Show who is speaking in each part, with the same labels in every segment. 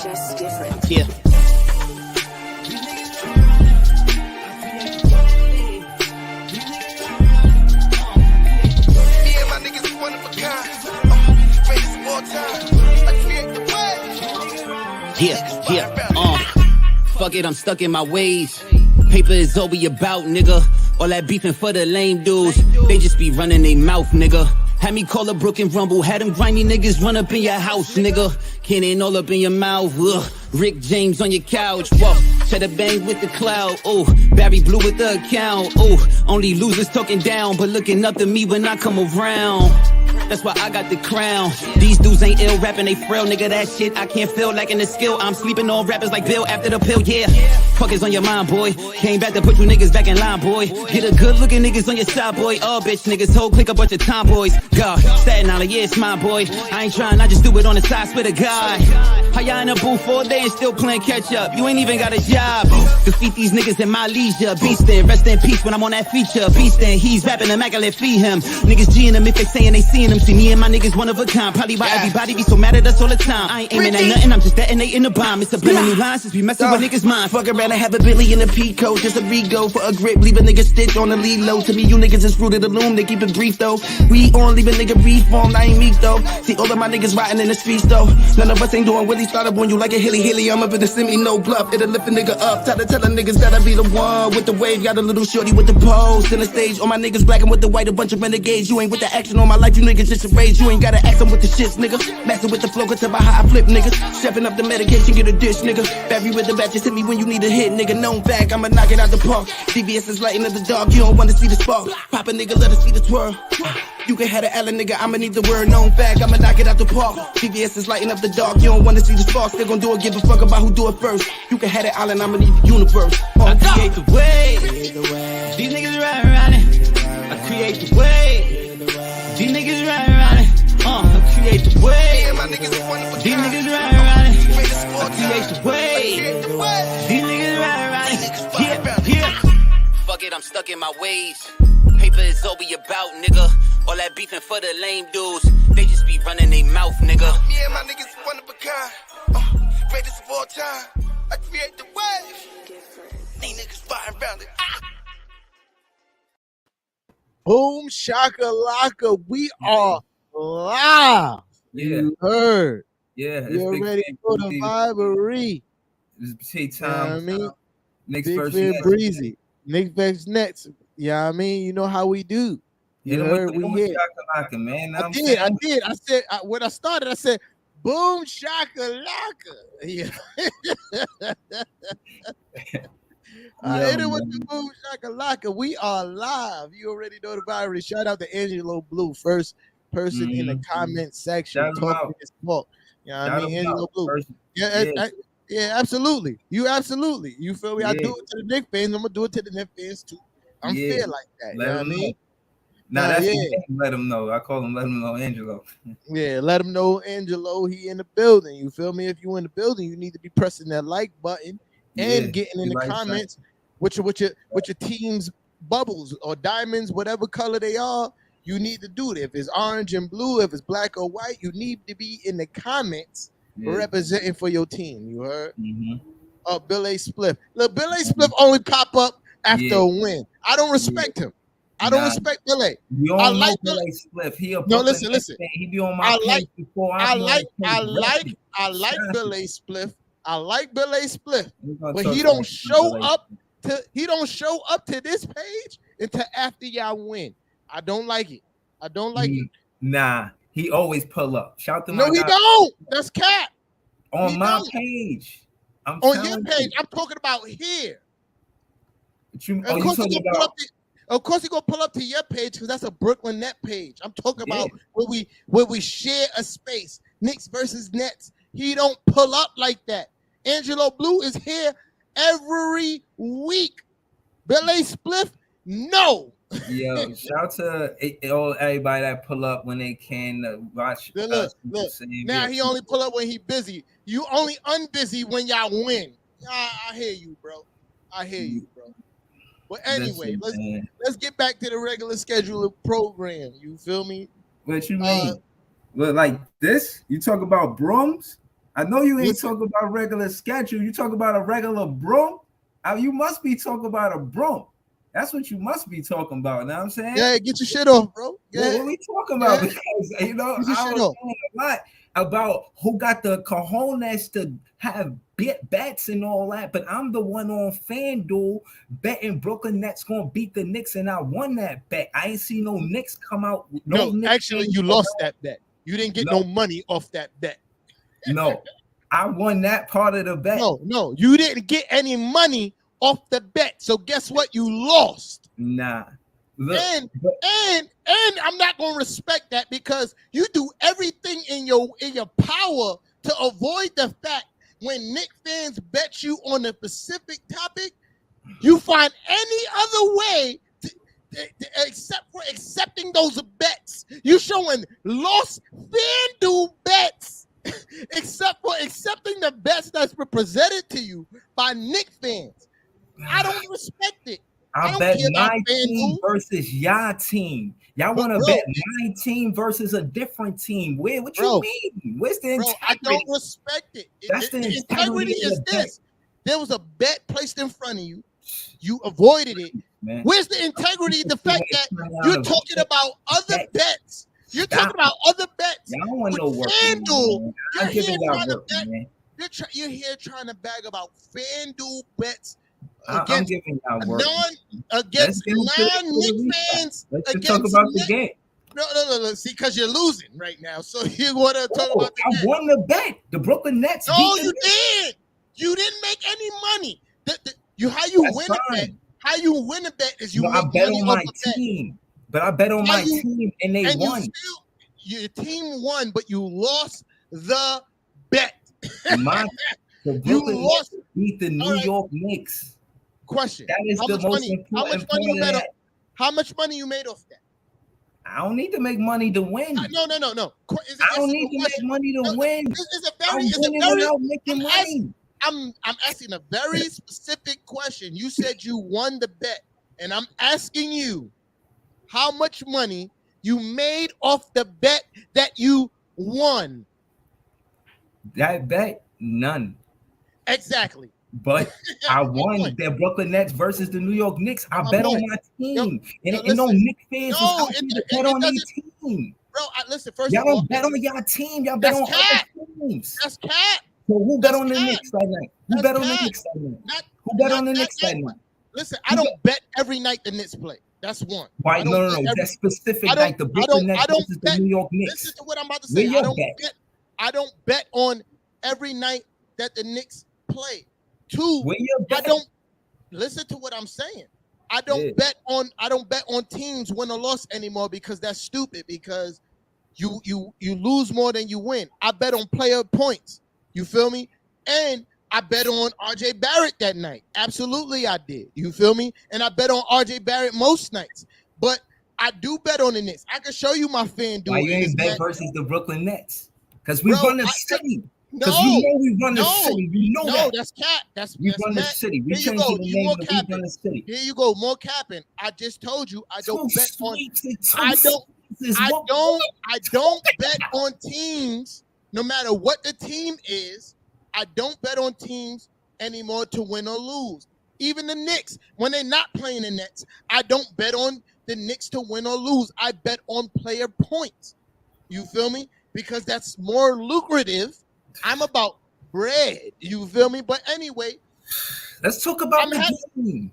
Speaker 1: Just different.
Speaker 2: Yeah. Fuck it, I'm stuck in my ways. Paper is all we about, nigga. All that beefing for the lame dudes. They just be running their mouth, nigga. Had me call a Brook and Rumble. Had them grimy niggas run up in your house, nigga. Cannon all up in your mouth. Ugh. Rick James on your couch. Whoa. Cheddar bang with the cloud. Oh, Barry Blue with the account. Oh, only losers talking down, but looking up to me when I come around. That's why I got the crown. These dudes ain't ill rapping, they frail, nigga. That shit I can't feel lacking the skill. I'm sleeping on rappers like Bill after the pill, yeah. Fuck is on your mind, boy. Came back to put you niggas back in line, boy. Get a good looking niggas on your side, boy. Oh, bitch, niggas, whole click a bunch of tomboys. God, Staten Island, yeah, it's mine, boy. I ain't trying, I just do it on the side, swear to God. How y'all in the booth all day and still playing catch up? You ain't even got a job. Defeat these niggas in my leisure. Beastin', rest in peace when I'm on that feature. Beastin', he's rapping, the Mac, I let feed him. Niggas G'ing him if they saying they seeing him. See me and my niggas one of a kind. Probably why everybody be so mad at us all the time. I ain't aiming at nothing, I'm just detonating the bomb. It's a brand new line since we messing with niggas' minds.
Speaker 3: Fuck around and have a Billy in a Pico. Just a Rigo for a grip. Leave a nigga stitch on the lead low. To me, you niggas is fruit of the loom. They keep it brief though. We on leave a nigga reformed. I ain't meek though. See all of my niggas riding in the streets though. None of us ain't doing Willie. Start up on you like a hilly. I'm up in the semi, no bluff. It'll lift a nigga up. Try to tell the niggas that I be the one with the wave. Got a little shorty with the pose. In the stage, all my niggas black and with the white. A bunch of renegades. You ain't with the action on my life. You niggas just a rage. You ain't gotta ask them with the shits, nigga. Messing with the flow, cause about how I flip, nigga. Stepping up the medication, get a dish, nigga. Barry with the bat, just hit me when you need a hit, nigga. Known fact, I'ma knock it out the park. CBS is lighting up the dog, you don't wanna see the spark. Pop a nigga, let us see the twirl. You can have the Allen, nigga, I'ma need the word. Known fact, I'ma knock it out the park. CBS is lighting up the dog, you don't wanna see the spark. Still gon' do it, give a fuck about who do it first. You can have the Allen, I'ma need the universe.
Speaker 2: I create the way. These niggas riding around it. I create the way. These niggas riding around it. I create the way. These niggas riding around it. I create the way. These niggas riding around it. Yeah. Fuck it, I'm stuck in my ways. Paper is all we about, nigga. All that beefing for the lame dudes. They just be running their mouth, nigga.
Speaker 3: Me and my niggas one of a kind. Greatest of all time. I create the wave. These niggas riding around it.
Speaker 4: Boom shakalaka, we are live.
Speaker 5: Yeah.
Speaker 4: You heard.
Speaker 5: Yeah.
Speaker 4: You ready for the vibery?
Speaker 5: It's tea
Speaker 4: You know what I
Speaker 5: time.
Speaker 4: mean?
Speaker 5: Next
Speaker 4: Big
Speaker 5: verse.
Speaker 4: Fair Breezy. Nick Vex Nets. Yeah, I mean, you know how we do. You heard we here.
Speaker 5: Man.
Speaker 4: I did. I said when I started, I said, boom shakalaka. Yeah. I hit it with the boom shakalaka. We are live. You already know the virus. Shout out to Angelo Blue, first person in the comment section talking this talk. You know what I mean? Angelo Blue. Yeah, absolutely. You absolutely. You feel me? I do it to the Knicks fans. I'm gonna do it to the Knicks fans too. I'm fair like that. You know what I mean?
Speaker 5: Nah, that's let him know. I call him let him know Angelo.
Speaker 4: Yeah, let him know Angelo. He in the building. You feel me? If you in the building, you need to be pressing that like button and getting in the comments with your team's bubbles or diamonds, whatever color they are. You need to do it. If it's orange and blue, if it's black or white, you need to be in the comments representing for your team. You heard? Bill A. Spliff. Look, Bill A. Spliff only pop up after a win. I don't respect him. I don't respect Bill A.
Speaker 5: I like Bill A. Spliff.
Speaker 4: No, listen.
Speaker 5: He be on my page before
Speaker 4: I like Bill A. Spliff. I like Bill A. Spliff, but he don't show up to this page until after y'all win. I don't like it. I don't like it.
Speaker 5: Nah, he always pull up. Shout to
Speaker 4: no, he don't. That's cap.
Speaker 5: On my page.
Speaker 4: On your page. I'm talking about here. Of course, he gonna pull up to your page because that's a Brooklyn Net page. I'm talking about where we share a space. Knicks versus Nets. He don't pull up like that. Angelo Blue is here every week. Bill A. Spliff, no.
Speaker 5: Yo, shout to everybody that pull up when they can watch.
Speaker 4: Look. Now he only pull up when he busy. You only unbusy when y'all win. I hear you, bro. But anyway, let's get back to the regular schedule of program. You feel me?
Speaker 5: What you mean? Well, like this? You talk about brooms? I know you ain't talking about regular schedule. You talk about a regular broom. You must be talking about a broom. That's what you must be talking about. Know what I'm saying?
Speaker 4: Yeah, get your shit off, bro. Yeah.
Speaker 5: What are we talking about? Because I was saying a lot about who got the cojones to have bets and all that, but I'm the one on FanDuel betting Brooklyn Nets gonna beat the Knicks, and I won that bet. I ain't see no Knicks come out.
Speaker 4: Actually, you lost that bet. You didn't get no money off that bet.
Speaker 5: No, I won that part of the bet.
Speaker 4: No, you didn't get any money off the bet. So guess what? You lost.
Speaker 5: Nah.
Speaker 4: Look, and I'm not gonna respect that because you do everything in your power to avoid the fact when Knicks fans bet you on a specific topic, you find any other way except for accepting those bets. You showing lost FanDuel bets. Except for accepting the bets that's been presented to you by Knicks fans. I don't respect it.
Speaker 5: I bet my team versus y'all team. Y'all want to bet my team versus a different team. What you mean? Where's the integrity?
Speaker 4: I don't respect it. The integrity is this. There was a bet placed in front of you. You avoided it. Man. Where's the integrity? The fact that you're talking about other bets. You're talking about other bets.
Speaker 5: I don't want no work.
Speaker 4: FanDuel, you're here trying to bag about FanDuel bets against non-Knicks fans.
Speaker 5: Let's talk about the game.
Speaker 4: No. See, because you're losing right now. So you want to talk about the game.
Speaker 5: I won the bet. The Brooklyn Nets.
Speaker 4: No, you did. You didn't make any money. How you win a bet is you make
Speaker 5: I bet
Speaker 4: money
Speaker 5: on my team. But I bet on my team and they won.
Speaker 4: Your team won, but you lost the bet.
Speaker 5: You lost beat the New York Knicks.
Speaker 4: Question.
Speaker 5: That is the most important part of that.
Speaker 4: How much money you made off that?
Speaker 5: I don't need to make money to win.
Speaker 4: No.
Speaker 5: I don't need to make money to win.
Speaker 4: I'm asking a very specific question. You said you won the bet, and I'm asking you how much money you made off the bet that you won.
Speaker 5: That bet, none.
Speaker 4: Exactly.
Speaker 5: But I won the Brooklyn Nets versus the New York Knicks. I bet on my team. And no Knicks fans is out there to bet on their team.
Speaker 4: Bro, listen, first
Speaker 5: y'all
Speaker 4: of all.
Speaker 5: Y'all don't bet on y'all team. Y'all bet on other teams.
Speaker 4: That's cap.
Speaker 5: So who bet on the Knicks that night? Who bet on the Knicks that night? Who bet on the Knicks that night?
Speaker 4: Listen, I don't bet every night the Knicks play. That's one.
Speaker 5: Why? No. That specific night, the Brooklyn Nets versus the New York Knicks.
Speaker 4: Listen to what I'm about to say. I don't bet on every night that the Knicks play. Two, I don't listen to what I'm saying. I don't bet on teams win or loss anymore because that's stupid. Because you lose more than you win. I bet on player points. You feel me? And I bet on RJ Barrett that night. Absolutely, I did. You feel me? And I bet on RJ Barrett most nights. But I do bet on the Knicks. I can show you my FanDuel.
Speaker 5: Why you ain't bet versus the Brooklyn Nets? Because we run the city. Because we run the city. We know that.
Speaker 4: That's cap.
Speaker 5: We run the city. We change the name of we run the city.
Speaker 4: Here you go, more capping. I just told you I don't bet on. I don't bet on teams. No matter what the team is, I don't bet on teams anymore to win or lose. Even the Knicks, when they're not playing the Nets, I don't bet on the Knicks to win or lose. I bet on player points. You feel me? Because that's more lucrative. I'm about bread. You feel me? But anyway,
Speaker 5: let's talk about the game.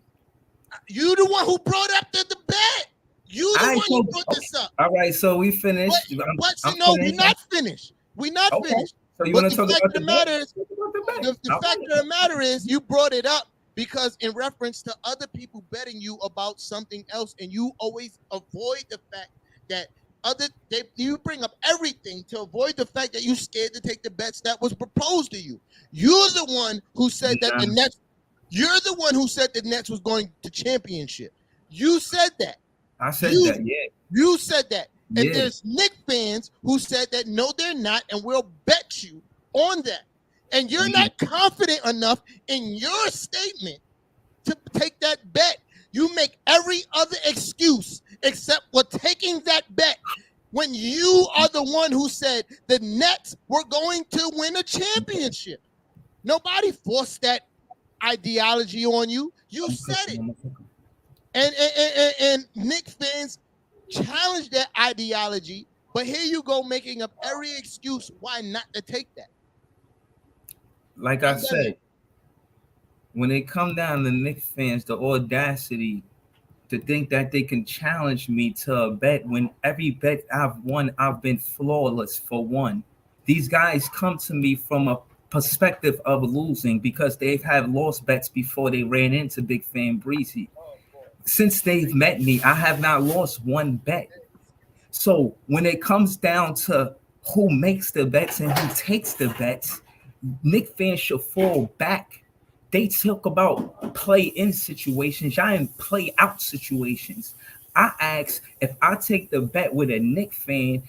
Speaker 4: You the one who brought up the bet. You the one who brought this up.
Speaker 5: All right, so we finished.
Speaker 4: We're not finished. We're not finished.
Speaker 5: So you want to talk about
Speaker 4: the fact of the matter is you brought it up because in reference to other people betting you about something else, and you always avoid the fact that you bring up everything to avoid the fact that you're scared to take the bets that was proposed to you. You're the one who said that the Nets. You're the one who said the Nets was going to championship. You said that.
Speaker 5: I said that. Yeah.
Speaker 4: You said that. And there's Knicks fans who said that no, they're not, and we'll bet you on that. And you're not confident enough in your statement to take that bet. You make every other excuse except for taking that bet. when you are the one who said the Nets were going to win a championship. Nobody forced that ideology on you. You said it. And Knicks fans challenged that ideology, but here you go making up every excuse why not to take that.
Speaker 5: Like I said, when it come down to Knicks fans, the audacity to think that they can challenge me to a bet when every bet I've won, I've been flawless for one. These guys come to me from a perspective of losing because they've had lost bets before they ran into Big Fan Breezy. Since they've met me, I have not lost one bet. So when it comes down to who makes the bets and who takes the bets, Knicks fans should fall back. They talk about play-in situations, y'all in play-out situations. I ask, if I take the bet with a Knicks fan,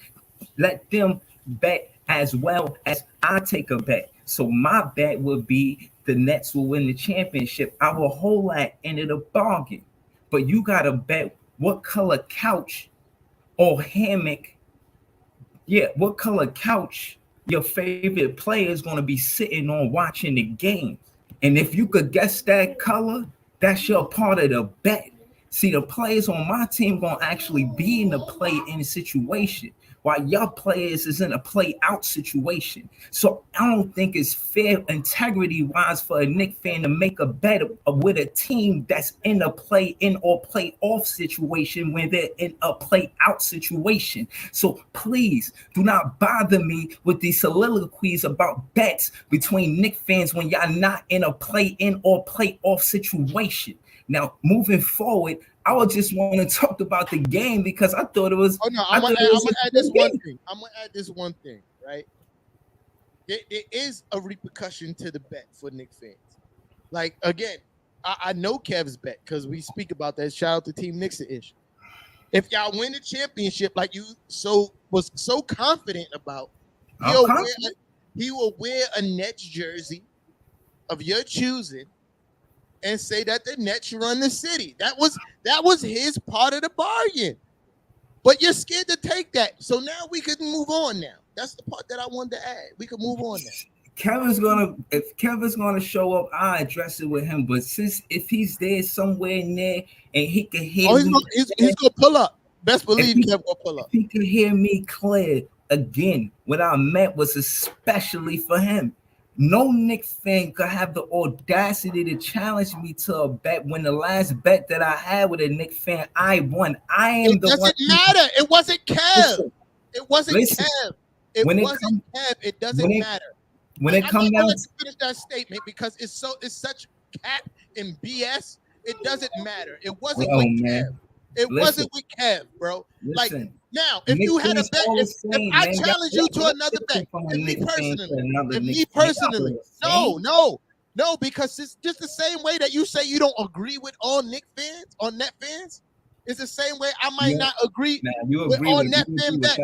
Speaker 5: let them bet as well as I take a bet. So my bet would be the Nets will win the championship. I will hold that end of the bargain. But you got to bet what color couch or hammock, what color couch your favorite player is going to be sitting on watching the game. And if you could guess that color, that's your part of the bet. See, the players on my team going to actually be in the play-in situation, while your players is in a play-out situation. So I don't think it's fair integrity-wise for a Knicks fan to make a bet with a team that's in a play-in or play-off situation when they're in a play-out situation. So please do not bother me with these soliloquies about bets between Knicks fans when y'all not in a play-in or play-off situation. Now, moving forward, I would just want to talk about the game because I thought it was.
Speaker 4: Oh no, I'm gonna add this one thing. I'm gonna add this one thing, right? There is a repercussion to the bet for Knicks fans. Like again, I know Kev's bet because we speak about that. Shout out to Team Knicks-ish. If y'all win the championship, like you was so confident about, he will wear a Nets jersey of your choosing and say that the Nets run the city. That was his part of the bargain. But you're scared to take that. So now we can move on now. That's the part that I wanted to add. We can move on now.
Speaker 5: If Kevin's gonna show up, I address it with him. But if he's there somewhere near and he can hear
Speaker 4: he's gonna pull up. Best believe Kevin will pull up.
Speaker 5: He can hear me clear again. What I meant was especially for him. No Knicks fan could have the audacity to challenge me to a bet when the last bet that I had with a Knicks fan, I won. I am the one.
Speaker 4: It doesn't matter. It wasn't Kev. It wasn't Kev. It wasn't Kev. It doesn't matter.
Speaker 5: When it comes down
Speaker 4: to finish that statement because it's such cap and BS. It doesn't matter. It wasn't with Kev. It wasn't with Kev, bro. Like now, if you had a bet, if I challenge you to another bet, me personally, no, because it's just the same way that you say you don't agree with all Knicks fans or Net fans. It's the same way I might not agree with all Net fan bets.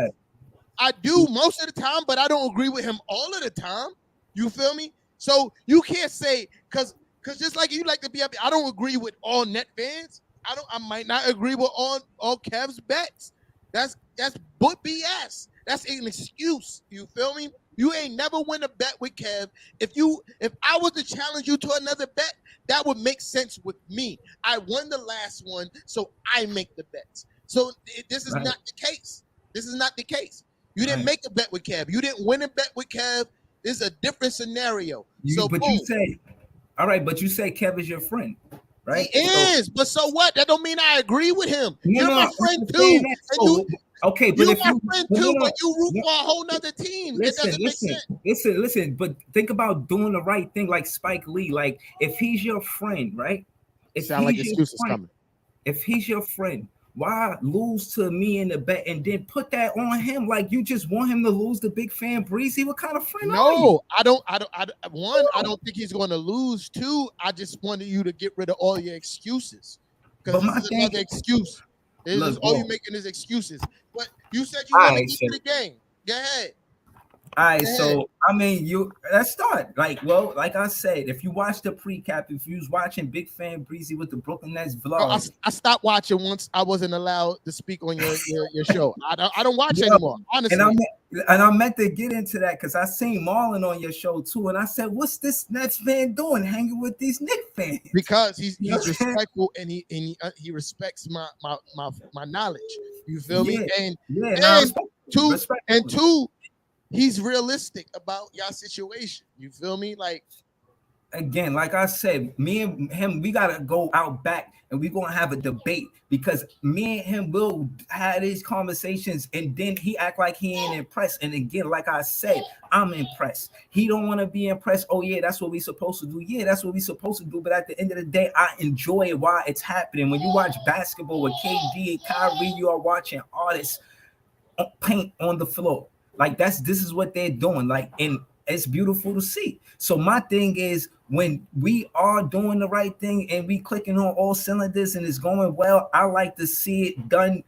Speaker 4: I do most of the time, but I don't agree with him all of the time. You feel me? So you can't say because just like you like to be up, I don't agree with all Net fans. I might not agree with all Kev's bets. That's BS. That's an excuse. You feel me? You ain't never win a bet with Kev. If I was to challenge you to another bet, that would make sense with me. I won the last one, so I make the bets. So this is not the case. This is not the case. You didn't make a bet with Kev. You didn't win a bet with Kev. This is a different scenario. You say
Speaker 5: Kev is your friend. Right?
Speaker 4: He is, but so what? That don't mean I agree with him. You're my friend too.
Speaker 5: But
Speaker 4: you're my friend too, but you root for a whole nother team. It doesn't make sense.
Speaker 5: Listen, but think about doing the right thing like Spike Lee. Like if he's your friend, right? If he's your friend, why lose to me in the bet and then put that on him? Like you just want him to lose the Big Fan Breezy? What kind of friend are you?
Speaker 4: I don't. One, I don't think he's going to lose. Two, I just wanted you to get rid of all your excuses because this is another excuse. All you making is excuses. But you said you want to get to the game. Go ahead.
Speaker 5: All right, so I mean, let's start. Like I said, if you watch the pre-cap, if you was watching Big Fan Breezy with the Brooklyn Nets vlog,
Speaker 4: I stopped watching once I wasn't allowed to speak on your show. I don't watch anymore, honestly.
Speaker 5: And I meant to get into that because I seen Marlon on your show too, and I said, "What's this Nets fan doing, hanging with these Knicks fans?"
Speaker 4: Because he's respectful and he respects my knowledge. You feel me? And two, he's realistic about your situation. You feel me? Like,
Speaker 5: again, like I said, me and him, we gotta go out back and we're gonna have a debate because me and him will have these conversations, and then he act like he ain't impressed. And again, like I said, I'm impressed. He don't want to be impressed. Oh yeah, that's what we supposed to do. Yeah, that's what we supposed to do. But at the end of the day, I enjoy it while it's happening. When you watch basketball with KD and Kyrie, you are watching artists paint on the floor. Like this is what they're doing. Like, and it's beautiful to see. So my thing is, when we are doing the right thing and we clicking on all cylinders and it's going well, I like to see it done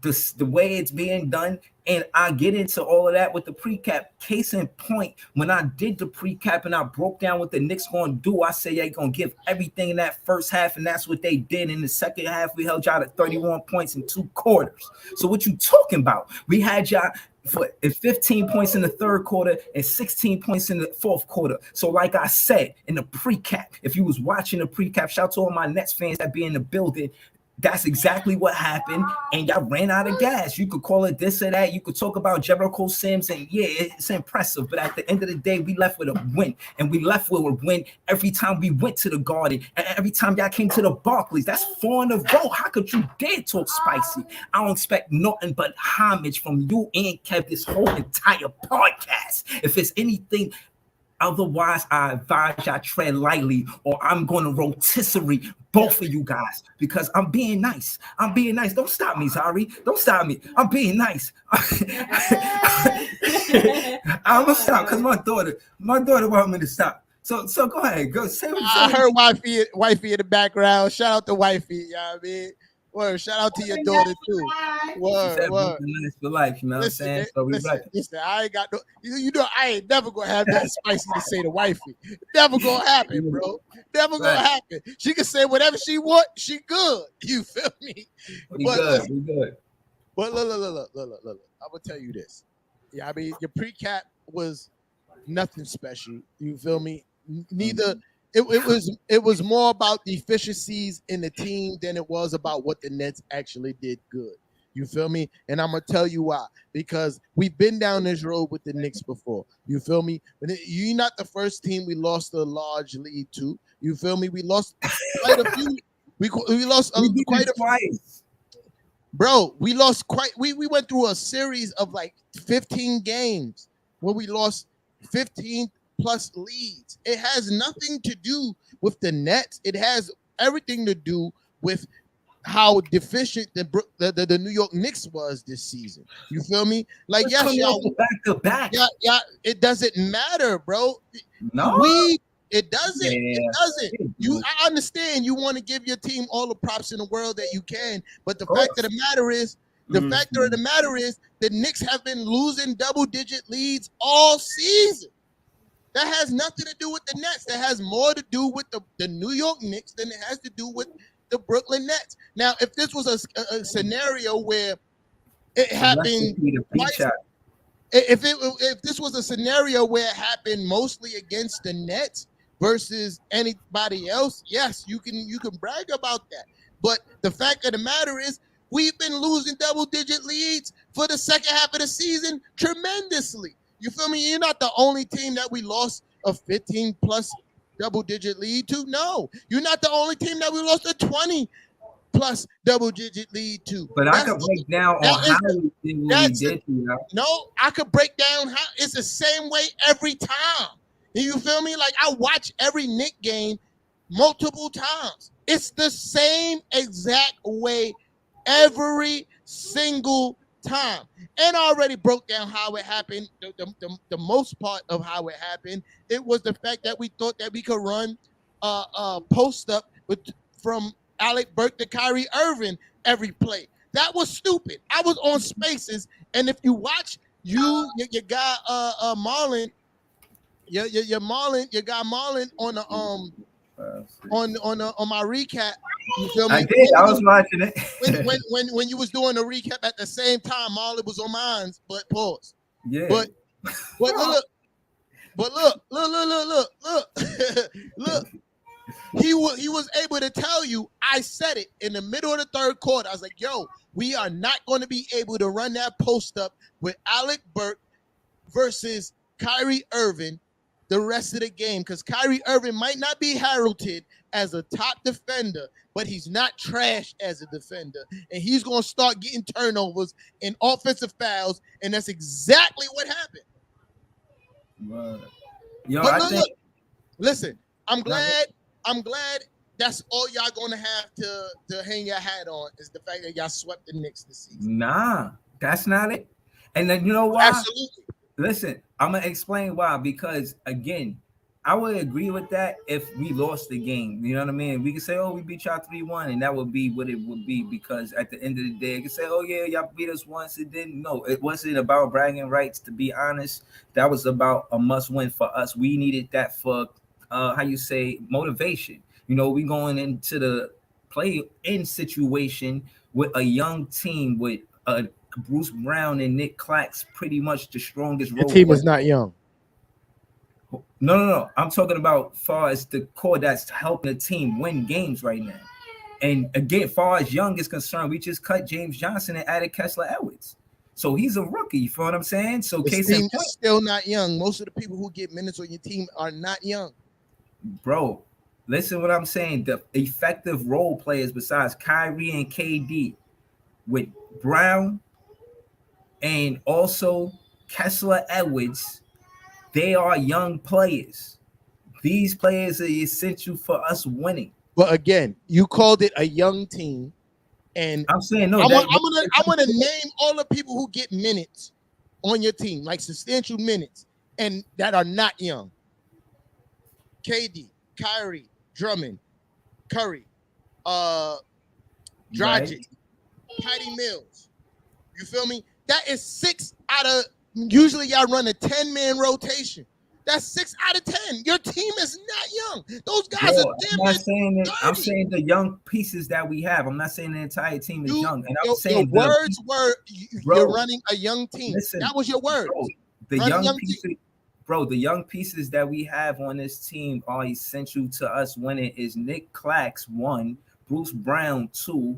Speaker 5: the way it's being done. And I get into all of that with the pre-cap. Case in point, when I did the pre-cap and I broke down what the Knicks going to do, I said they're going to give everything in that first half, and that's what they did. In the second half, we held y'all at 31 points in 2 quarters. So what you talking about? We had y'all for 15 points in the third quarter and 16 points in the fourth quarter. So like I said, in the pre-cap, if you was watching the pre-cap, shout out to all my Nets fans that be in the building. That's exactly what happened, and y'all ran out of gas. You could call it this or that. You could talk about Jericho Sims, and yeah, it's impressive. But at the end of the day, we left with a win, and we left with a win every time we went to the Garden, and every time y'all came to the Barclays. That's 4 in a row. How could you dare talk spicy? I don't expect nothing but homage from you and Kev this whole entire podcast. If it's anything otherwise, I advise y'all tread lightly, or I'm going to rotisserie both of you guys because I'm being nice. I'm being nice. Don't stop me, Zari. Don't stop me. I'm being nice. I'm gonna stop because my daughter want me to stop. So go ahead. Go say what
Speaker 4: I heard wifey in the background. Shout out to wifey. You know what I mean? Word, shout out to your daughter too. Word.
Speaker 5: For life, you know what I'm saying? So
Speaker 4: listen, I ain't got no, you know, I ain't never gonna have that spicy to say to wifey. Never gonna happen, bro. Never gonna happen. She can say whatever she want. She good. You feel me?
Speaker 5: We good.
Speaker 4: But look. I'm gonna tell you this. Yeah, I mean, your pre-cap was nothing special. You feel me? Neither. It was more about the efficiencies in the team than it was about what the Nets actually did good. You feel me? And I'm gonna tell you why. Because we've been down this road with the Knicks before. You feel me? You're not the first team we lost a large lead to. You feel me? We lost quite a few. We lost quite a few. Bro, we lost quite. We went through a series of like 15 games where we lost 15 plus leads. It has nothing to do with the Nets. It has everything to do with how deficient the New York Knicks was this season. You feel me? Like, yes, y'all
Speaker 5: back to back.
Speaker 4: Yeah, it doesn't matter, bro.
Speaker 5: No,
Speaker 4: it doesn't. Yeah. It doesn't. I understand you want to give your team all the props in the world that you can, but the fact of the matter is, the Knicks have been losing double-digit leads all season. That has nothing to do with the Nets. That has more to do with the New York Knicks than it has to do with the Brooklyn Nets. Now, if this was a scenario where it happened twice, if this was a scenario where it happened mostly against the Nets versus anybody else, yes, you can brag about that. But the fact of the matter is, we've been losing double-digit leads for the second half of the season tremendously. You feel me? You're not the only team that we lost a 15-plus double-digit lead to. No, you're not the only team that we lost a 20-plus double-digit lead to.
Speaker 5: But I could break down on how we did.
Speaker 4: No, I could break down how it's the same way every time. You feel me? Like, I watch every Knick game multiple times. It's the same exact way every single time. And I already broke down how it happened. The most part of how it happened, it was the fact that we thought that we could run post up from Alec Burke to Kyrie Irving every play. That was stupid. I was on Spaces, and if you watch you got Marlon, your Marlon, you got Marlon on the on my recap. You feel me?
Speaker 5: I did. I was watching it.
Speaker 4: when you was doing the recap at the same time, Marlon was on mine, but pause.
Speaker 5: Yeah.
Speaker 4: But look. He was able to tell you. I said it in the middle of the third quarter. I was like, "Yo, we are not going to be able to run that post up with Alec Burks versus Kyrie Irving the rest of the game because Kyrie Irving might not be heralded as a top defender, but he's not trash as a defender, and he's going to start getting turnovers and offensive fouls, and that's exactly what happened."
Speaker 5: Yo,
Speaker 4: look, listen, I'm glad that's all y'all gonna have to hang your hat on is the fact that y'all swept the Knicks this season.
Speaker 5: Nah, that's not it. And then you know why?
Speaker 4: Absolutely.
Speaker 5: Listen, I'm gonna explain why. Because again, I would agree with that if we lost the game. You know what I mean? We could say, "Oh, we beat y'all 3-1," and that would be what it would be. Because at the end of the day, you could say, "Oh yeah, y'all beat us once." It didn't. No, it wasn't about bragging rights. To be honest, that was about a must-win for us. We needed that for motivation. You know, we going into the play-in situation with a young team with Bruce Brown and Nick Clax, pretty much the strongest.
Speaker 4: Your team is not young.
Speaker 5: No. I'm talking about far as the core that's helping the team win games right now. And again, far as young is concerned, we just cut James Johnson and added Kessler Edwards. So he's a rookie. You feel what I'm saying? So
Speaker 4: this team is still not young. Most of the people who get minutes on your team are not young.
Speaker 5: Bro, listen what I'm saying. The effective role players besides Kyrie and KD with Brown and also Kessler Edwards, they are young players. These players are essential for us winning.
Speaker 4: But again, you called it a young team, and
Speaker 5: I'm saying no.
Speaker 4: I'm gonna name all the people who get minutes on your team, like substantial minutes, and that are not young. KD, Kyrie, Drummond, Curry, Dragic,
Speaker 5: Right.
Speaker 4: Patty Mills. You feel me? That is 6 out of. Usually, y'all run a 10-man rotation. That's 6 out of 10. Your team is not young. Those guys are damn.
Speaker 5: I'm saying the young pieces that we have. I'm not saying the entire team is young. And I'm saying
Speaker 4: your words were you're running a young team.
Speaker 5: Listen,
Speaker 4: that was your word.
Speaker 5: The young pieces. Bro, the young pieces that we have on this team are essential to us winning. Is Nick Clax 1, Bruce Brown 2,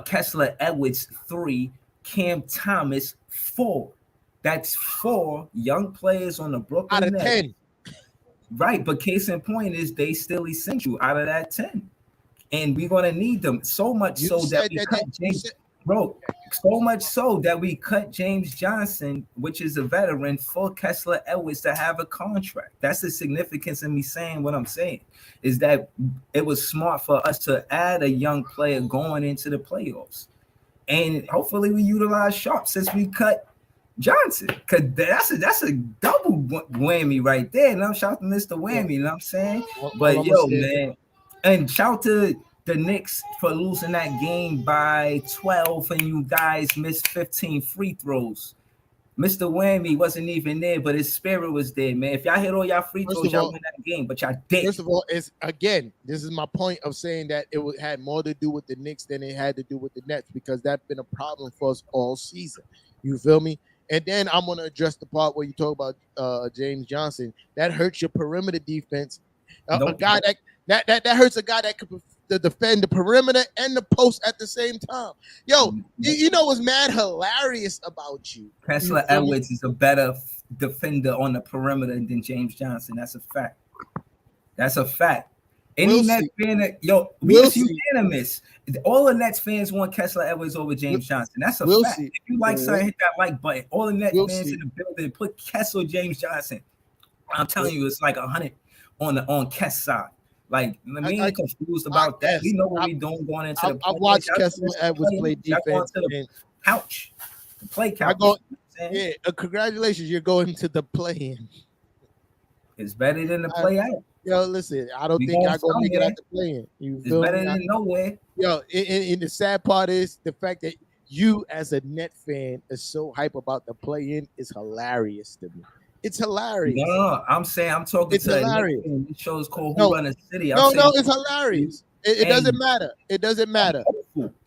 Speaker 5: Kessler Edwards 3, Cam Thomas 4. That's 4 young players on the Brooklyn
Speaker 4: out of
Speaker 5: Nets.
Speaker 4: 10.
Speaker 5: Right, but case in point is they still essential out of that 10. And we're going to need them so much so that we cut James. Bro, so much so that we cut James Johnson, which is a veteran, for Kessler Edwards to have a contract. That's the significance of me saying what I'm saying, is that it was smart for us to add a young player going into the playoffs. And hopefully we utilize Sharp since we cut Johnson, because that's a double whammy right there. And I'm shouting Mr. Whammy, you know what I'm saying? But yo, man, and shout to the Knicks for losing that game by 12, and you guys missed 15 free throws. Mr. Whammy wasn't even there, but his spirit was there, man. If y'all hit all y'all free throws, y'all win that game, but y'all did.
Speaker 4: First of all, this is my point of saying that it had more to do with the Knicks than it had to do with the Nets, because that's been a problem for us all season. You feel me? And then I'm going to address the part where you talk about James Johnson. That hurts your perimeter defense. A guy that hurts a guy that could defend the perimeter and the post at the same time. Yo, you know what's mad hilarious about you?
Speaker 5: Kessler Edwards is a better defender on the perimeter than James Johnson. That's a fact. That's a fact. Any Nets fan, we unanimous. All the Nets fans want Kessler Edwards over James Johnson. That's a fact. If you like something, hit that like button. All the Nets fans in the building put Kessler James Johnson. I'm telling you, it's like 100 on Kess side. Like, I ain't confused about that. We know what we're doing going into the play.
Speaker 4: I watched Kessler Edwards play defense.
Speaker 5: To the couch. The play couch.
Speaker 4: Congratulations. You're going to the play-in.
Speaker 5: It's better than the play out.
Speaker 4: Yo, listen, I don't think I'm going to make it out the play-in.
Speaker 5: It's better than nowhere.
Speaker 4: Yo, and the sad part is the fact that you as a Net fan is so hype about the play-in is hilarious to me. It's hilarious.
Speaker 5: No, I'm saying I'm talking
Speaker 4: it's
Speaker 5: to
Speaker 4: hilarious.
Speaker 5: This show's called Who Run the City.
Speaker 4: No, it's hilarious. It doesn't matter. It doesn't matter.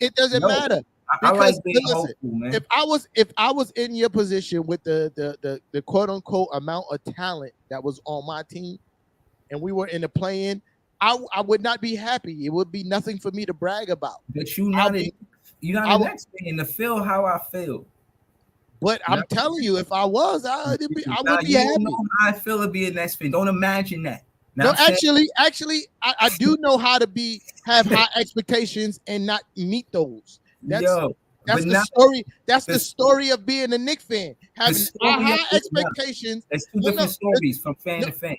Speaker 4: It doesn't matter.
Speaker 5: I like being hopeful, man.
Speaker 4: If I was in your position with the quote unquote amount of talent that was on my team, and we were in the play-in, I would not be happy. It would be nothing for me to brag about.
Speaker 5: But you're not the next thing to feel how I feel.
Speaker 4: But I'm telling you, if I was, I would be happy.
Speaker 5: Know how I feel to be a next fan. Don't imagine that.
Speaker 4: Now, no, actually, I do know how to have high expectations and not meet those. That's the story. That's the story of being a Knicks fan. Having high expectations.
Speaker 5: It's two different stories from fan to fan.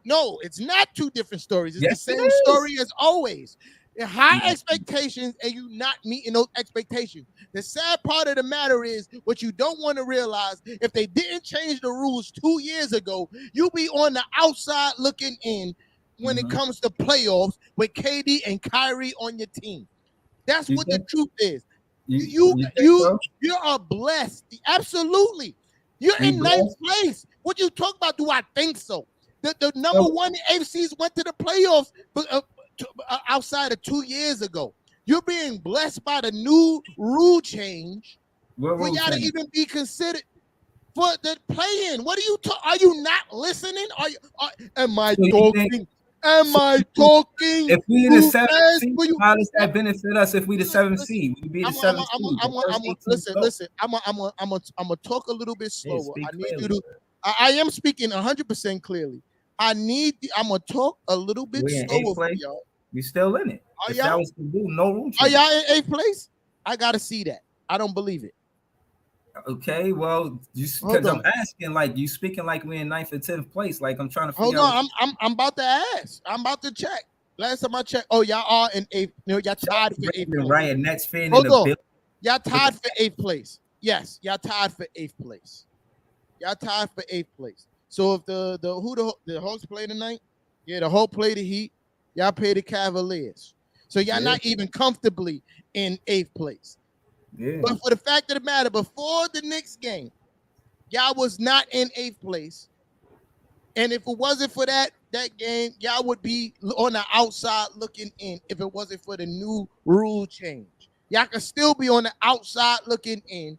Speaker 4: No, it's not two different stories. It's the same story as always. High expectations and you not meeting those expectations. The sad part of the matter is what you don't want to realize, if they didn't change the rules 2 years ago, you'll be on the outside looking in when it comes to playoffs with KD and Kyrie on your team. That's what the truth is. You are blessed. Absolutely. You're in ninth place. What you talk about? Do I think so? The number one AFCs went to the playoffs outside of 2 years ago. You're being blessed by the new rule change for y'all to even be considered for the play-in. What are you Are you not listening? Am I talking? Am I talking?
Speaker 5: If we the 7th seed, how does that benefit us if we the 7th seed? We be the 7th seed.
Speaker 4: Listen. I'm gonna talk a little bit slower. I need you to. I am speaking 100% clearly. I'm gonna talk a little bit slower for y'all.
Speaker 5: We still in it. If that was to do, no room.
Speaker 4: Are y'all in 8th place? I gotta see that. I don't believe it.
Speaker 5: Okay, well, because I'm asking, like, you speaking like we're in 9th or 10th place. Like, I'm trying to figure
Speaker 4: out. I'm about to ask. I'm about to check. Last time I checked, y'all are in 8th. No, y'all tied for 8th place.
Speaker 5: Right, and Nets fan in the building.
Speaker 4: Y'all tied for 8th place. Yes, y'all tied for 8th place. Y'all tied for 8th place. So if the Hawks play tonight, the Hawks play the Heat. Y'all pay the Cavaliers. So y'all not even comfortably in 8th place. Yeah. But for the fact of the matter, before the Knicks game, y'all was not in 8th place. And if it wasn't for that game, y'all would be on the outside looking in if it wasn't for the new rule change. Y'all can still be on the outside looking in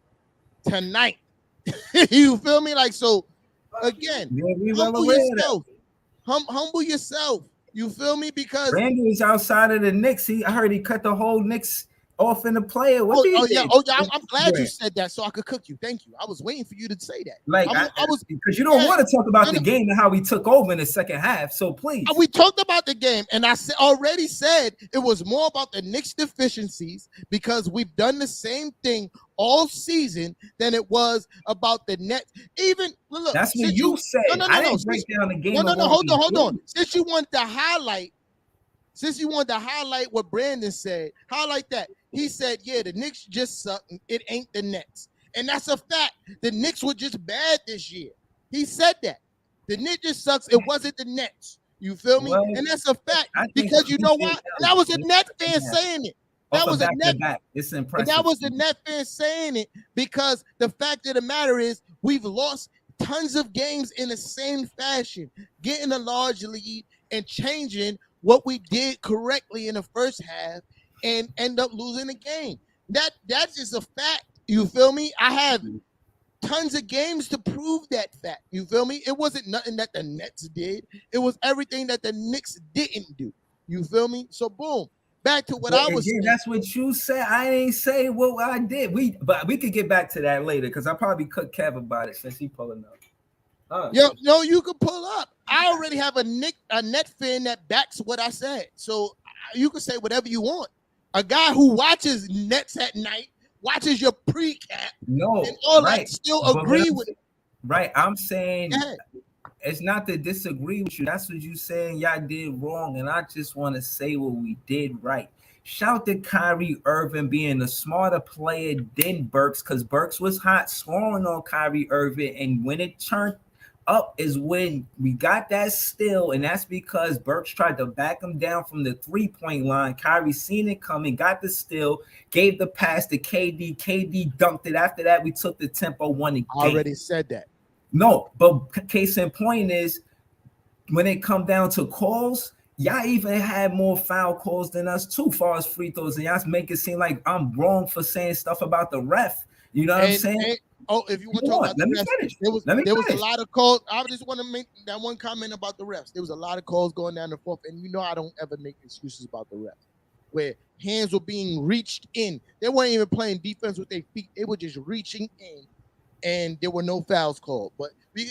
Speaker 4: tonight. You feel me? Like, so, again, humble yourself. Humble yourself. You feel me? Because
Speaker 5: Randy is outside of the Knicks. I heard he cut the whole Knicks off in the player.
Speaker 4: I'm glad you said that so I could cook you. Thank you. I was waiting for you to say that.
Speaker 5: Like I was because you don't want to talk about the game and how we took over in the second half. So please.
Speaker 4: We talked about the game, and I already said it was more about the Knicks deficiencies because we've done the same thing all season than it was about the Nets. Even look,
Speaker 5: that's what you said. No, I didn't break down the game.
Speaker 4: No, hold on. Since you wanted to highlight what Brandon said, highlight that. He said, the Knicks just suck. It ain't the Nets. And that's a fact. The Knicks were just bad this year. He said that. The Knicks just sucks. It wasn't the Nets. You feel me? Well, and that's a fact. Because you know what? That was a Net fan saying it. That was a Net.
Speaker 5: It's impressive.
Speaker 4: That was a Net fan saying it because the fact of the matter is we've lost tons of games in the same fashion, getting a large lead and changing what we did correctly in the first half and end up losing the game. That's just a fact. You feel me? I have tons of games to prove that fact. You feel me? It wasn't nothing that the Nets did. It was everything that the Knicks didn't do. You feel me? So boom. Back to what I was saying.
Speaker 5: That's what you said. I ain't say what I did. But we could get back to that later because I probably could Kev about it since he pulling up.
Speaker 4: No, you can pull up. I already have a Net fan that backs what I said. So you can say whatever you want. A guy who watches Nets at night, watches your pre-cap, and all that still agree with it.
Speaker 5: Right. I'm saying it's not to disagree with you. That's what you saying y'all did wrong. And I just want to say what we did right. Shout to Kyrie Irving being a smarter player than Burks because Burks was hot scoring on Kyrie Irving. And when it turned up is when we got that steal, and that's because Burks tried to back him down from the 3-point line. Kyrie seen it coming, got the steal, gave the pass to KD. KD dunked it. After that, we took the tempo, won the game.
Speaker 4: I already said that.
Speaker 5: No, but case in point is when it come down to calls, y'all even had more foul calls than us too, far as free throws, and y'all make it seem like I'm wrong for saying stuff about the ref. You know what I'm saying?
Speaker 4: If you want to talk about
Speaker 5: let me
Speaker 4: refs,
Speaker 5: finish.
Speaker 4: There was a lot of calls. I just want to make that one comment about the refs. There was a lot of calls going down the fourth, and you know I don't ever make excuses about the refs, where hands were being reached in. They weren't even playing defense with their feet. They were just reaching in, and there were no fouls called. But we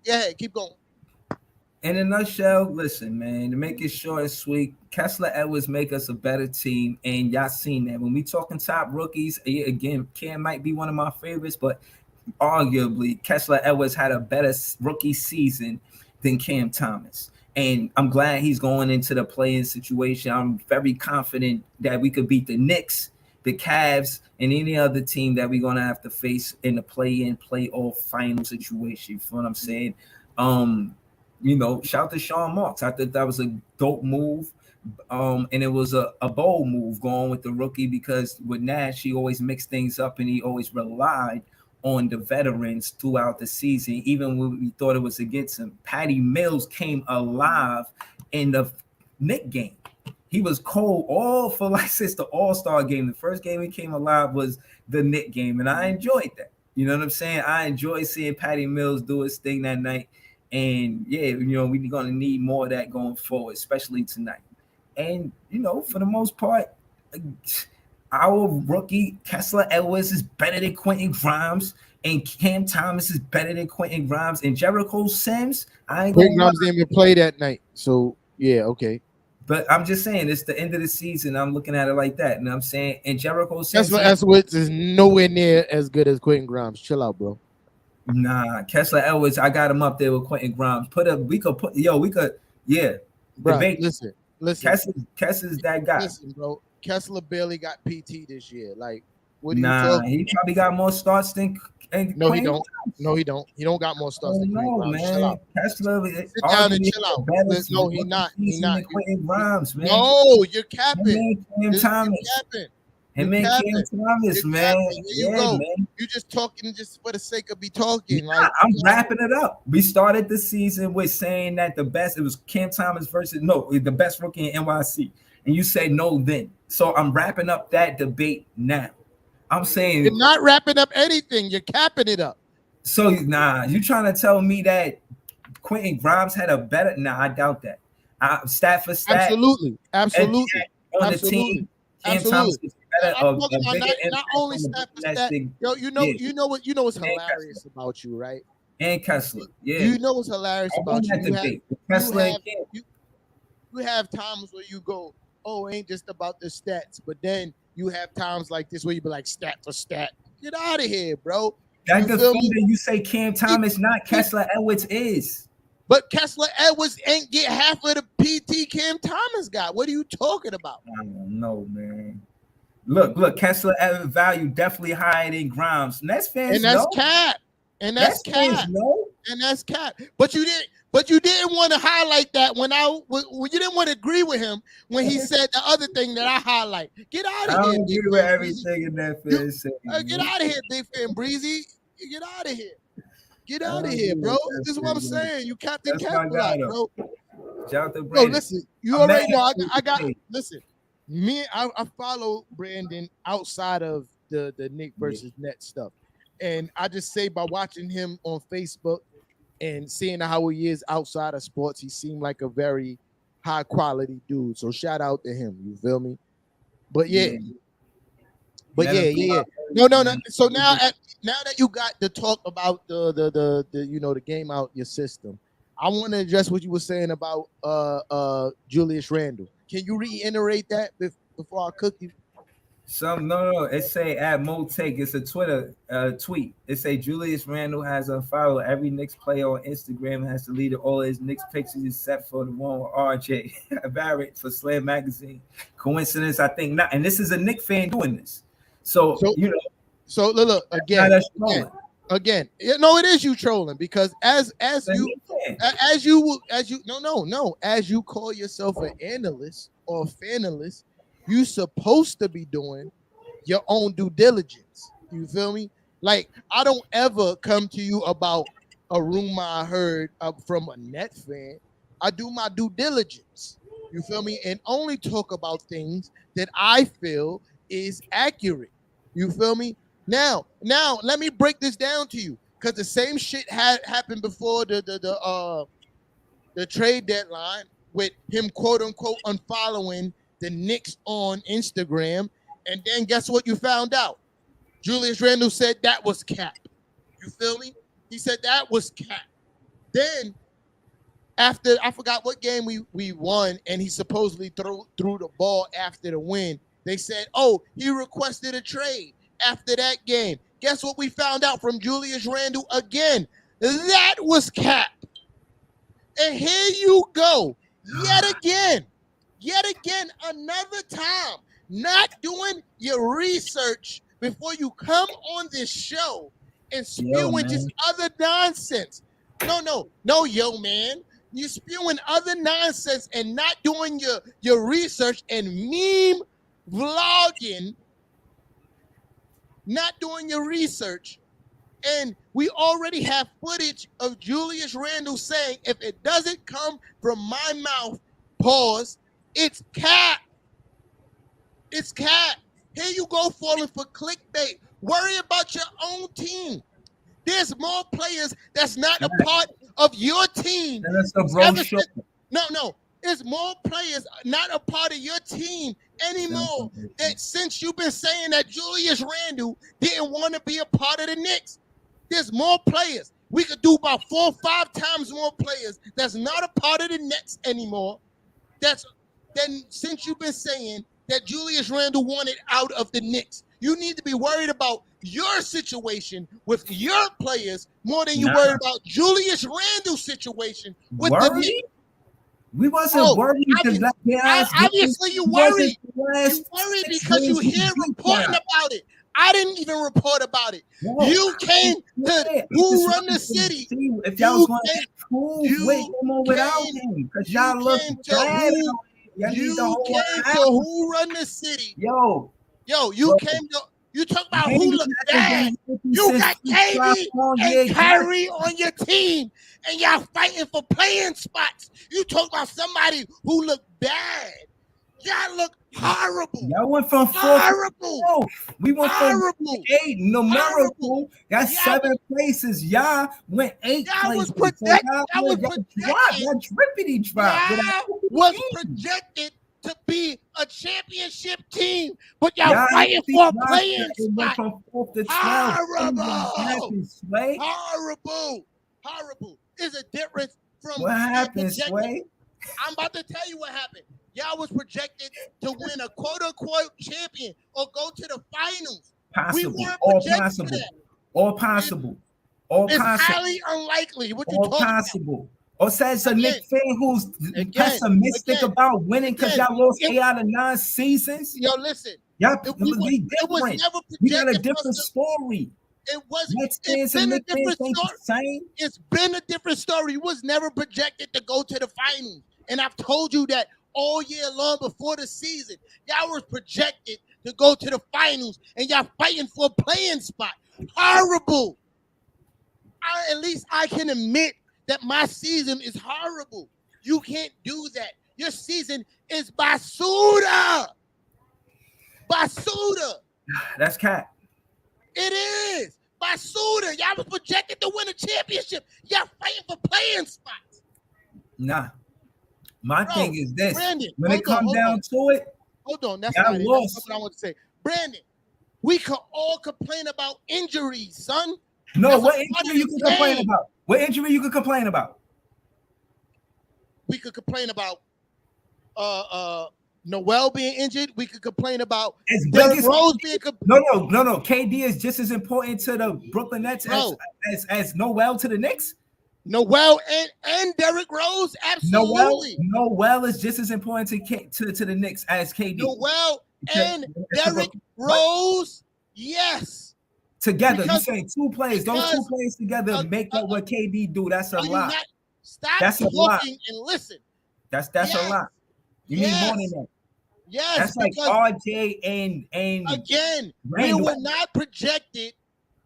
Speaker 4: go ahead, keep going.
Speaker 5: In a nutshell, listen, man, to make it short and sweet, Kessler Edwards make us a better team, and y'all seen that. When we talking top rookies, again, Cam might be one of my favorites, but arguably Kessler Edwards had a better rookie season than Cam Thomas. And I'm glad he's going into the play-in situation. I'm very confident that we could beat the Knicks, the Cavs, and any other team that we're going to have to face in the play-in, play-off final situation. You feel what I'm saying? You know, shout to Sean Marks. I thought that was a dope move. And it was a bold move going with the rookie, because with Nash, he always mixed things up and he always relied on the veterans throughout the season, even when we thought it was against him. Patty Mills came alive in the Knick game. He was cold all for like since the All-Star game. The first game he came alive was the Knick game, and I enjoyed that. You know what I'm saying? I enjoyed seeing Patty Mills do his thing that night. And yeah, you know, we're going to need more of that going forward, especially tonight. And, you know, for the most part, our rookie Kessler Edwards is better than Quentin Grimes, and Cam Thomas is better than Quentin Grimes, and Jericho Sims.
Speaker 4: Quentin Grimes didn't even play that night. So, yeah, okay.
Speaker 5: But I'm just saying, it's the end of the season. I'm looking at it like that. And I'm saying, and Jericho Sims.
Speaker 4: Kessler Edwards is nowhere near as good as Quentin Grimes. Chill out, bro.
Speaker 5: Nah, Kessler Edwards, I got him up there with Quentin Grimes. We could, yeah.
Speaker 4: Bro,
Speaker 5: debate.
Speaker 4: Listen.
Speaker 5: Kessler's that guy.
Speaker 4: Listen, bro. Kessler barely got PT this year. Like, what are you
Speaker 5: talking?
Speaker 4: talking?
Speaker 5: He probably got more starts than.
Speaker 4: No, he don't. No, he don't. He don't got more starts than Quentin Grimes.
Speaker 5: Man.
Speaker 4: Chill out.
Speaker 5: Kessler,
Speaker 4: sit down and chill out. No, he's not. He's not.
Speaker 5: Quentin Grimes, man.
Speaker 4: No, you're capping.
Speaker 5: Cam Thomas. Him and Cam Thomas, man.
Speaker 4: You go. Man. You just talking just for the sake of be talking.
Speaker 5: Yeah, I'm wrapping it up. We started the season with saying that it was Cam Thomas versus the best rookie in NYC. And you said no then. So I'm wrapping up that debate now. I'm saying
Speaker 4: you're not wrapping up anything. You're capping it up.
Speaker 5: So you trying to tell me that Quentin Grimes had a better? I doubt that. Stat for stat.
Speaker 4: Absolutely.
Speaker 5: On the team, Cam Thomas is better.
Speaker 4: Not only stat for stat. Yo, you know what's hilarious about you, right?
Speaker 5: And Kessler. Yeah.
Speaker 4: You know what's hilarious about you? You have times where you go, oh, it ain't just about the stats, but then you have times like this where you be like stat for stat. Get out of here, bro.
Speaker 5: That defender you say Cam Thomas, not Kessler Edwards is.
Speaker 4: But Kessler Edwards ain't get half of the PT Cam Thomas got. What are you talking about?
Speaker 5: I don't know, man. Look, Kessler Edwards value definitely higher than Grimes. And that's fans.
Speaker 4: And that's cap. And that's cap. And that's cap. But you didn't want to highlight that when you didn't want to agree with him when he said the other thing that I highlight. Get out of here.
Speaker 5: I don't agree with everything in that fan said.
Speaker 4: Get out of here, Big Fan Breezy. Get out of here. Get out of here, bro. This is what I'm saying. You Captain Capital, bro. Bro, listen. You already know. I got. Listen. I follow Brandon outside of the Knick versus Nets stuff, and I just say by watching him on Facebook and seeing how he is outside of sports, he seemed like a very high quality dude. So shout out to him. You feel me? But yeah. No. So now that you got to talk about the game out your system, I want to address what you were saying about Julius Randle. Can you reiterate that before I cook you?
Speaker 5: No. It say at Motake. It's a Twitter tweet. It say Julius Randle has unfollowed every Knicks player on Instagram and has deleted all his Knicks pictures except for the one with RJ Barrett for Slam Magazine. Coincidence? I think not. And this is a Knicks fan doing this. So you know.
Speaker 4: So look again. Again, no, it is you trolling because as you call yourself an analyst or a fanalist, you supposed to be doing your own due diligence. You feel me? Like, I don't ever come to you about a rumor I heard from a Net fan. I do my due diligence. You feel me? And only talk about things that I feel is accurate. You feel me? Now, let me break this down to you, because the same shit had happened before the trade deadline with him quote unquote unfollowing the Knicks on Instagram, and then guess what you found out? Julius Randle said that was cap. You feel me? He said that was cap. Then after, I forgot what game we won, and he supposedly threw the ball after the win. They said, oh, he requested a trade after that game. Guess what we found out from Julius Randle again? That was cap. And here you go. Yet again, another time, not doing your research before you come on this show and spewing just other nonsense. No, yo, man. You're spewing other nonsense and not doing your research and meme vlogging, not doing your research. And we already have footage of Julius Randle saying, if it doesn't come from my mouth, pause, it's cap. It's cap. Here you go falling for clickbait. Worry about your own team. There's more players that's not a part of your team.
Speaker 5: That's the bro show.
Speaker 4: No. There's more players not a part of your team anymore. That since you've been saying that Julius Randle didn't want to be a part of the Knicks, there's more players. We could do about 4 or 5 times more players that's not a part of the Nets anymore. Since you've been saying that Julius Randle wanted out of the Knicks. You need to be worried about your situation with your players more than you worried about Julius Randle's situation with the Knicks.
Speaker 5: We wasn't worried.
Speaker 4: Obviously, you worried. You worried because you hear reporting about it. I didn't even report about it. No, you came to Who Run the City.
Speaker 5: If y'all was going to prove with him or without him, because y'all look bad.
Speaker 4: You came to Who Run the City.
Speaker 5: Yo,
Speaker 4: you came to. You talk about who look bad. You got KD and Kyrie on your team, and y'all fighting for playing spots. You talk about somebody who look bad. Y'all look horrible.
Speaker 5: Y'all went from 4 to 5. We went from 8 numerical. That's 7 places. Y'all went 8 places. Y'all was
Speaker 4: projected to be a championship team, but y'all fighting for a playing spot.
Speaker 5: From 4 to 12.
Speaker 4: Horrible. There's a difference from
Speaker 5: what happened, Sway?
Speaker 4: I'm about to tell you what happened. Y'all was projected to win a quote-unquote champion or go to the finals.
Speaker 5: All possible.
Speaker 4: It's highly unlikely. What you talking about?
Speaker 5: Or says a Knicks fan who's pessimistic about winning because y'all lost 8 out of 9 seasons.
Speaker 4: Yo, listen.
Speaker 5: Y'all it was never projected. We got a different story.
Speaker 4: It's been a different story. It's been a different story. It was never projected to go to the finals. And I've told you that all year long before the season. Y'all was projected to go to the finals, and y'all fighting for a playing spot. Horrible. At least I can admit that my season is horrible. You can't do that. Your season is Basuda.
Speaker 5: That's cat.
Speaker 4: It is. Basuda. Y'all was projected to win a championship. Y'all fighting for playing spots.
Speaker 5: Nah. My thing is this. Brandon, when it comes down to it.
Speaker 4: Hold on. That's what I want to say. Brandon, we could all complain about injuries, son.
Speaker 5: No, what injury you can complain about? What injury you can complain about?
Speaker 4: We could complain about Noel being injured. We could complain about Derrick Rose being
Speaker 5: No. KD is just as important to the Brooklyn Nets as Noel to the Knicks.
Speaker 4: Noel and Derrick Rose, absolutely.
Speaker 5: Noel is just as important to the Knicks as KD.
Speaker 4: Noel and Derrick Rose, yes.
Speaker 5: together. You saying two players? Those two players together make up what KD do. That's a lot.
Speaker 4: Stop talking and listen.
Speaker 5: That's a lot. You need more than that.
Speaker 4: Yes,
Speaker 5: that's like RJ and
Speaker 4: again,
Speaker 5: Randall.
Speaker 4: We were not projected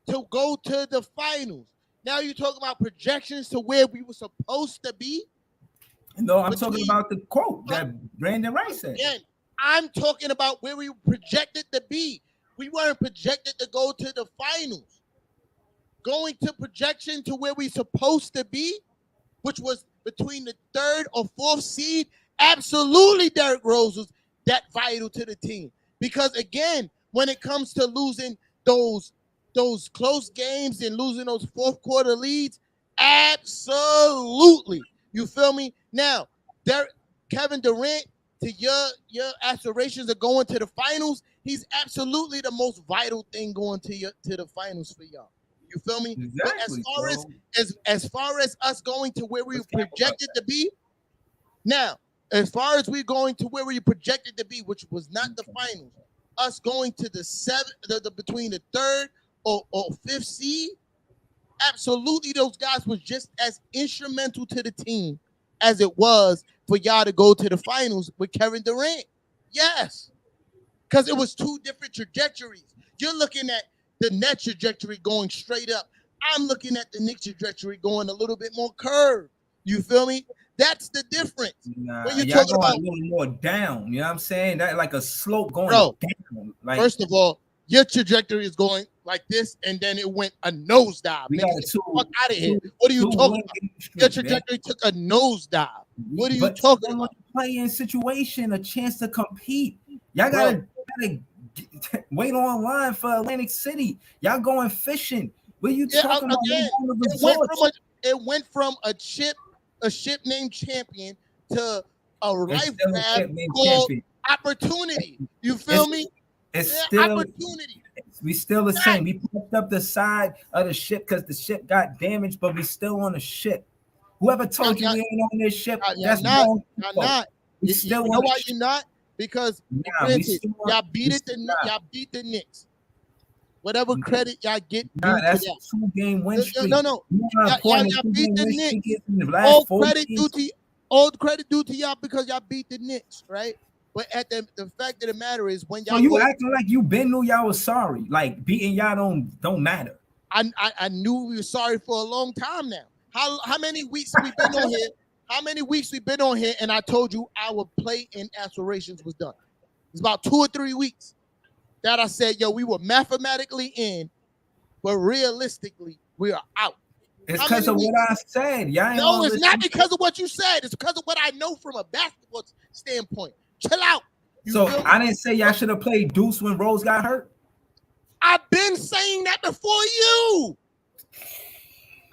Speaker 4: to go to the finals. Now you talk about projections to where we were supposed to be.
Speaker 5: No, I'm talking about the quote that Brandon Wright said.
Speaker 4: Again, I'm talking about where we were projected to be. We weren't projected to go to the finals. Going to projection to where we supposed to be, which was between the 3rd or 4th seed, absolutely Derrick Rose was that vital to the team. Because again, when it comes to losing those close games and losing those fourth quarter leads, absolutely. You feel me? Now, Kevin Durant, to your aspirations of going to the finals, he's absolutely the most vital thing going to the finals for y'all. You feel me?
Speaker 5: Exactly,
Speaker 4: but as far as us going to where we projected to be, now, as far as we going to where we projected to be, which was not the finals, us going to the between the 3rd or 5th seed, absolutely those guys was just as instrumental to the team as it was for y'all to go to the finals with Kevin Durant. Yes, because it was two different trajectories. You're looking at the net trajectory going straight up. I'm looking at the Knicks trajectory going a little bit more curved. You feel me? That's the difference.
Speaker 5: When you're talking about a little more down, you know what I'm saying? That like a slope going down. Like,
Speaker 4: first of all, your trajectory is going like this, and then it went a nosedive.
Speaker 5: We got get the fuck
Speaker 4: out of here. What are you talking about? Your trajectory took a nosedive. What are you talking about?
Speaker 5: Playing situation, a chance to compete. Y'all gotta wait online for Atlantic City. Y'all going fishing. What are you talking about?
Speaker 4: It went from a ship named Champion to a life raft called Opportunity. You feel me?
Speaker 5: It's still
Speaker 4: Opportunity.
Speaker 5: We still the same. We picked up the side of the ship because the ship got damaged, but we still on the ship. Whoever told you we ain't on this ship, that's wrong.
Speaker 4: You're not. You know why you're not? Because y'all beat the Knicks. Whatever credit y'all get,
Speaker 5: that's a 2-game win streak.
Speaker 4: No. Y'all beat the Knicks. All credit due to y'all because y'all beat the Knicks, right? But at the fact of the matter is when y'all
Speaker 5: acting like you been knew y'all was sorry, like beating y'all don't matter.
Speaker 4: I knew we were sorry for a long time now. How many weeks we been on here? How many weeks we been on here? And I told you our play-in aspirations was done. It's about 2 or 3 weeks that I said, we were mathematically in, but realistically we are out.
Speaker 5: It's because of what I said.
Speaker 4: No, it's not because of what you said. It's because of what I know from a basketball standpoint. Chill out.
Speaker 5: I didn't say y'all should have played Deuce when Rose got hurt.
Speaker 4: I've been saying that before you.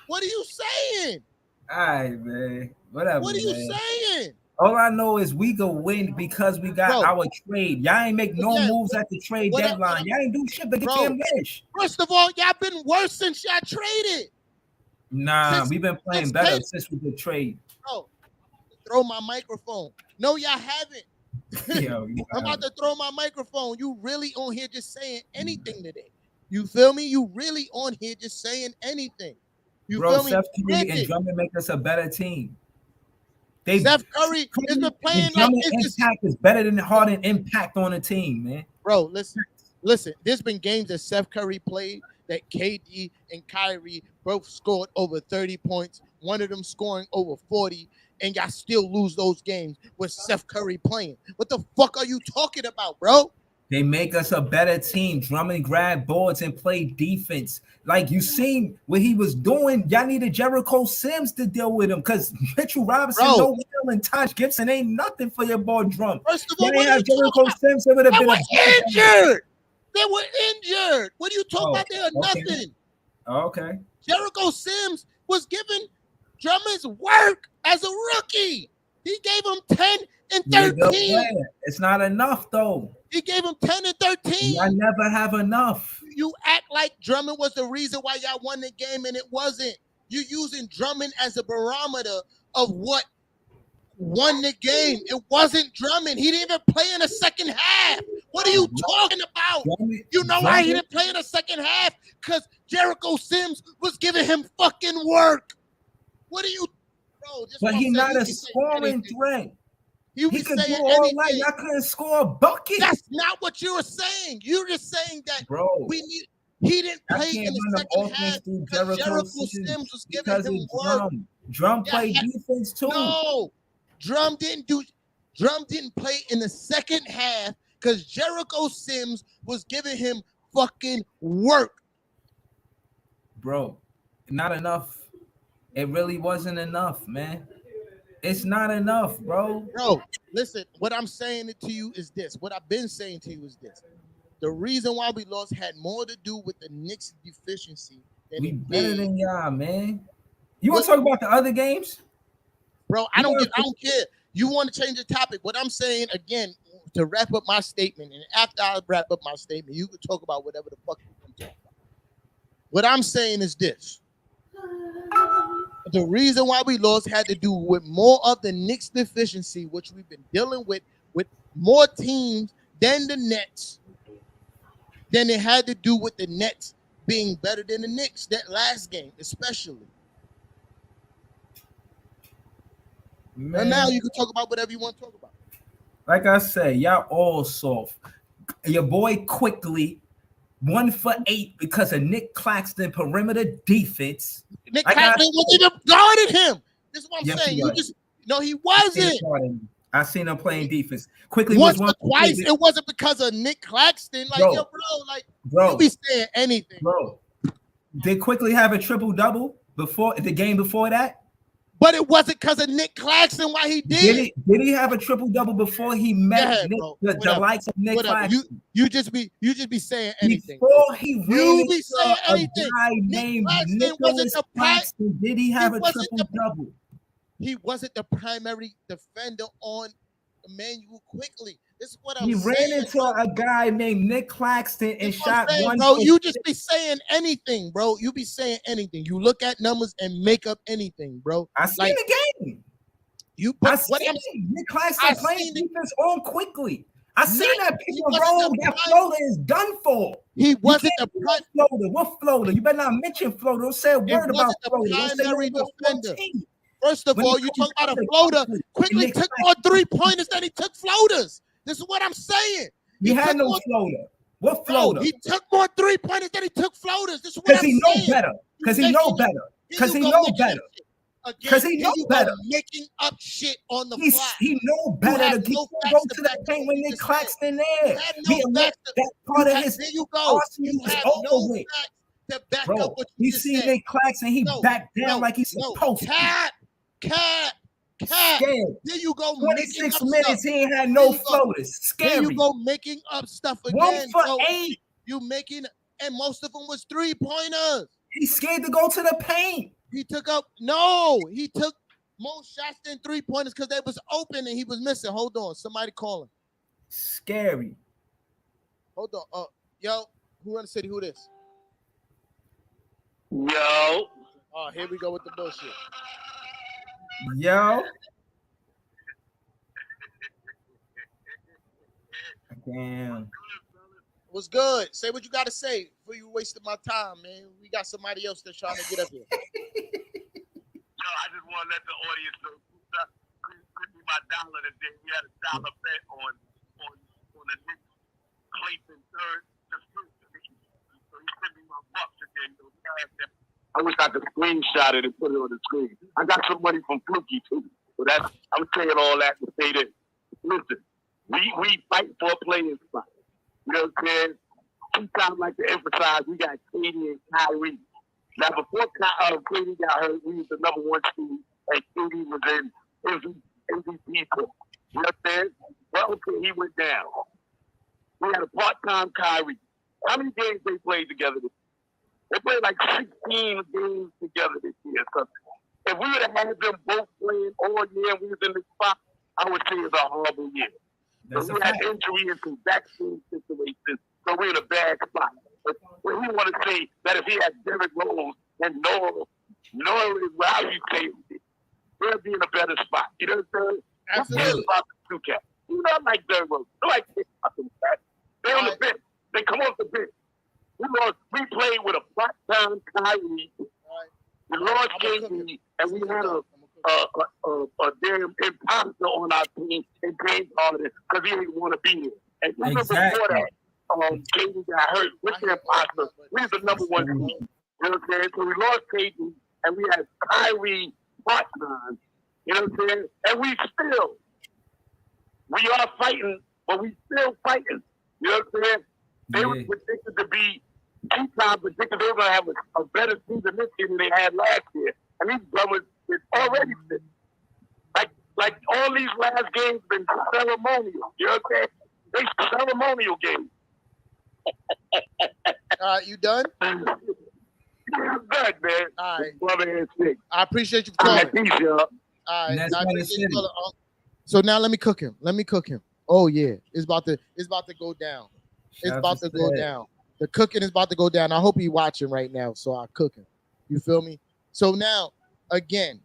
Speaker 4: What are you saying?
Speaker 5: All right, man. Whatever.
Speaker 4: What are you saying?
Speaker 5: All I know is we go win because we got our trade. Y'all ain't make no moves at the trade deadline. Y'all ain't do shit but get damn wish.
Speaker 4: First of all, y'all been worse since y'all traded.
Speaker 5: Nah, we've been playing better since we did trade.
Speaker 4: Bro, throw my microphone. No, y'all haven't. I'm about to throw my microphone. You really on here just saying anything today. You feel me? You really on here just saying anything. You feel me?
Speaker 5: Steph Curry and Drummond make us a better team.
Speaker 4: Steph Curry is the playing like
Speaker 5: impact is better than Harden impact on a team, man.
Speaker 4: Bro, listen. There's been games that Steph Curry played that KD and Kyrie both scored over 30 points. One of them scoring over 40, and y'all still lose those games with Steph Curry playing. What the fuck are you talking about, bro?
Speaker 5: They make us a better team. Drummond grab boards and play defense. Like you seen what he was doing. Y'all needed Jericho Sims to deal with him because Mitchell Robinson, no Will, and Taj Gibson ain't nothing for your boy Drum.
Speaker 4: First of all,
Speaker 5: they have Jericho Sims. It would have been
Speaker 4: injured. They were injured. What are you talking about? They are nothing.
Speaker 5: Okay.
Speaker 4: Jericho Sims was giving Drummond's work as a rookie. He gave him 10 and 13.
Speaker 5: It's not enough, though.
Speaker 4: He gave him 10 and 13.
Speaker 5: I never have enough.
Speaker 4: You act like Drummond was the reason why y'all won the game, and it wasn't. You're using Drummond as a barometer of what won the game. It wasn't Drummond. He didn't even play in the second half. What are you talking about? You know why he didn't play in the second half? Because Jericho Sims was giving him fucking work. What are you, bro?
Speaker 5: But he's not a scoring threat.
Speaker 4: He could do all night.
Speaker 5: I couldn't score a bucket.
Speaker 4: That's not what you were saying. You're just saying that,
Speaker 5: bro.
Speaker 4: He didn't play in the second half because Jericho Sims was giving him work.
Speaker 5: Drum played defense too.
Speaker 4: No, Drum didn't play in the second half because Jericho Sims was giving him fucking work.
Speaker 5: Bro, not enough. It really wasn't enough, man. It's not enough, bro.
Speaker 4: Bro, listen, what I'm saying to you is this. What I've been saying to you is this. The reason why we lost had more to do with the Knicks' deficiency than
Speaker 5: we better than y'all, man. You want to talk about the other games?
Speaker 4: Bro, I don't care. You want to change the topic. What I'm saying, again, to wrap up my statement, and after I wrap up my statement, you can talk about whatever the fuck you want to talk about. What I'm saying is this. The reason why we lost had to do with more of the Knicks deficiency, which we've been dealing with more teams than the Nets, than it had to do with the Nets being better than the Knicks that last game, especially. Man. And now you can talk about whatever you want to talk about.
Speaker 5: Like I said, y'all all soft. Your boy Quickly 1 for 8 because of Nick Claxton perimeter defense.
Speaker 4: Nick Claxton wasn't even guarded him. This is what I'm saying. He wasn't.
Speaker 5: I seen him playing defense. Quickly
Speaker 4: once or twice. It wasn't because of Nick Claxton. Like, bro, you be saying anything.
Speaker 5: Bro, did Quickly have a triple-double before the game before that?
Speaker 4: But it wasn't because of Nick Claxton why he did.
Speaker 5: Did he have a triple-double before he met the likes of Nick Claxton?
Speaker 4: You just be saying anything.
Speaker 5: Before he
Speaker 4: you be saying anything.
Speaker 5: Guy named Nicholas Claxton, did he have a triple-double?
Speaker 4: He wasn't the primary defender on Emmanuel Quickly. This is what I'm saying.
Speaker 5: He ran into a guy named Nick Claxton and shot one.
Speaker 4: Bro, you just be saying anything, bro. You be saying anything. You look at numbers and make up anything, bro.
Speaker 5: I seen the game. Nick Claxton playing defense on Quickly. I seen that pick and roll. That floater is done for.
Speaker 4: He wasn't the
Speaker 5: floater. What floater? You better not mention floater. Don't say a word about floater.
Speaker 4: Primary defender. First of all, you talk about a floater. Quickly took more 3-pointers than he took floaters. This is what I'm saying.
Speaker 5: He had no floater. What floater?
Speaker 4: He took more 3-pointers than he took floaters. This is what I'm saying.
Speaker 5: Because he know better. Because he know better. Because he know better.
Speaker 4: Making up shit on the fly.
Speaker 5: He know better to go to that paint when Nick Claxton there. That part of his arsenal is over with. Bro, you see Nick Claxton, he backed down like he's supposed to.
Speaker 4: Cat. There you go.
Speaker 5: 26 minutes, he ain't had no floaters. Scary.
Speaker 4: There you go making up stuff again.
Speaker 5: 1 for 8.
Speaker 4: You making, and most of them was 3-pointers.
Speaker 5: He's scared to go to the paint.
Speaker 4: He took more shots than 3-pointers because they was open and he was missing. Hold on, somebody calling.
Speaker 5: Scary.
Speaker 4: Hold on. Yo, who in the city? Who this?
Speaker 1: Yo.
Speaker 4: Oh, here we go with the bullshit.
Speaker 5: Yo. Damn.
Speaker 4: What's good? Say what you got to say before you wasted my time, man. We got somebody else that's trying to get up here.
Speaker 1: Yo, I just want to let the audience know. Could be my dollar today. We had a dollar bet on the Knicks Clayton third. So he sent me my bucks again. I wish I could screenshot it and put it on the screen. I got some money from Fluky too. So I'm saying all that to say this. Listen, we fight for a playing spot. You know what I'm saying? Two times like to emphasize, we got KD and Kyrie. Now before KD got hurt, we was the number 1 seed, and KD was in MVP pool. You know what I'm saying? Well, okay, he went down. We had a part-time Kyrie. How many games they played together this year? They played like 16 games together this year. So if we would have had them both playing all year and we was in the spot, I would say it's a horrible year. So we had injury and some vaccine situations, so we're in a bad spot. But we want to say that if he had Derrick Rose and Noah is how you say it, they'll be in a better spot. You know what I'm saying?
Speaker 4: Absolutely.
Speaker 1: Two cats. You know, like Derrick Rose. They're like cats. They're on the bench. They come off the bench. We played with a part-time Kyrie. We lost KD, and we had a damn imposter on our team in James Harden because he didn't want to be there. And even before that, KD got hurt with the imposter. We was the number one team. You know what I'm saying? So we lost KD, and we had Kyrie part-time. You know what I'm saying? And we are fighting, but we still fighting. You know what I'm saying? They were predicted to be, two-time predicted they were going to have a better season this year than they had last year. And these brothers is already fit. Like all these last games been ceremonial. You know what I'm saying? They ceremonial games.
Speaker 4: All right, you done?
Speaker 1: I'm good, man.
Speaker 4: All right.
Speaker 1: I
Speaker 4: appreciate you for calling.
Speaker 1: Peace, y'all.
Speaker 4: All right. So now let me cook him. Oh yeah, it's about to go down. It's about to go down. The cooking is about to go down. I hope he's watching right now, so I cook him. You feel me? So now, again,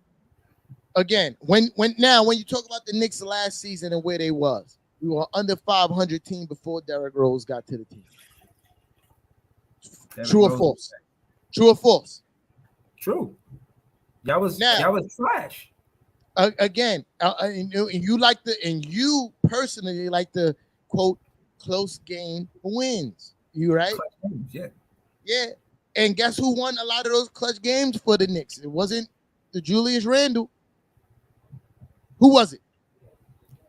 Speaker 4: when you talk about the Knicks last season and where they was, we were under 500 team before Derrick Rose got to the team. True or false? True or false?
Speaker 5: True. Y'all was trash.
Speaker 4: Again, and you personally like the quote close game wins. You right? Yeah. And guess who won a lot of those clutch games for the Knicks? It wasn't the Julius Randle. Who was it?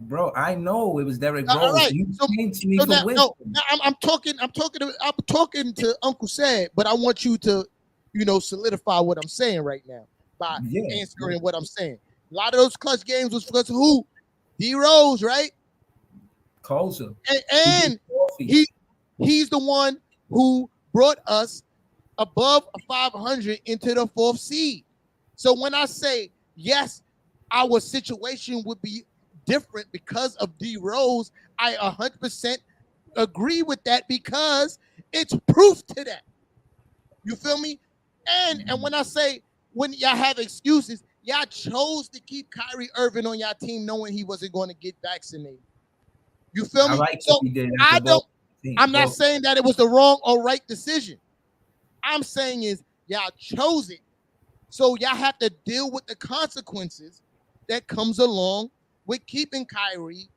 Speaker 5: Bro, I know it was Derrick Rose.
Speaker 4: All right.
Speaker 5: You came to me
Speaker 4: so
Speaker 5: for
Speaker 4: now,
Speaker 5: win.
Speaker 4: no, I'm talking to Uncle Sad, but I want you to, solidify what I'm saying right now by answering what I'm saying. A lot of those clutch games was because who? D Rose, right?
Speaker 5: Colson.
Speaker 4: And he's the one who brought us above 500 into the 4th seed. So when I say yes, our situation would be different because of D Rose, I 100% agree with that because it's proof to that. You feel me? And when I say when y'all have excuses, y'all chose to keep Kyrie Irving on y'all team knowing he wasn't going to get vaccinated. You feel me? I'm not saying that it was the wrong or right decision. I'm saying is y'all chose it. So y'all have to deal with the consequences that comes along with keeping Kyrie.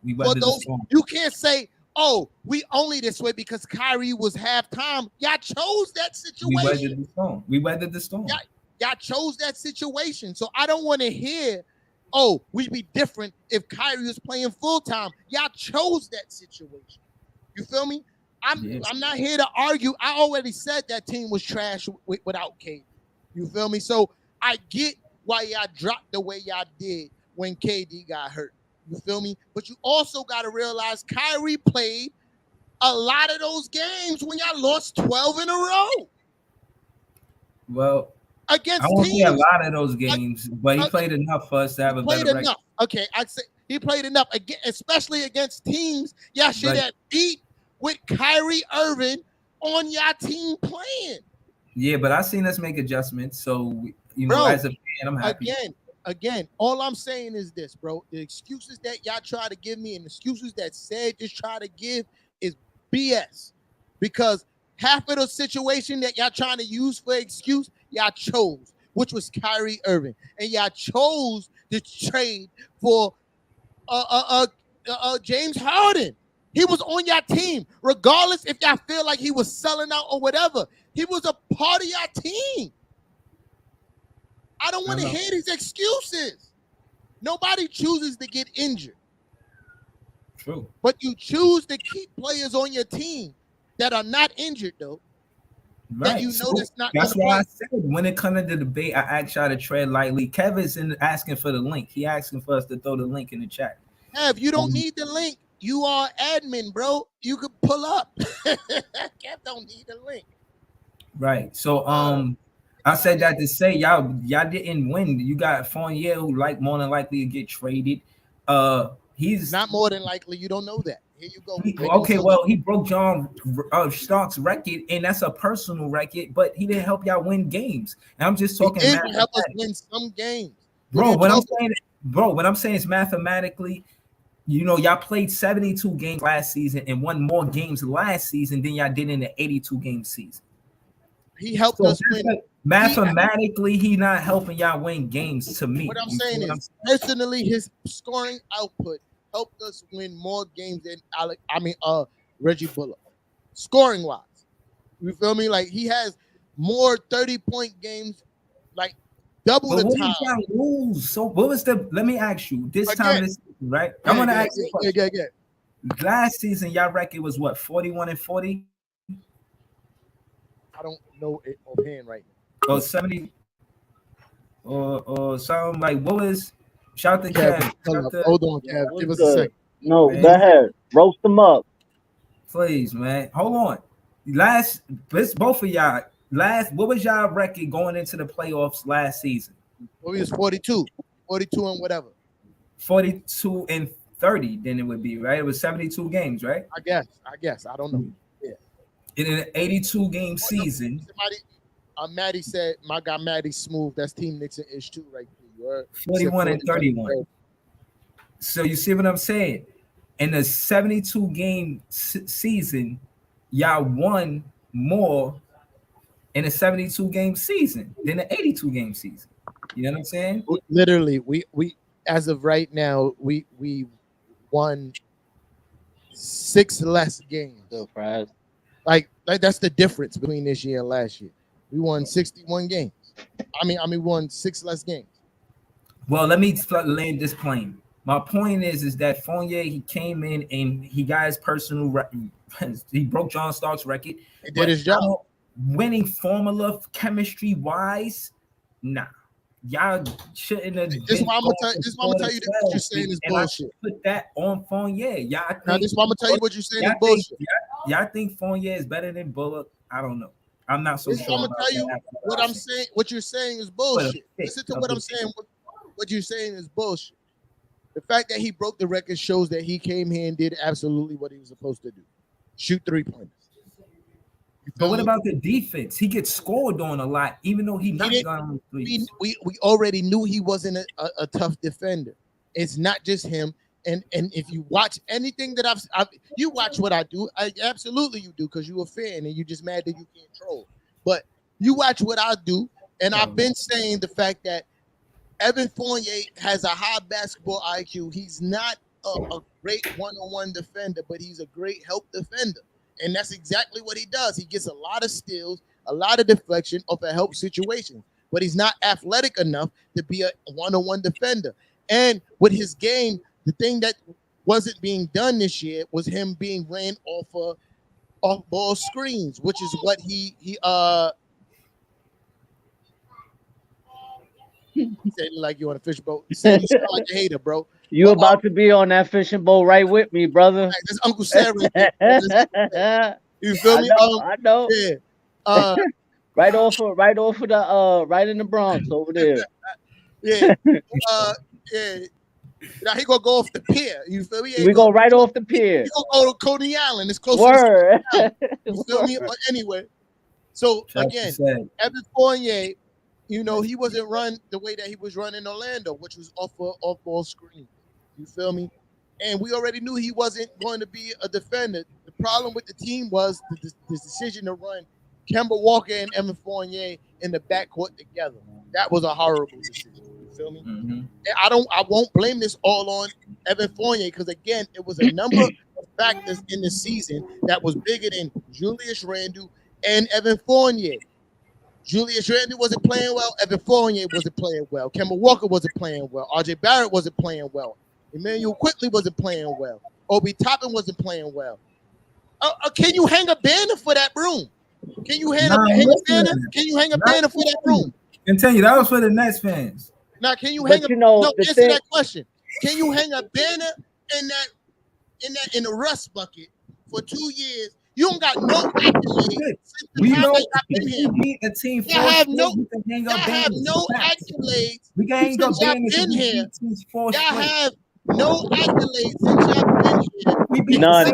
Speaker 4: You can't say, oh, we only this way because Kyrie was halftime. Y'all chose that situation.
Speaker 5: We weathered the storm.
Speaker 4: Y'all chose that situation. So I don't want to hear, oh, we'd be different if Kyrie was playing full-time. Y'all chose that situation. You feel me? I'm not here to argue. I already said that team was trash without KD. You feel me? So I get why y'all dropped the way y'all did when KD got hurt. You feel me? But you also got to realize Kyrie played a lot of those games when y'all lost 12 in a row.
Speaker 5: Well,
Speaker 4: against
Speaker 5: I won't
Speaker 4: teams,
Speaker 5: say a lot of those games, but he played enough for us to have a better record.
Speaker 4: Okay, I'd say he played enough, again, especially against teams y'all should have beat with Kyrie Irving on y'all team playing.
Speaker 5: Yeah, but I seen us make adjustments, so as a fan, I'm happy.
Speaker 4: Again, all I'm saying is this, bro. The excuses that y'all try to give me and the excuses that Said just try to give is BS. Because half of the situation that y'all trying to use for excuse, y'all chose, which was Kyrie Irving. And y'all chose to trade for James Harden. He was on your team, regardless if y'all feel like he was selling out or whatever. He was a part of your team. I don't want to hear these excuses. Nobody chooses to get injured.
Speaker 5: True.
Speaker 4: But you choose to keep players on your team that are not injured, though.
Speaker 5: Right. That's why I said when it comes to the debate, I asked y'all to tread lightly. Kevin's asking for the link. He asking for us to throw the link in the chat.
Speaker 4: Kev, you don't need the link. You are admin, bro. You could pull up. Kev don't need the link.
Speaker 5: Right. So I said that to say y'all didn't win. You got Fournier who more than likely to get traded. He's
Speaker 4: not more than likely. You don't know that. Here you go.
Speaker 5: He broke John Stark's record, and that's a personal record, but he didn't help y'all win games. And I'm just talking.
Speaker 4: He did help us win some games.
Speaker 5: Bro, what I'm saying is mathematically, you know, y'all played 72 games last season and won more games last season than y'all did in the 82 game season.
Speaker 4: He helped us win.
Speaker 5: Mathematically, he not helping y'all win games to me.
Speaker 4: What I'm saying is, personally, his scoring output helped us win more games than Reggie Bullock, scoring wise. You feel me? Like he has more 30-point games, like double the time.
Speaker 5: Y'all lose? So what was the? Let me ask you this time this season, right? I want to ask you. Last season, y'all record was what, 41-40?
Speaker 4: I don't know it offhand right now.
Speaker 5: Or 70, or something like what was? Shout to Kev.
Speaker 4: Hold on, Kev. Give us a second.
Speaker 6: No, man. Go ahead. Roast them up.
Speaker 5: Please, man. Hold on. Both of y'all. What was y'all record going into the playoffs last season?
Speaker 4: Well, it was 42 and whatever.
Speaker 5: 42 and 30, then it would be, right? It was 72 games, right?
Speaker 4: I guess. I don't know. Yeah.
Speaker 5: In an 82 game season.
Speaker 4: Maddie said, my guy Maddie Smooth. That's Team Nixon ish too, right there.
Speaker 5: 41 and 31. So you see what I'm saying? In the 72 game season, y'all won more in a 72 game season than the 82 game season. You know what I'm saying?
Speaker 4: Literally, we as of right now, we won 6 less games.
Speaker 6: Surprise.
Speaker 4: Like that's the difference between this year and last year. We won 61 games. I mean, we won 6 less games.
Speaker 5: Well, let me land this plane. My point is that Fournier, he came in and he got his personal he broke John Stark's record.
Speaker 4: He did his job.
Speaker 5: Winning formula chemistry wise, nah. Y'all shouldn't have.
Speaker 4: This is why I'm gonna tell you what you're saying is bullshit.
Speaker 5: Put that on Fournier.
Speaker 4: This is why I'm gonna tell you what you're saying is bullshit.
Speaker 5: Y'all think Fournier is better than Bullock? I don't know. I'm not so sure.
Speaker 4: I'm gonna tell you what I'm saying. What you're saying is bullshit. Listen to what I'm saying. What you're saying is bullshit. The fact that he broke the record shows that he came here and did absolutely what he was supposed to do: shoot 3-pointers.
Speaker 5: But what about the defense? He gets scored on a lot, even though he not gone threes.
Speaker 4: We already knew he wasn't a tough defender. It's not just him. And if you watch anything that you watch what I do, absolutely you do, because you're a fan and you're just mad that you can't troll. But you watch what I do, and I've been saying the fact that Evan Fournier has a high basketball IQ. He's not a great one-on-one defender, but he's a great help defender. And that's exactly what he does. He gets a lot of steals, a lot of deflection off a help situation, but he's not athletic enough to be a one-on-one defender. And with his game, the thing that wasn't being done this year was him being ran off ball screens, which is what he said like you on a fishing boat. He said you sound like a hater, bro.
Speaker 6: You about to be on that fishing boat right with me, brother.
Speaker 4: Right, that's Uncle Sarah. You feel me?
Speaker 6: I know.
Speaker 4: Yeah.
Speaker 6: Right off of the right in the Bronx over there.
Speaker 4: Yeah. Yeah. Now he gonna go off the pier. You feel me?
Speaker 6: We go right off the pier.
Speaker 4: He gonna go to Coney Island. It's close.
Speaker 6: Word.
Speaker 4: You feel me? But anyway, so again, Evan Fournier, you know, he wasn't run the way that he was running Orlando, which was off ball screen. You feel me? And we already knew he wasn't going to be a defender. The problem with the team was the decision to run Kemba Walker and Evan Fournier in the backcourt together. That was a horrible decision. You feel me? Mm-hmm. And I won't blame this all on Evan Fournier, because again, it was a number of factors in the season that was bigger than Julius Randle and Evan Fournier. Julius Randle wasn't playing well. Evan Fournier wasn't playing well. Kemba Walker wasn't playing well. RJ Barrett wasn't playing well. Emmanuel Quickley wasn't playing well. Obi Toppin wasn't playing well. Can you hang a banner for that room? Can you hang a banner? Can you hang a banner for that room?
Speaker 5: Continue. That was for the Nets fans.
Speaker 4: Now, can you hang answer that question? Can you hang a banner in the rust bucket for 2 years? You don't got no accolades.
Speaker 5: We know if we beat a team,
Speaker 4: you have no accolades.
Speaker 5: We can hang up banners
Speaker 4: in here.
Speaker 5: Y'all
Speaker 4: have no accolades since y'all been here.
Speaker 5: We beat
Speaker 6: none.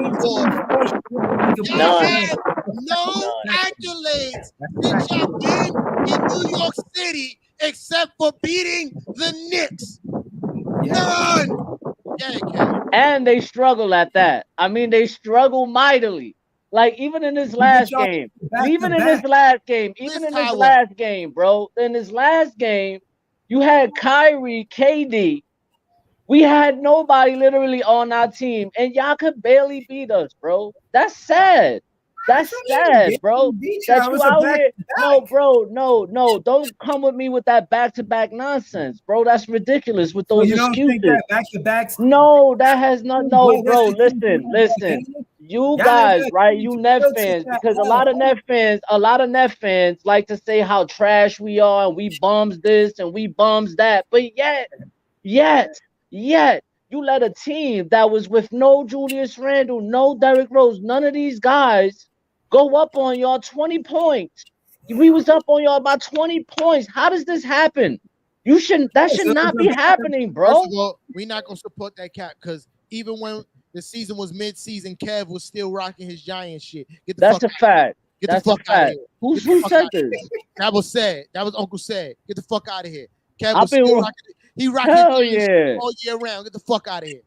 Speaker 4: Y'all have no accolades since y'all been in New York City. except for beating the Knicks. None. Yeah,
Speaker 6: and they struggle at that. I mean, they struggle mightily. Like even in this last game, bro. In this last game, you had Kyrie, KD. We had nobody literally on our team, and y'all could barely beat us, bro. That's sad. That's sad, bro. That you out here. No, bro. No. Don't come with me with that back-to-back nonsense, bro. That's ridiculous with those excuses.
Speaker 5: Back-to-backs?
Speaker 6: No, that has not. No, bro. Listen. You guys, right? You Net fans, because a lot of Net fans like to say how trash we are and we bums this and we bums that. But yet, you let a team that was with no Julius Randle, no Derrick Rose, none of these guys go up on y'all 20 points. We was up on y'all by 20 points. How does this happen? That should not be happening, bro.
Speaker 4: First of all, we're not gonna support that cat because even when the season was mid-season, Kev was still rocking his Giant shit.
Speaker 6: That's a fact.
Speaker 4: Get the fuck out of here.
Speaker 6: Who said this?
Speaker 4: That was said. That was Uncle said. Get the fuck out of here. Kev was still rocking it. He rocking all year round. Get the fuck out of here.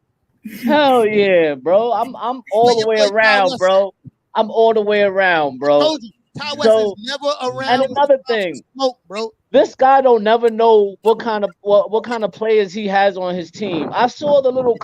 Speaker 6: Hell yeah, bro. I'm all the way around, bro. I'm all the way around, bro.
Speaker 4: I told you, Ty West is never around.
Speaker 6: And another thing,
Speaker 4: smoke, bro.
Speaker 6: This guy don't never know what kind of players he has on his team. I saw the little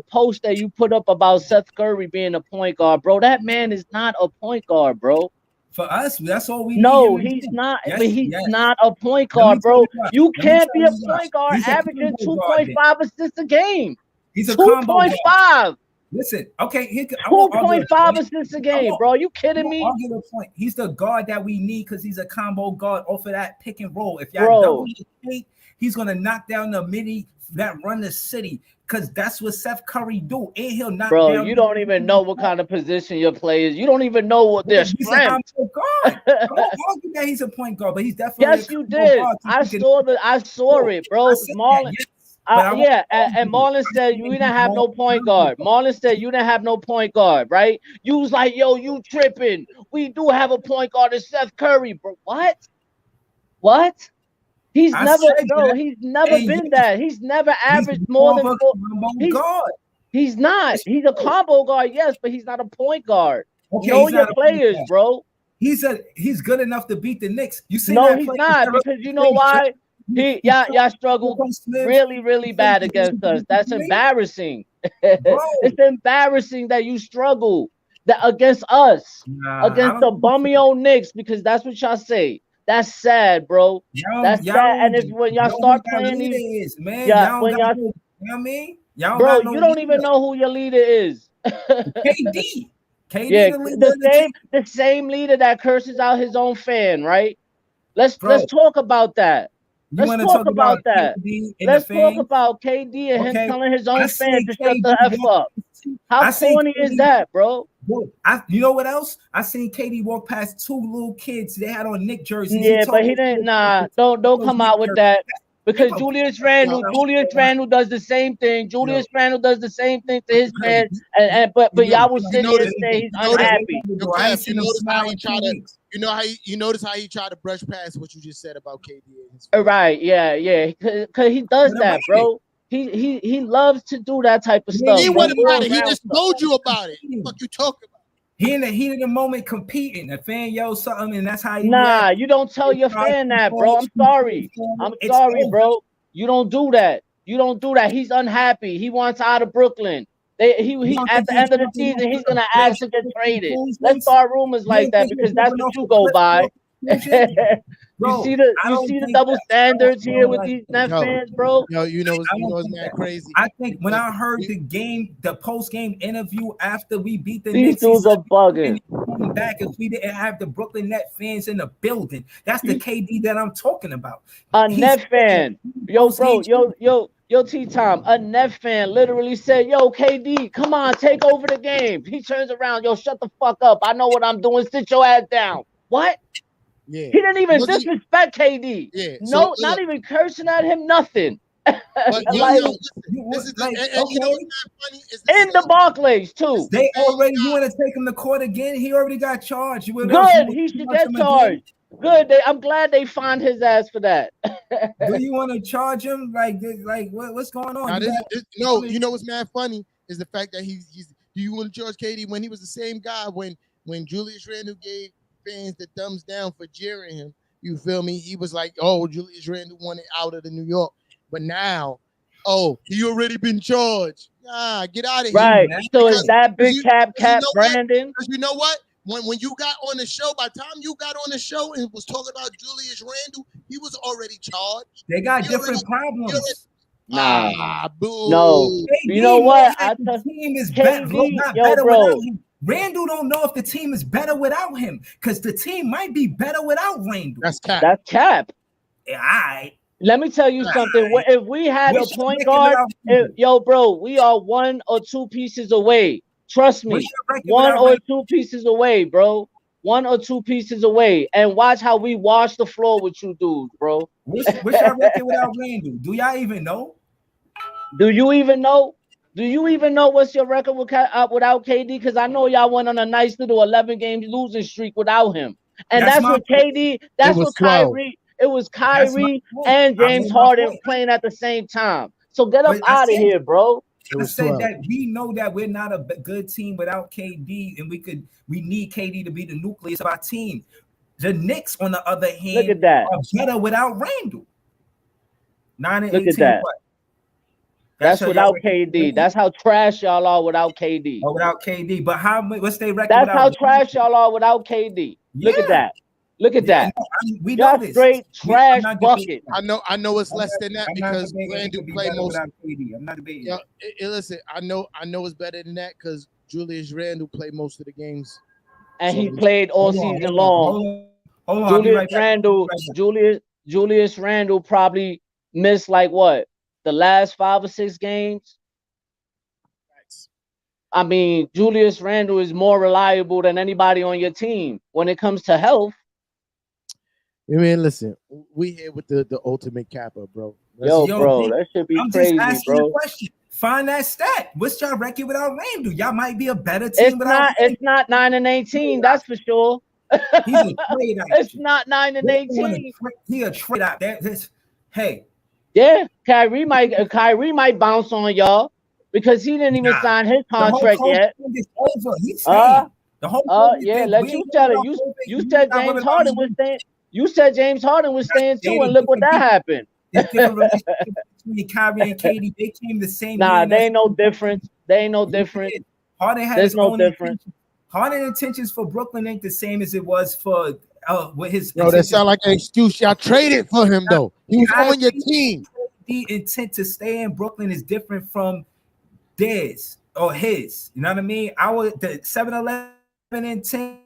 Speaker 6: post that you put up about Seth Curry being a point guard, bro. That man is not a point guard, bro.
Speaker 5: For us, that's all we
Speaker 6: No, he's not. Yes, but he's not a point guard, bro. You can't be a point guard averaging 2.5 assists a game.
Speaker 5: He's a 2.5. Listen, okay,
Speaker 6: 2.5 assists a game, bro. You kidding me?
Speaker 5: Point. He's the guard that we need because he's a combo guard off of that pick and roll. If y'all double his paint, he's gonna knock down the midi that run the city because that's what Seth Curry do. And he'll knock down.
Speaker 6: Bro, you don't even know what kind of position your players. You don't even know what their strength.
Speaker 5: He's a guard. I don't argue that he's a point guard, but he's definitely.
Speaker 6: Yes, you did. I saw it, bro. Marlon. And Marlon said you didn't have no point guard. Marlon said you didn't have no point guard, right? You was like, yo, you tripping. We do have a point guard, it's Seth Curry, bro. What? He's never been that. He's never averaged more than 4. He's not. He's a combo guard, yes, but he's not a point guard. Okay, know your players, bro.
Speaker 5: He's good enough to beat the Knicks. You see?
Speaker 6: No, he's not, because you know why? Y'all struggle really, really bad against us. That's embarrassing. It's embarrassing that you struggle against us, against the bummy old Knicks, because that's what y'all say. That's sad, bro. That's sad. And when y'all start playing these, bro, you don't even know who your leader is.
Speaker 5: KD.
Speaker 6: The same leader that curses out his own fan, right? Let's talk about that. Let's talk about that. Let's talk about KD and him telling his own fans to shut the F up. How corny is that, bro?
Speaker 5: You know what else? I seen KD walk past 2 little kids. They had on Knick jerseys.
Speaker 6: Yeah, but he didn't. Nah, don't come out with that. Because Julius Randle does the same thing. Julius Randle does the same thing to his fans. But y'all will sit here and say he's unhappy.
Speaker 4: You notice how he tried to brush past what you just said about KD.
Speaker 6: Right? Yeah. Because he does that, bro. He loves to do that type of stuff.
Speaker 4: He wasn't about it. He just told you about it. What you talking about?
Speaker 5: He in the heat of the moment competing. A fan yells something, and that's how he.
Speaker 6: Nah, you don't tell your fan that, bro. I'm sorry, bro. You don't do that. He's unhappy. He wants out of Brooklyn. He at the end of the season, he's gonna ask to get traded. Let's start rumors like that because that's what you go by. You see the double standards here with these Net fans, bro.
Speaker 4: It's not crazy.
Speaker 5: I think when I heard the post-game interview after we beat the
Speaker 6: Knicks, these dudes are bugging.
Speaker 5: Back if we didn't have the Brooklyn Net fans in the building. That's the KD that I'm talking about.
Speaker 6: Net fan, yo, T-Tom, a Net fan literally said, yo, KD, come on, take over the game. He turns around, yo, shut the fuck up. I know what I'm doing. Sit your ass down. What?
Speaker 4: Yeah.
Speaker 6: He didn't even disrespect KD. Yeah. No, not even cursing at him, nothing. But
Speaker 4: in
Speaker 6: the Barclays too.
Speaker 5: They already. You want to take him to court again? He already got charged.
Speaker 6: Good. He should get charged. Good. I'm glad they fined his ass for that.
Speaker 5: Do you want to charge him? Like what's going on?
Speaker 4: No, you know what's mad funny is the fact that he's do you want to charge KD when he was the same guy when Julius Randle gave fans the thumbs down for jeering him? You feel me? He was like, oh, Julius Randle wanted out of the New York. But now, oh, he already been charged. Nah, get out of here.
Speaker 6: Right.
Speaker 4: Man.
Speaker 6: So is that big cap Brandon?
Speaker 4: Because you know what? When you got on the show, by the time you got on the show and was talking about Julius Randle, he was already charged.
Speaker 5: They got different problems.
Speaker 6: Nah,
Speaker 4: boo.
Speaker 6: No. You know what?
Speaker 5: The team is better without him. Randle don't know if the team is better without him because the team might be better without Randle.
Speaker 4: That's cap.
Speaker 6: That's cap.
Speaker 5: Yeah, all right.
Speaker 6: Let me tell you something. If we had a point guard, bro, we are 1 or 2 pieces away. Trust me, 1 or 2 pieces away, bro. 1 or 2 pieces away. And watch how we wash the floor with you dudes, bro.
Speaker 5: What's your record without Randle? Do y'all even know?
Speaker 6: Do you even know? Do you even know what's your record without KD? Because I know y'all went on a nice little 11-game losing streak without him. And that's what KD, that's what Kyrie, it was Kyrie and James Harden playing at the same time. So get up out of here, bro.
Speaker 5: I said that we know that we're not a good team without KD, and we need KD to be the nucleus of our team. The Knicks, on the other hand,
Speaker 6: look at that,
Speaker 5: are better without Randle. 9 and
Speaker 6: look
Speaker 5: 18.
Speaker 6: At that. That's without KD. That's how trash y'all are without KD.
Speaker 5: Oh, without KD. But what's their record?
Speaker 6: That's how trash y'all are without KD. Look at that. Look at that.
Speaker 5: We know this.
Speaker 6: Straight trash bucket.
Speaker 4: I know it's less than that because Randle play most.
Speaker 5: I'm not debating.
Speaker 4: Listen, I know it's better than that because Julius Randle played most of the games,
Speaker 6: and he played all season long.
Speaker 5: Hold on,
Speaker 6: Julius Randle probably missed like what, the last 5 or 6 games. I mean, Julius Randle is more reliable than anybody on your team when it comes to health.
Speaker 4: I mean, listen, we here with the ultimate capper, bro.
Speaker 6: Bro, that should be crazy, bro.
Speaker 5: Find that stat. What's your record without Randle? Y'all might be a better team without
Speaker 6: Randle. It's not 9 and 18, that's for sure.
Speaker 5: He's a trade out.
Speaker 6: It's not 9 and 18.
Speaker 5: He a trade out. Hey.
Speaker 6: Yeah, Kyrie might bounce on y'all because he didn't even sign his contract yet.
Speaker 5: He's staying.
Speaker 6: Let you tell it. You said James Harden was staying. You said James Harden was staying too, and look what that happened.
Speaker 5: Between Kyrie and KD, they came the same.
Speaker 6: Nah, they ain't no difference.
Speaker 5: Harden had
Speaker 6: There's no difference.
Speaker 5: Harden intentions for Brooklyn ain't the same as it was for with his.
Speaker 4: No, that sound like an excuse. Y'all traded for him though. He was on your team.
Speaker 5: The intent to stay in Brooklyn is different from theirs or his. You know what I mean? The 7-11 intent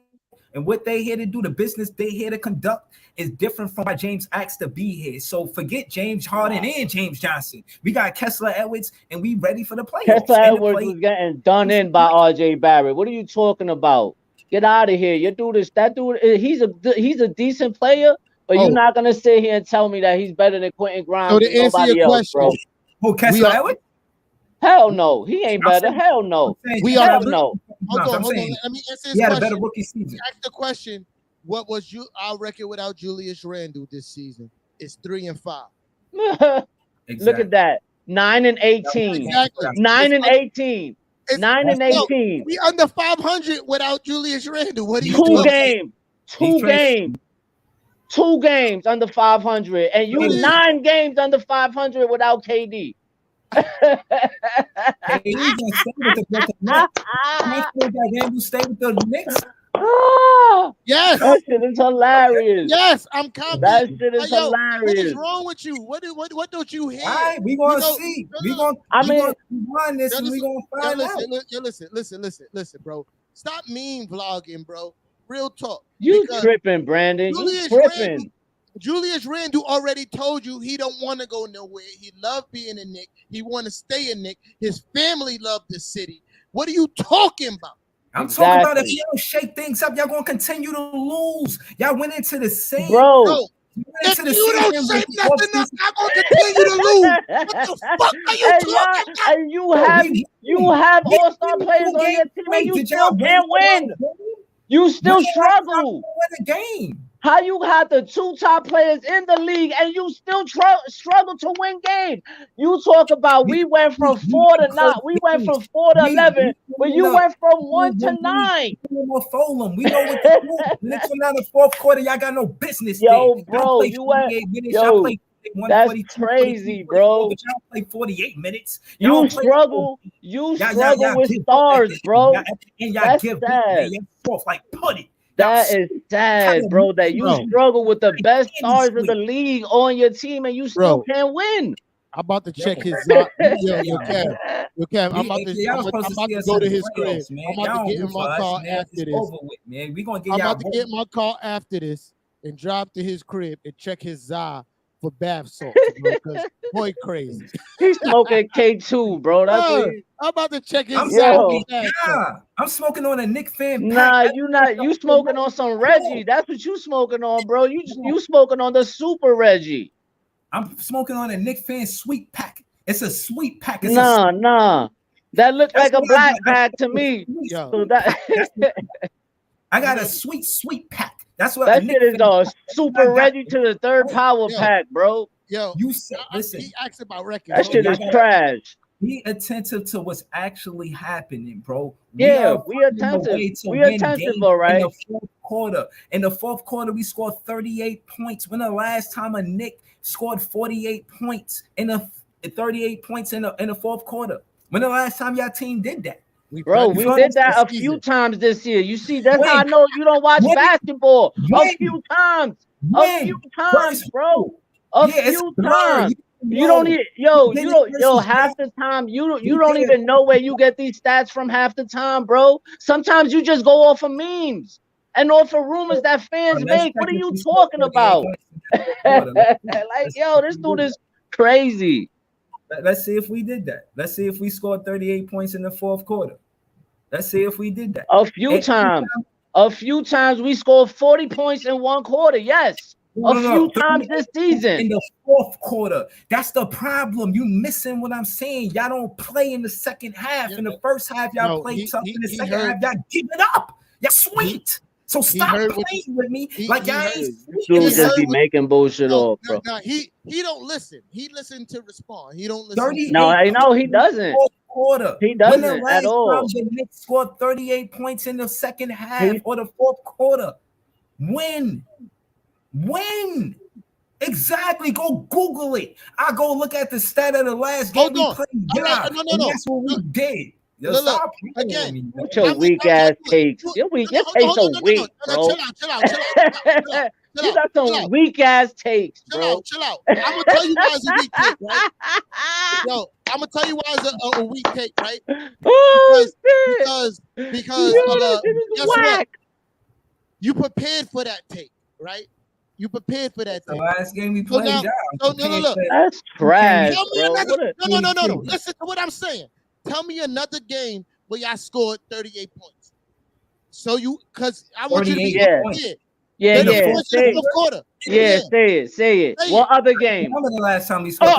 Speaker 5: and what they here to do, the business they here to conduct, is different from why James asked to be here. So forget James Harden and James Johnson. We got Kessler Edwards, and we ready for the playoffs.
Speaker 6: Kessler Edwards was getting done in by R.J. Barrett. What are you talking about? Get out of here. You do this. That dude, he's a decent player, but you're not gonna sit here and tell me that he's better than Quentin Grimes.
Speaker 4: So to answer your question,
Speaker 5: bro. Who, Kessler Edwards?
Speaker 6: Hell no, he ain't better. Hell no.
Speaker 4: Hell
Speaker 6: no.
Speaker 4: Hold on. Let me answer this question.
Speaker 5: He had a better rookie season.
Speaker 4: Ask the question. What was our record without Julius Randle this season? It's 3-5.
Speaker 6: Look at that. 9 and 18.
Speaker 4: Exactly.
Speaker 6: 9 and 18. 9 and 18.
Speaker 4: We under 500 without Julius Randle. What do you
Speaker 6: do? 2 games under 500, and you 9 games under 500 without KD.
Speaker 5: Stay with the Knicks.
Speaker 4: Yes,
Speaker 6: that shit is hilarious.
Speaker 4: Yes, I'm confident.
Speaker 6: That shit is hilarious.
Speaker 4: What is wrong with you? What don't you hear?
Speaker 5: All right, we gonna see. We gonna find this, and we gonna find out. Listen,
Speaker 4: bro. Stop meme vlogging, bro. Real talk.
Speaker 6: You tripping, Brandon? You tripping?
Speaker 4: Julius Randle already told you he don't want to go nowhere. He loved being a Knick. He want to stay a Knick. His family loved the city. What are you talking about?
Speaker 5: I'm talking about if you don't shake things up, y'all gonna continue to lose. Y'all went into the same,
Speaker 6: bro.
Speaker 4: If you don't shake nothing up, I'm gonna continue to lose. What the fuck are you talking about?
Speaker 6: And you have all-star players on your team, and you still can't win. You still struggle.
Speaker 5: Win a game.
Speaker 6: How you had the 2 top players in the league and you still struggle to win games? You talk about we went from 4 to 9, we went from 4 to 11, but you went from 1 to 9.
Speaker 5: We know what to do. Next one out of the fourth quarter, y'all got no business.
Speaker 6: Yo,
Speaker 5: there.
Speaker 6: bro, you went. Yo, that's crazy, bro.
Speaker 5: But y'all play 48 minutes.
Speaker 6: You struggle. You struggle with stars, bro.
Speaker 5: And y'all give
Speaker 6: sad.
Speaker 5: Y'all like put it.
Speaker 6: That is sad, bro. That you struggle with the best stars in the league on your team and you still can't win.
Speaker 4: I'm about to check his Yo, Cam. I'm about to go to his crib. I'm about to get in my car after this. I'm about to get in my car after this and drive to his crib and check his za for bath salts, because boy crazy.
Speaker 6: He's smoking K2, bro. That's
Speaker 4: I'm about to check his
Speaker 5: I'm smoking on a Nick fan.
Speaker 6: Nah, you smoking on some Reggie. That's what you smoking on, bro. You smoking on the super Reggie.
Speaker 5: I'm smoking on a Nick fan sweet pack. It's a sweet pack. It's
Speaker 6: nah. That looks like a black pack to me. So
Speaker 5: I got a sweet pack. That's what
Speaker 6: that shit is super Reggie to the third power pack, bro.
Speaker 4: Yo,
Speaker 5: you said, listen.
Speaker 4: He asked about records.
Speaker 6: That shit is trash.
Speaker 5: Be attentive to what's actually happening, bro.
Speaker 6: We attentive. We attentive, all right.
Speaker 5: In the fourth quarter, we scored 38 points. When the last time a Knick scored 48 points in the 38 points in the fourth quarter? When the last time y'all team did that?
Speaker 6: Bro, we did that a few times this year. You see, that's how I know you don't watch basketball. A few times, bro. A few times. You don't need half the time you don't even know where you get these stats from half the time, bro. Sometimes you just go off of memes and off of rumors that fans make. What are you talking about? Like, yo, this dude is crazy.
Speaker 5: Let's see if we did that. Let's see if we scored 38 points in the fourth quarter. Let's see if we did that.
Speaker 6: A few times we scored 40 points in one quarter. Yes. A few times this season.
Speaker 5: In the fourth quarter. That's the problem. You missing what I'm saying. Y'all don't play in the second half. In the first half, y'all play tough. In the second half, y'all give it up. Y'all sweet. So stop playing with me. Like y'all ain't.
Speaker 6: Dude just be making bullshit off, bro.
Speaker 4: No, he don't listen. He listen to respond. He don't listen.
Speaker 6: No, I know he doesn't.
Speaker 5: Quarter.
Speaker 6: He doesn't at all.
Speaker 5: The Knicks scored 38 points in the second half or the fourth quarter. When? Exactly. Go Google it. I go look at the stat of the last game we played.
Speaker 4: No.
Speaker 5: That's what we did.
Speaker 4: Look, again,
Speaker 6: what's your weak ass takes? Your takes are weak, bro.
Speaker 4: Chill out.
Speaker 6: You got some weak ass takes, bro.
Speaker 4: Chill out. I'm gonna tell you why it's a weak take, right? Yo, I'm gonna tell you why it's a weak take, right? Because guess what? You prepared for that take, right? You prepared for that.
Speaker 5: The last game we played.
Speaker 4: No.
Speaker 6: That's trash,
Speaker 4: bro. No. Listen to what I'm saying. Tell me another game where y'all scored 38 points. So because I want you to be
Speaker 6: say it. What other game?
Speaker 5: Remember the last time we scored?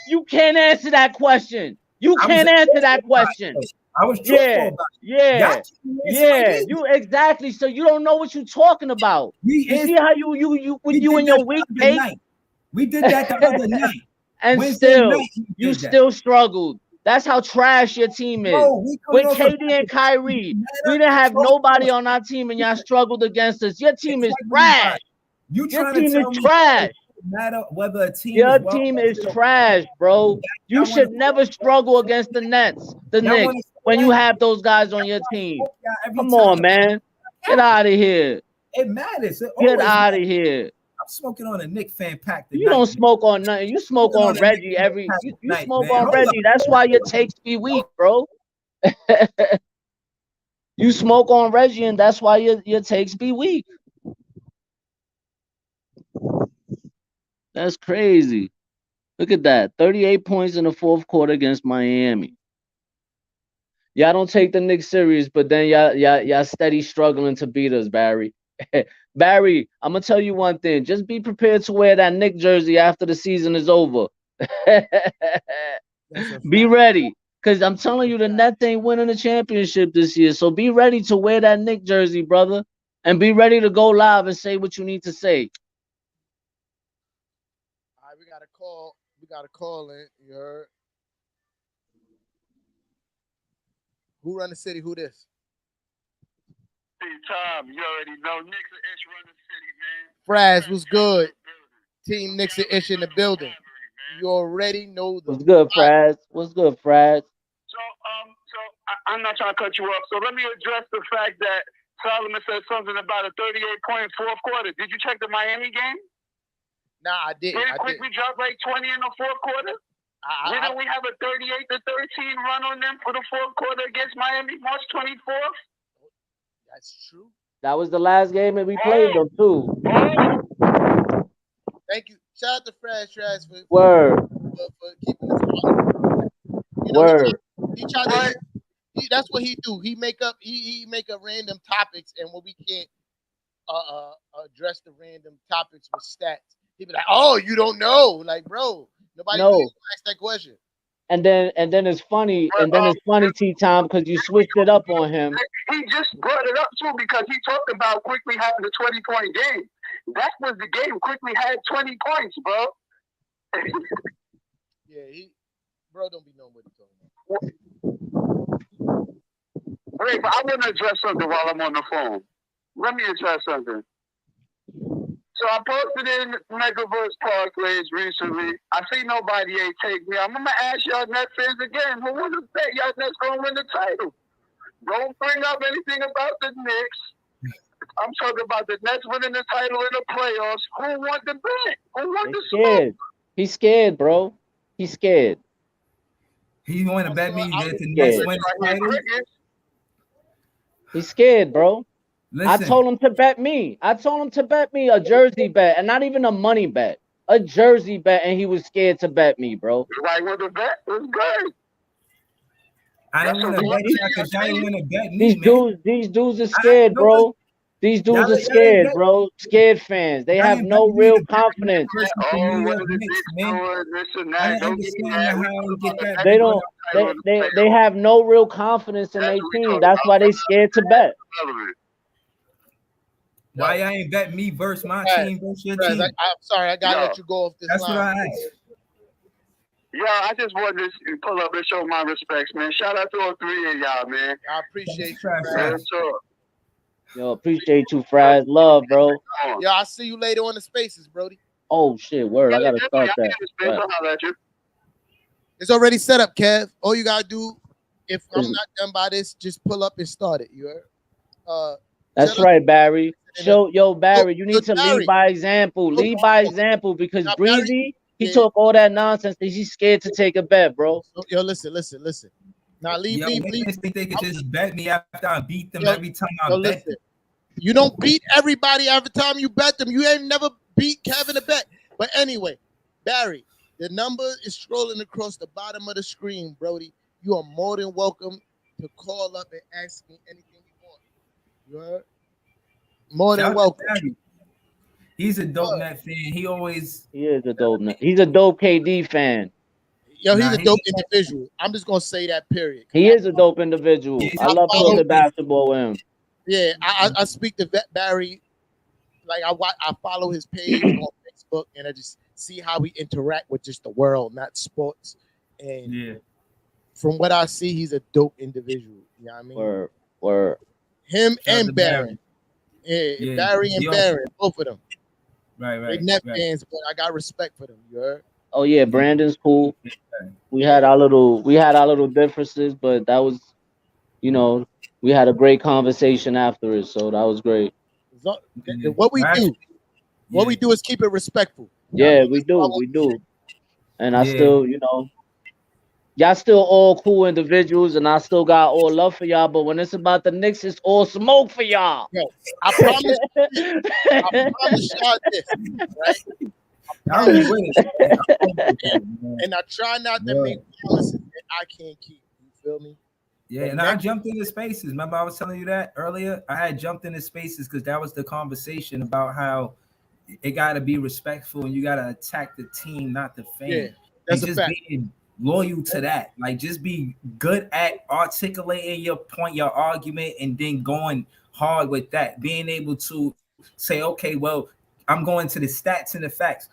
Speaker 6: You can't answer that question. You I was truthful about it. You exactly. So you don't know what you're talking about. You see how you and your weak take.
Speaker 5: We did that the other night.
Speaker 6: And you still struggled. That's how trash your team is. With KD and Kyrie, we didn't have nobody on our team and y'all struggled against us. Your team is trash. Your team is trash.
Speaker 5: Matter whether a team
Speaker 6: your team is trash, bro. You should never struggle against the Nets, the Knicks, when you have those guys on your team. Come on, man. Get out of here.
Speaker 5: It matters.
Speaker 6: Get out of here.
Speaker 5: Smoking on a Knick fan pack.
Speaker 6: You don't smoke on nothing. You smoke on Reggie you smoke on Reggie. That's why your takes be weak, bro. You smoke on Reggie, and that's why your takes be weak. That's crazy. Look at that. 38 points in the fourth quarter against Miami. Y'all don't take the Knicks serious, but then y'all steady struggling to beat us, Barry. Barry, I'm gonna tell you one thing. Just be prepared to wear that Knick jersey after the season is over. Be ready, Because I'm telling you, the Nets ain't winning the championship this year. So be ready to wear that Knick jersey, brother. And be ready to go live and say what you need to say.
Speaker 4: All right, we got a call. We got a call in. You heard? Who run the city? Who this?
Speaker 1: Hey, Tom, you already know. Knicks and Ish run the city, man.
Speaker 4: Fraz, what's good? Team Knicks and Ish in the building. You already know the
Speaker 6: What's good, Fraz? What's good, Fraz?
Speaker 1: So I'm not trying to cut you off. So let me address the fact that Solomon said something about a 38-point fourth quarter. Did you check the Miami game?
Speaker 4: Nah, I didn't.
Speaker 1: Did it quickly drop like 20 in the fourth quarter? Didn't we have a 38-13 run on them for the fourth quarter against Miami, March 24th?
Speaker 4: That's true.
Speaker 6: That was the last game that we played them too.
Speaker 4: Thank you. Shout out to Fraz Trash for keeping us on. You know,
Speaker 6: Word.
Speaker 4: He tried to. That's what he do. He make up random topics, and when we can't address the random topics with stats, he be like, "Oh, you don't know?" Like, bro, nobody asked that question.
Speaker 6: And then it's funny, T-Tom, because you switched it up on him.
Speaker 1: He just brought it up too because he talked about quickly having a 20-point game. That was the game. Quickly had 20 points, bro.
Speaker 4: Yeah, bro don't be knowing what he's talking
Speaker 1: about. Wait, but I want to address something while I'm on the phone. Let me address something. So I posted in Megaverse Parlays recently. I see nobody ain't take me. I'm gonna ask y'all Nets fans again. Who wanna bet y'all Nets gonna win the title? Don't bring up anything about the Knicks. I'm talking about the Nets winning the title in the playoffs. Who won the bet? Who won the smoke?
Speaker 6: He's scared, bro. He's scared.
Speaker 5: He want to bet me that the Nets win the title.
Speaker 6: He's scared, bro.
Speaker 5: Listen.
Speaker 6: I told him to bet me. A jersey bet, and not even a money bet. A jersey bet, and he was scared to bet me, bro.
Speaker 1: Right with the bet was good.
Speaker 5: I didn't want to bet you because I didn't want to bet me,
Speaker 6: These dudes are scared, bro. These dudes are scared, bro. Scared fans. They have no real confidence. They have no real confidence in their team. That's why they scared to bet.
Speaker 5: Why I ain't bet me versus my team versus your team?
Speaker 4: I'm sorry, I gotta let you go off this line.
Speaker 5: That's what I asked.
Speaker 1: Yo, I just wanted to pull up and show my respects, man. Shout out to all three of y'all, man.
Speaker 4: I appreciate you,
Speaker 1: sure.
Speaker 6: Yo, appreciate you, Fraz. Love, bro.
Speaker 4: Yo, I'll see you later on the spaces, Brody.
Speaker 6: Oh, shit, word. I gotta start that.
Speaker 1: Right.
Speaker 4: It's already set up, Kev. All you gotta do, if I'm not done by this, just pull up and start it. You heard?
Speaker 6: That's right, Barry. Barry, you need to lead by example. Lead by example because Breezy, he talk all that nonsense that he's scared to take a bet, bro.
Speaker 4: Yo, listen. Now leave.
Speaker 5: Think they could just bet me after I beat them every time I bet them.
Speaker 4: You don't beat everybody every time you bet them. You ain't never beat Kevin a bet. But anyway, Barry, the number is scrolling across the bottom of the screen, Brody. You are more than welcome to call up and ask me anything you want. You heard? More than welcome.
Speaker 5: He's a dope Net fan. He
Speaker 6: is a dope Net. He's a dope KD fan.
Speaker 4: Yo, he's a dope individual. I'm just gonna say that, period.
Speaker 6: He is a dope individual. I love playing the basketball with him.
Speaker 4: Yeah, I speak to Barry. Like I follow his page on Facebook, and I just see how we interact with just the world, not sports. And from what I see, he's a dope individual. You know what I mean?
Speaker 6: Word.
Speaker 4: Him and Barry. Yeah, Barry and Barry, both of them.
Speaker 5: Right.
Speaker 4: They Net fans, but I got respect for them. You heard?
Speaker 6: Oh yeah, Brandon's cool. We had our little differences, but that was, we had a great conversation after it, so that was great.
Speaker 4: What we do is keep it respectful.
Speaker 6: Yeah, we do. And I still, y'all still all cool individuals, and I still got all love for y'all. But when it's about the Knicks, it's all smoke for y'all.
Speaker 4: Yo, I promise y'all this, right? And I try not to make promises that I can't keep. You feel me?
Speaker 5: Yeah, and I jumped into spaces. Remember, I was telling you that earlier. I had jumped into spaces because that was the conversation about how it got to be respectful and you got to attack the team, not the fan.
Speaker 4: Yeah, that's a fact.
Speaker 5: loyal to that. Like, just be good at articulating your point, your argument, and then going hard with that. Being able to say, okay, well, I'm going to the stats and the facts.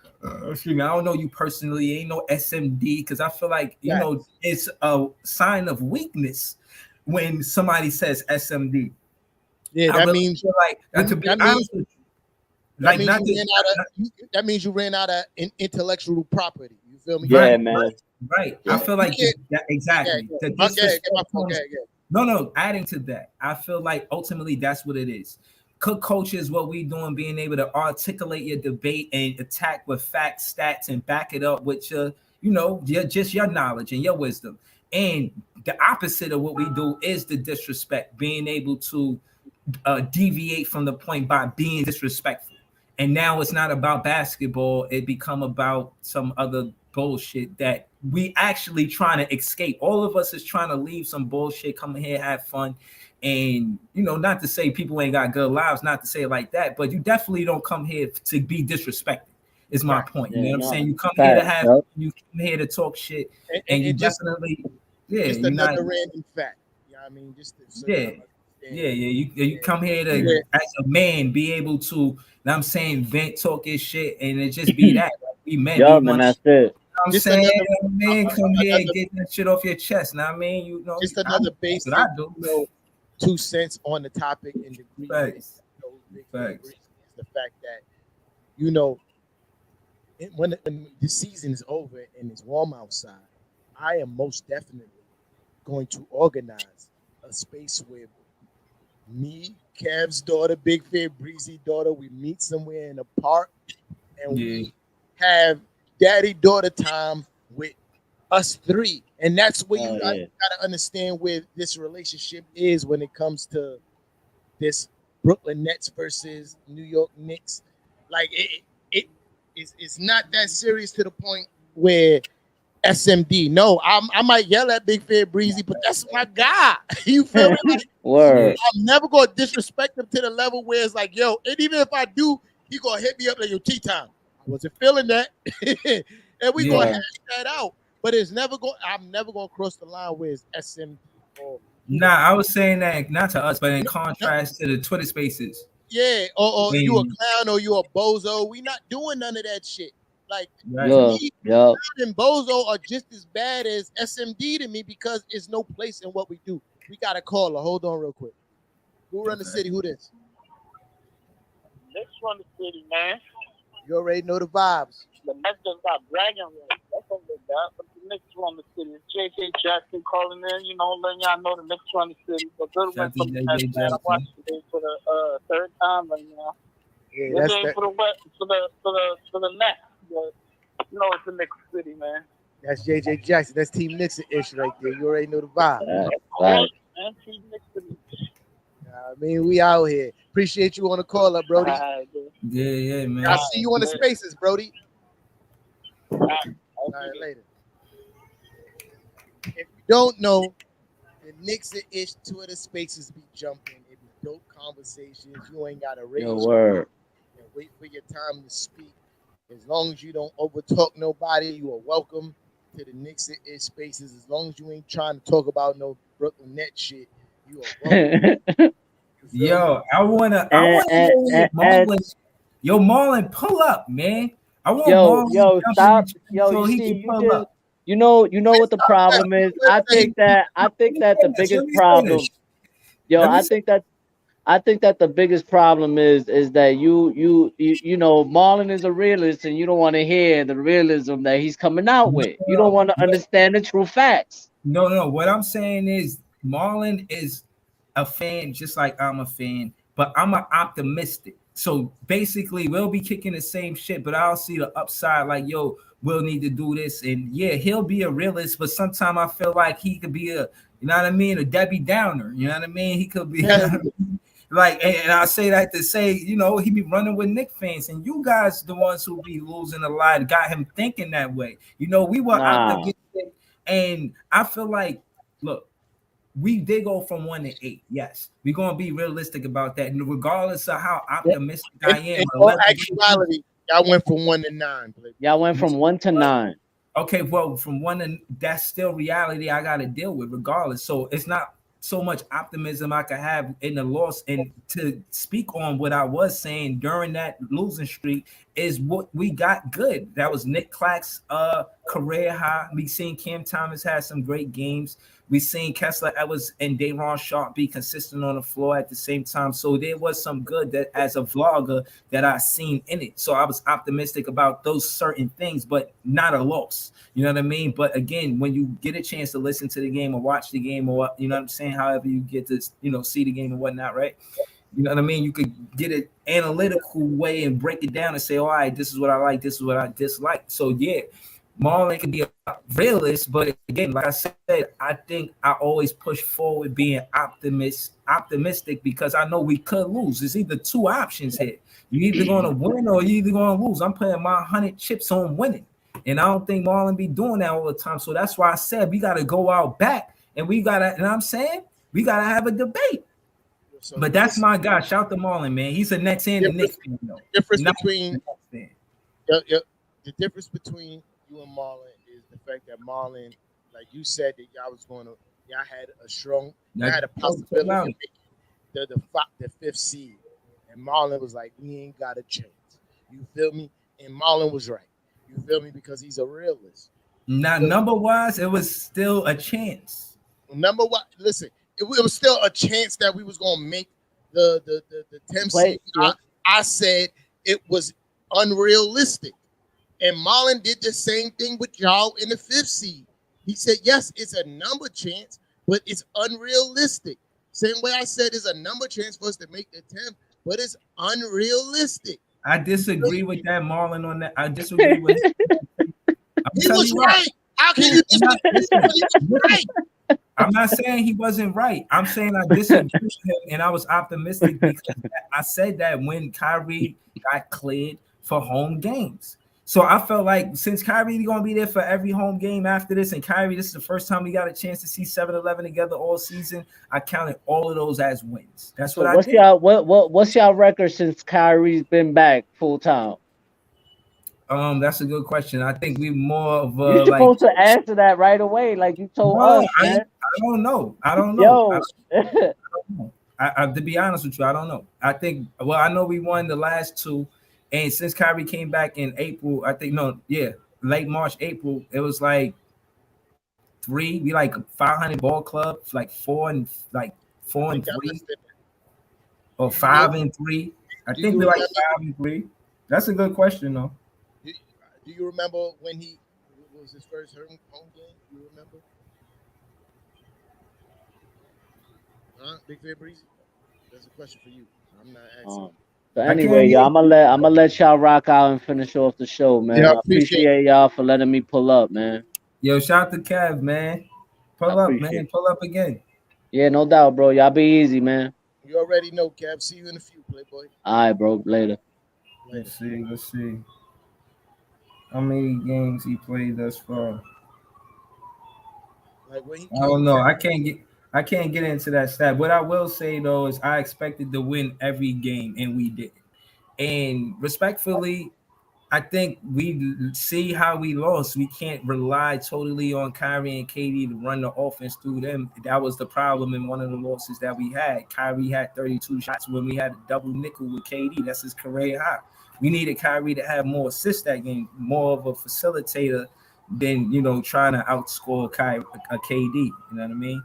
Speaker 5: Excuse me, I don't know you personally, ain't no SMD, because I feel like, you know, it's a sign of weakness when somebody says SMD.
Speaker 4: Yeah, that really means
Speaker 5: like, to be honest with you, like,
Speaker 4: that means you ran out of intellectual property. You feel me?
Speaker 6: Yeah, man.
Speaker 5: Right. I feel like exactly. No, adding to that, I feel like ultimately that's what it is. Cook culture is what we doing, being able to articulate your debate and attack with facts, stats, and back it up with your, you know, your knowledge and your wisdom. And the opposite of what we do is the disrespect, being able to deviate from the point by being disrespectful. And now it's not about basketball; it become about some other bullshit that we actually trying to escape. All of us is trying to leave some bullshit, come here, have fun. And, you know, not to say people ain't got good lives, not to say it like that, but you definitely don't come here to be disrespected, is my point. You know what I'm saying? You come here to have, you come here to talk shit, and you definitely,
Speaker 4: just another random fact. You know what I mean?
Speaker 5: You come here to, as a man, be able to, you know what I'm saying, vent, talk his shit, and it just be that. Like, we men.
Speaker 6: Yo, man, that's it.
Speaker 5: I'm just saying, man, come here and get that shit off your chest. Now, I mean, you know,
Speaker 4: just another basic,
Speaker 5: I do.
Speaker 4: You know, 2 cents on the topic and the
Speaker 5: Facts.
Speaker 4: Facts. The fact that, you know, when the season is over and it's warm outside, I am most definitely going to organize a space where me, Kev's daughter, Big Fair Breezy daughter, we meet somewhere in a park and we have daddy-daughter time with us 3. And that's where you gotta understand where this relationship is when it comes to this Brooklyn Nets versus New York Knicks. Like, it's not that serious to the point where SMD. No, I might yell at Big Fair Breezy, but that's my guy. You feel me? Like,
Speaker 6: Word.
Speaker 4: I'm never gonna disrespect him to the level where it's like, yo, and even if I do, he gonna hit me up like, yo, tea time. I wasn't feeling that. And we gonna hash that out. But it's never going. I'm never gonna cross the line where it's SMD.
Speaker 5: Nah, I was saying that not to us, but in contrast to the Twitter Spaces.
Speaker 4: Yeah, or you a clown or you a bozo. We not doing none of that shit. Like, me and bozo are just as bad as SMD to me because it's no place in what we do. We got a caller. Hold on real quick. Who run the city? Who this?
Speaker 1: Knicks run the city, man.
Speaker 4: You already know the vibes.
Speaker 1: The Nets just got bragging rights. That's what they got. But the Knicks run the city. JJ Jackson calling in, you know, letting y'all know the Knicks run the city. But good win for the Nets, man. I'm watching it for the 3rd time right now.
Speaker 4: Yeah, that's that.
Speaker 1: For the Nets. But you know it's the Knicks city, man.
Speaker 4: That's JJ Jackson. That's Team Knicks-ish right there. You already know the vibe.
Speaker 1: Man, Team Knicks city.
Speaker 4: I mean, we out here. Appreciate you on the call up, Brody.
Speaker 5: Yeah, man.
Speaker 4: I'll see you on the spaces, Brody. All right, later. If you don't know, the Knicks-ish Twitter spaces be jumping. It be dope conversations. You ain't got to raise your word and wait for your time to speak. As long as you don't overtalk nobody, you are welcome to the Knicks-ish spaces. As long as you ain't trying to talk about no Brooklyn Nets shit, you are welcome.
Speaker 5: Yo, I wanna Marlon. Yo, Marlon, pull up, man. I want
Speaker 6: Marlon stop. So you know what the problem is. I think that the biggest problem. I think that the biggest problem is that you know Marlon is a realist and you don't want to hear the realism that he's coming out with. You don't want to understand the true facts.
Speaker 5: No. What I'm saying is Marlon is a fan just like I'm a fan, but I'm an optimistic. So basically, we'll be kicking the same shit, but I'll see the upside. Like, yo, we'll need to do this, and yeah, he'll be a realist. But sometimes I feel like he could be a, you know what I mean, a Debbie Downer. You know what I mean? He could be like, and I say that to say, you know, he be running with Knicks fans, and you guys, the ones who be losing a lot, got him thinking that way. You know, we were optimistic, and I feel like, look. We did go from 1 to 8. Yes, we're gonna be realistic about that. And regardless of how optimistic I am,
Speaker 4: in all actuality, y'all went from 1 to 9.
Speaker 6: Y'all went from 1 to 9.
Speaker 5: Okay, well, from one, and that's still reality I got to deal with regardless. So it's not so much optimism I could have in the loss. And to speak on what I was saying during that losing streak is what we got good. That was Nick Clack's career high. We seen Cam Thomas had some great games. We seen Kessler Edwards and Day'Ron Sharp be consistent on the floor at the same time. So there was some good that as a vlogger that I seen in it. So I was optimistic about those certain things, but not a loss. You know what I mean? But again, when you get a chance to listen to the game or watch the game or, you know what I'm saying, however you get to, see the game and whatnot, right? You know what I mean? You could get an analytical way and break it down and say, all right, this is what I like, this is what I dislike. So yeah, Marlon can be a realist, but again, like I said, I think I always push forward being optimistic because I know we could lose. There's either two options here. You're either going to win or you're either going to lose. I'm putting my 100 chips on winning. And I don't think Marlon be doing that all the time. So that's why I said we got to go out back and we got to, and I'm saying we got to have a debate. So but that's my guy. Shout to Marlon, man. He's a Nets and the Knicks fan, though.
Speaker 4: The difference between you and Marlon is the fact that Marlon, like you said, that y'all had a possibility to make the fifth seed, and Marlon was like, we ain't got a chance. You feel me? And Marlon was right. You feel me? Because he's a realist.
Speaker 5: Now, number-wise, it was still a chance.
Speaker 4: Number-wise, listen, it was still a chance that we was gonna make the 10th seed. I said it was unrealistic. And Marlon did the same thing with y'all in the 5th seed. He said, yes, it's a number chance, but it's unrealistic. Same way I said it's a number chance for us to make the 10th, but it's unrealistic.
Speaker 5: I disagree with that, Marlon, on that. I disagree with
Speaker 4: he was right. How can you disagree?
Speaker 5: I'm not saying he wasn't right. I'm saying I disagreed with him, and I was optimistic because I said that when Kyrie got cleared for home games. So I felt like since Kyrie going to be there for every home game after this, and Kyrie, this is the first time we got a chance to see 7-11 together all season, I counted all of those as wins. That's what I did.
Speaker 6: What's y'all record since Kyrie's been back full time?
Speaker 5: That's a good question. I think we more of
Speaker 6: you're supposed to answer that right away, like you told us.
Speaker 5: I don't know. I don't know. I to be honest with you, I don't know. I think I know we won the last two. And since Kyrie came back in April, late March, April, it was like 3. We like 500 ball club, like 4 and 3, or 5 and 3. I think we like 5 and 3. That's a good question, though.
Speaker 4: Do you remember when he was his first home game? Do you remember? Big Fair Breezy? That's a question for you. I'm not asking.
Speaker 6: So anyway, y'all, I'm gonna let y'all rock out and finish off the show, man.
Speaker 4: Yeah,
Speaker 6: I appreciate y'all for letting me pull up, man.
Speaker 5: Yo, shout out to Kev, man. Pull up, man. Pull up again.
Speaker 6: Yeah, no doubt, bro. Y'all be easy, man.
Speaker 4: You already know, Kev. See you in a few, Playboy.
Speaker 6: All right, bro. Later.
Speaker 5: Let's see. How many games he played thus far? I don't know. I can't get into that stat. What I will say though is I expected to win every game and we didn't. And respectfully, I think we see how we lost. We can't rely totally on Kyrie and KD to run the offense through them. That was the problem in one of the losses that we had. Kyrie had 32 shots when we had a double nickel with KD. That's his career high. We needed Kyrie to have more assists that game, more of a facilitator than, trying to outscore a KD. You know what I mean?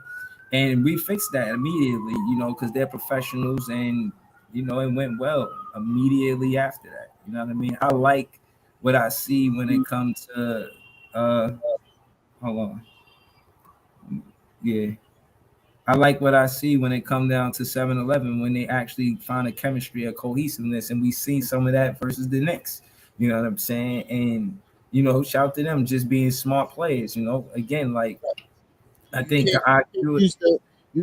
Speaker 5: And we fixed that immediately, because they're professionals and, it went well immediately after that. You know what I mean? I like what I see when it comes to, hold on. Yeah. I like what I see when it comes down to 7-11, when they actually find a chemistry, a cohesiveness, and we see some of that versus the Knicks. You know what I'm saying? And, shout to them just being smart players, again, like, I think
Speaker 4: you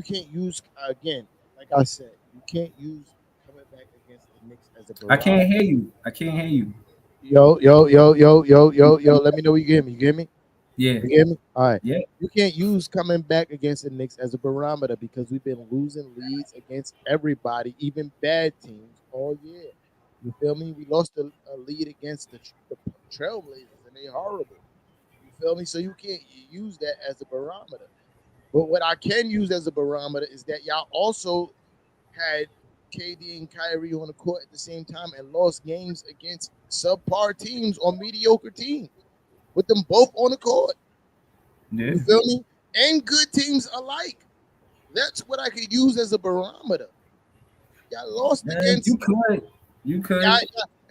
Speaker 4: can't use again, like I said, you can't use coming back against the Knicks as a barometer.
Speaker 5: I can't hear you.
Speaker 4: Yo. Let me know you get me. You get me?
Speaker 5: Yeah.
Speaker 4: You get me? All right.
Speaker 5: Yeah.
Speaker 4: You can't use coming back against the Knicks as a barometer because we've been losing leads against everybody, even bad teams, all year. You feel me? We lost a lead against the Trailblazers, and they're horrible. You feel me? So you can't use that as a barometer. But what I can use as a barometer is that y'all also had KD and Kyrie on the court at the same time and lost games against subpar teams or mediocre teams with them both on the court.
Speaker 5: Yeah.
Speaker 4: You feel me? And good teams alike. That's what I could use as a barometer. Y'all lost against.
Speaker 5: You could.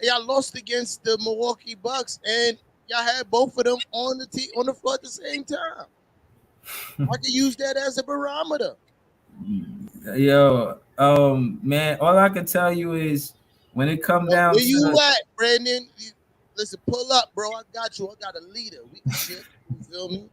Speaker 4: Y'all lost against the Milwaukee Bucks, and y'all had both of them on the floor at the same time. I could use that as a barometer.
Speaker 5: Yo, man, all I can tell you is when it comes down
Speaker 4: where you at, Brandon? Listen, pull up, bro. I got you. I got a leader. We can shit. You feel me?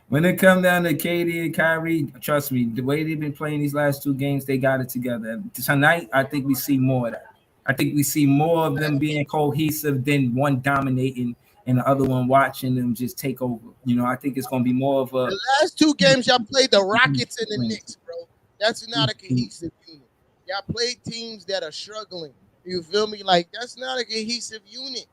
Speaker 5: When it comes down to KD and Kyrie, trust me, the way they've been playing these last two games, they got it together. Tonight, I think we see more of that. I think we see more of them being cohesive than one dominating and the other one watching them just take over. You know, I think it's going to be more of a...
Speaker 4: The last two games, y'all played the Rockets and the Knicks, bro. That's not a cohesive unit. Y'all played teams that are struggling. You feel me? Like, that's not a cohesive unit.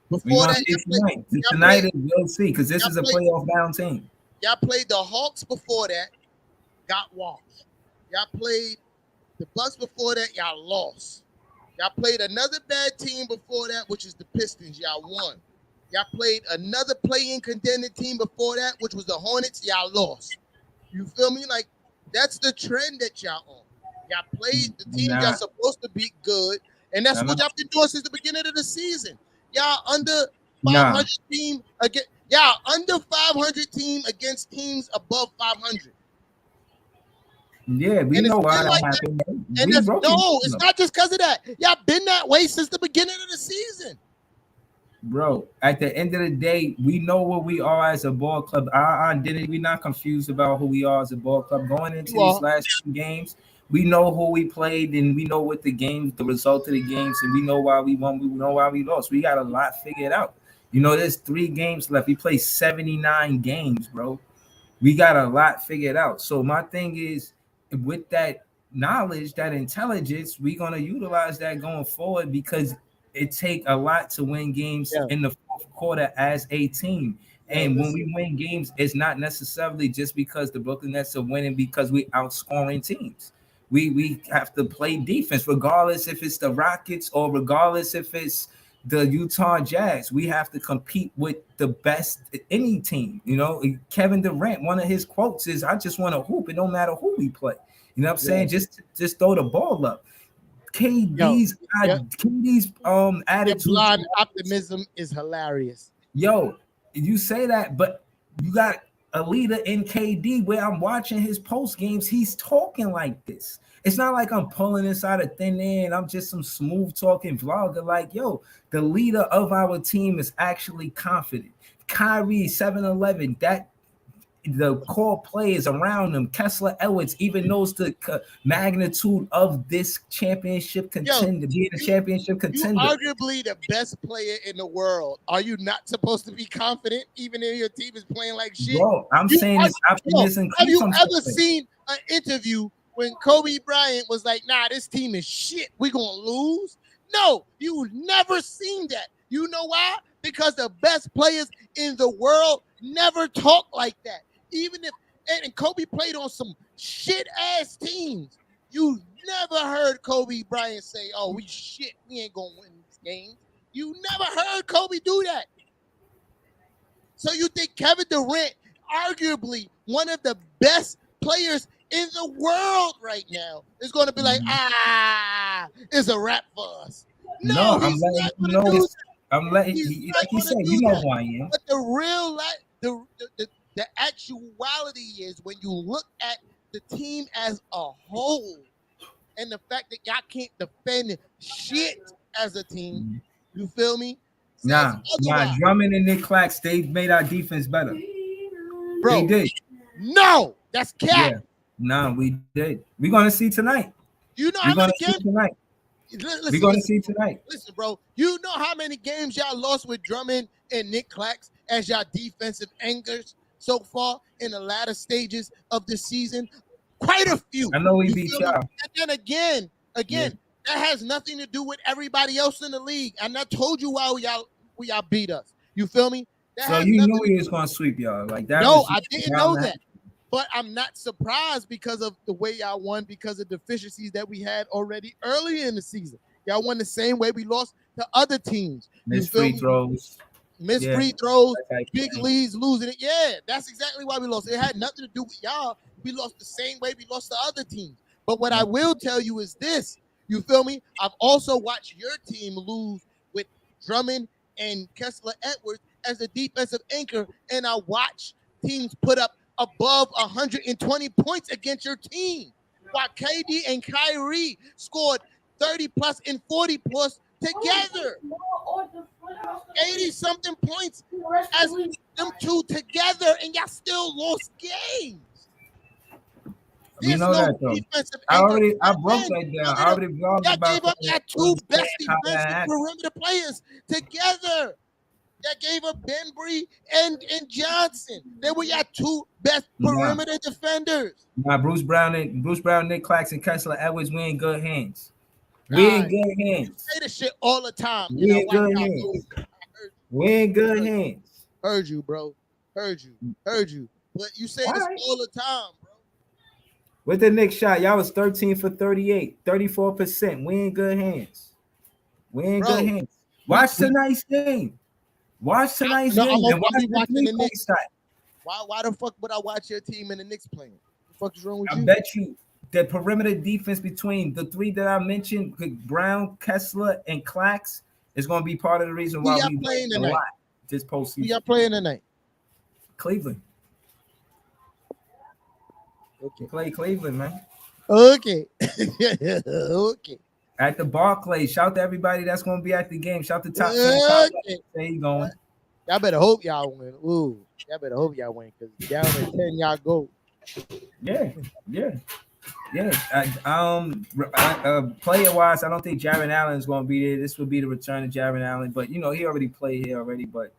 Speaker 4: Before that,
Speaker 5: tonight we'll see, because this is a playoff-bound team.
Speaker 4: Y'all played the Hawks before that, got washed. Y'all played the Bucks before that, y'all lost. Y'all played another bad team before that, which is the Pistons. Y'all won. Y'all played another play-in contending team before that, which was the Hornets. Y'all lost. You feel me? Like, that's the trend that y'all on. Y'all played the team y'all supposed to be good, and that's what y'all been doing since the beginning of the season. Y'all under 500 team against y'all under 500 team against teams above 500.
Speaker 5: Yeah, we know why that happened.
Speaker 4: And it's not just because of that. Y'all been that way since the beginning of the season.
Speaker 5: Bro, at the end of the day, we know what we are as a ball club. Our identity, we're not confused about who we are as a ball club. Going into these last two games, we know who we played, and we know what the result of the games, and we know why we won, we know why we lost. We got a lot figured out. You know, there's 3 games left. We played 79 games, bro. We got a lot figured out. So my thing is, with that knowledge, that intelligence, we're going to utilize that going forward, because it take a lot to win games in the fourth quarter as a team. And when we win games, it's not necessarily just because the Brooklyn Nets are winning because we outscoring teams. We have to play defense, regardless if it's the Rockets or regardless if it's the Utah Jazz. We have to compete with the best any team. You know, Kevin Durant, one of his quotes is, "I just want to hoop. It don't matter who we play." You know what I'm saying? Just throw the ball up. KD's attitude,
Speaker 4: blind optimism is hilarious.
Speaker 5: Yo, you say that, but you got a leader in KD where I'm watching his post games. He's talking like this. It's not like I'm pulling this out of thin air and I'm just some smooth talking vlogger. Like, yo, the leader of our team is actually confident. Kyrie, 7-11, that the core players around him, Kessler Edwards, even knows the magnitude of this championship contender, being a championship contender.
Speaker 4: You're arguably the best player in the world. Are you not supposed to be confident, even if your team is playing like shit?
Speaker 5: Bro, I'm saying this optimism.
Speaker 4: Have you ever seen an interview when Kobe Bryant was like, "Nah, this team is shit. We're gonna lose"? No, you've never seen that. You know why? Because the best players in the world never talk like that. Even if and Kobe played on some shit ass teams, you never heard Kobe Bryant say, "Oh, we shit, we ain't gonna win this game." You never heard Kobe do that. So you think Kevin Durant, arguably one of the best players in the world right now, is going to be like, it's a wrap for us?
Speaker 5: No, I'm letting you know. I'm letting you, like you said, you know who I am.
Speaker 4: But the real the actuality is when you look at the team as a whole and the fact that y'all can't defend shit as a team, you feel me?
Speaker 5: Nah, Drummond and Nick Clax, they've made our defense better.
Speaker 4: Bro,
Speaker 5: they did.
Speaker 4: No, that's cap.
Speaker 5: Yeah. Nah, we did. We're going to see tonight.
Speaker 4: You know how many games?
Speaker 5: Tonight. We're going to see tonight.
Speaker 4: Listen, bro, you know how many games y'all lost with Drummond and Nick Clax as y'all defensive anchors so far in the latter stages of the season? Quite a few.
Speaker 5: I know we beat y'all.
Speaker 4: And then again, that has nothing to do with everybody else in the league. And I told you why y'all beat us. You feel me?
Speaker 5: So you knew he was gonna sweep y'all like that?
Speaker 4: No, I didn't know that. But I'm not surprised because of the way y'all won, because of deficiencies that we had already earlier in the season. Y'all won the same way we lost to other teams.
Speaker 5: Missed free throws.
Speaker 4: Missed free throws, big leads, losing it. Yeah, that's exactly why we lost. It had nothing to do with y'all. We lost the same way we lost to other teams. But what I will tell you is this. You feel me? I've also watched your team lose with Drummond and Kessler Edwards as the defensive anchor, and I watch teams put up above 120 points against your team, while KD and Kyrie scored 30 plus and 40 plus together. 80-something points as them two together, and y'all still lost games.
Speaker 5: You know that though. I broke that down. I already vlogged
Speaker 4: y'all
Speaker 5: about
Speaker 4: gave up your two best defensive perimeter players together. That gave up Bembry and Johnson. They were your two best perimeter defenders.
Speaker 5: Nah, Bruce Brown, Nick Claxton, Kessler Edwards, we in good hands. We in good hands.
Speaker 4: You say this shit all the time.
Speaker 5: We in good hands. We in good hands.
Speaker 4: Heard you, bro. Heard you. But you say this all the time, bro.
Speaker 5: With the Knicks shot, y'all was 13 for 38, 34%. We in good hands. We in good hands. Watch tonight's game. Watch tonight's game. And watch the Knicks side.
Speaker 4: Why the fuck would I watch your team and the Knicks playing? What the fuck is wrong with you?
Speaker 5: I bet you the perimeter defense between the three that I mentioned, Brown, Kessler, and Clax, is going to be part of the reason why we
Speaker 4: playing tonight. A lot
Speaker 5: this postseason.
Speaker 4: Who y'all playing tonight?
Speaker 5: Cleveland. Okay. Play Cleveland, man.
Speaker 4: Okay. Okay.
Speaker 5: At the Barclays. Shout to everybody that's going to be at the game. Shout to top 10.
Speaker 4: Okay.
Speaker 5: There you going.
Speaker 4: Y'all better hope y'all win. Ooh. Y'all better hope y'all win, because down at 10 y'all go.
Speaker 5: Yeah. Player wise, I don't think Jarrett Allen is going to be there. This will be the return of Jarrett Allen, but he already played here already. But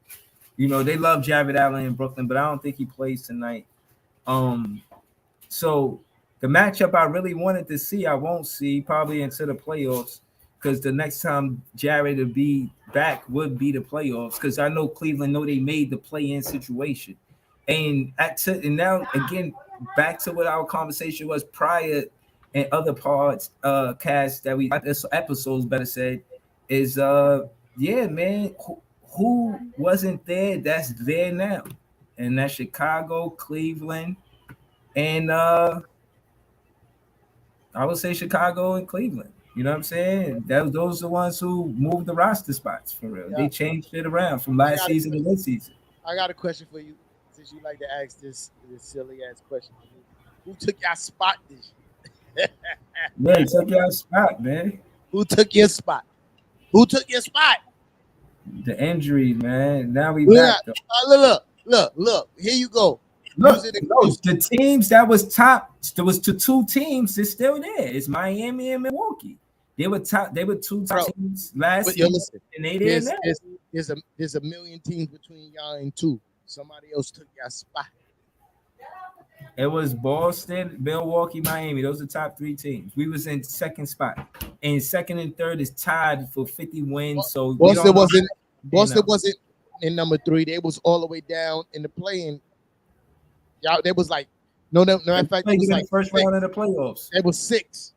Speaker 5: they love Jarrett Allen in Brooklyn, but I don't think he plays tonight. So the matchup I really wanted to see, I won't see probably into the playoffs, because the next time Jarrett will be back would be the playoffs, because I know Cleveland know they made the play-in situation. And now again, back to what our conversation was prior and other parts, cast that we episodes better said, is man, who wasn't there that's there now, and that's Chicago, Cleveland, and I would say Chicago and Cleveland. You know what I'm saying? Those are the ones who moved the roster spots for real. Yeah. They changed it around from last season to this season.
Speaker 4: I got a question for you, since you like to ask this silly ass question. Who took your spot this year?
Speaker 5: Yeah, he took your spot, man.
Speaker 4: Who took your spot? Who took your spot?
Speaker 5: The injury, man. Now we back.
Speaker 4: Look. Here you go.
Speaker 5: Look, the teams that was top, there was the two teams that's still there. It's Miami and Milwaukee. They were top. They were two top teams last year, and they didn't.
Speaker 4: There's a million teams between y'all and two. Somebody else took your spot.
Speaker 5: It was Boston, Milwaukee, Miami. Those are top three teams. We was in second spot, and second and third is tied for 50 wins. So
Speaker 4: Boston wasn't in number 3. They was all the way down in the play-in. Y'all, they was like no. In fact, it was like
Speaker 5: first round of the playoffs.
Speaker 4: It was 6.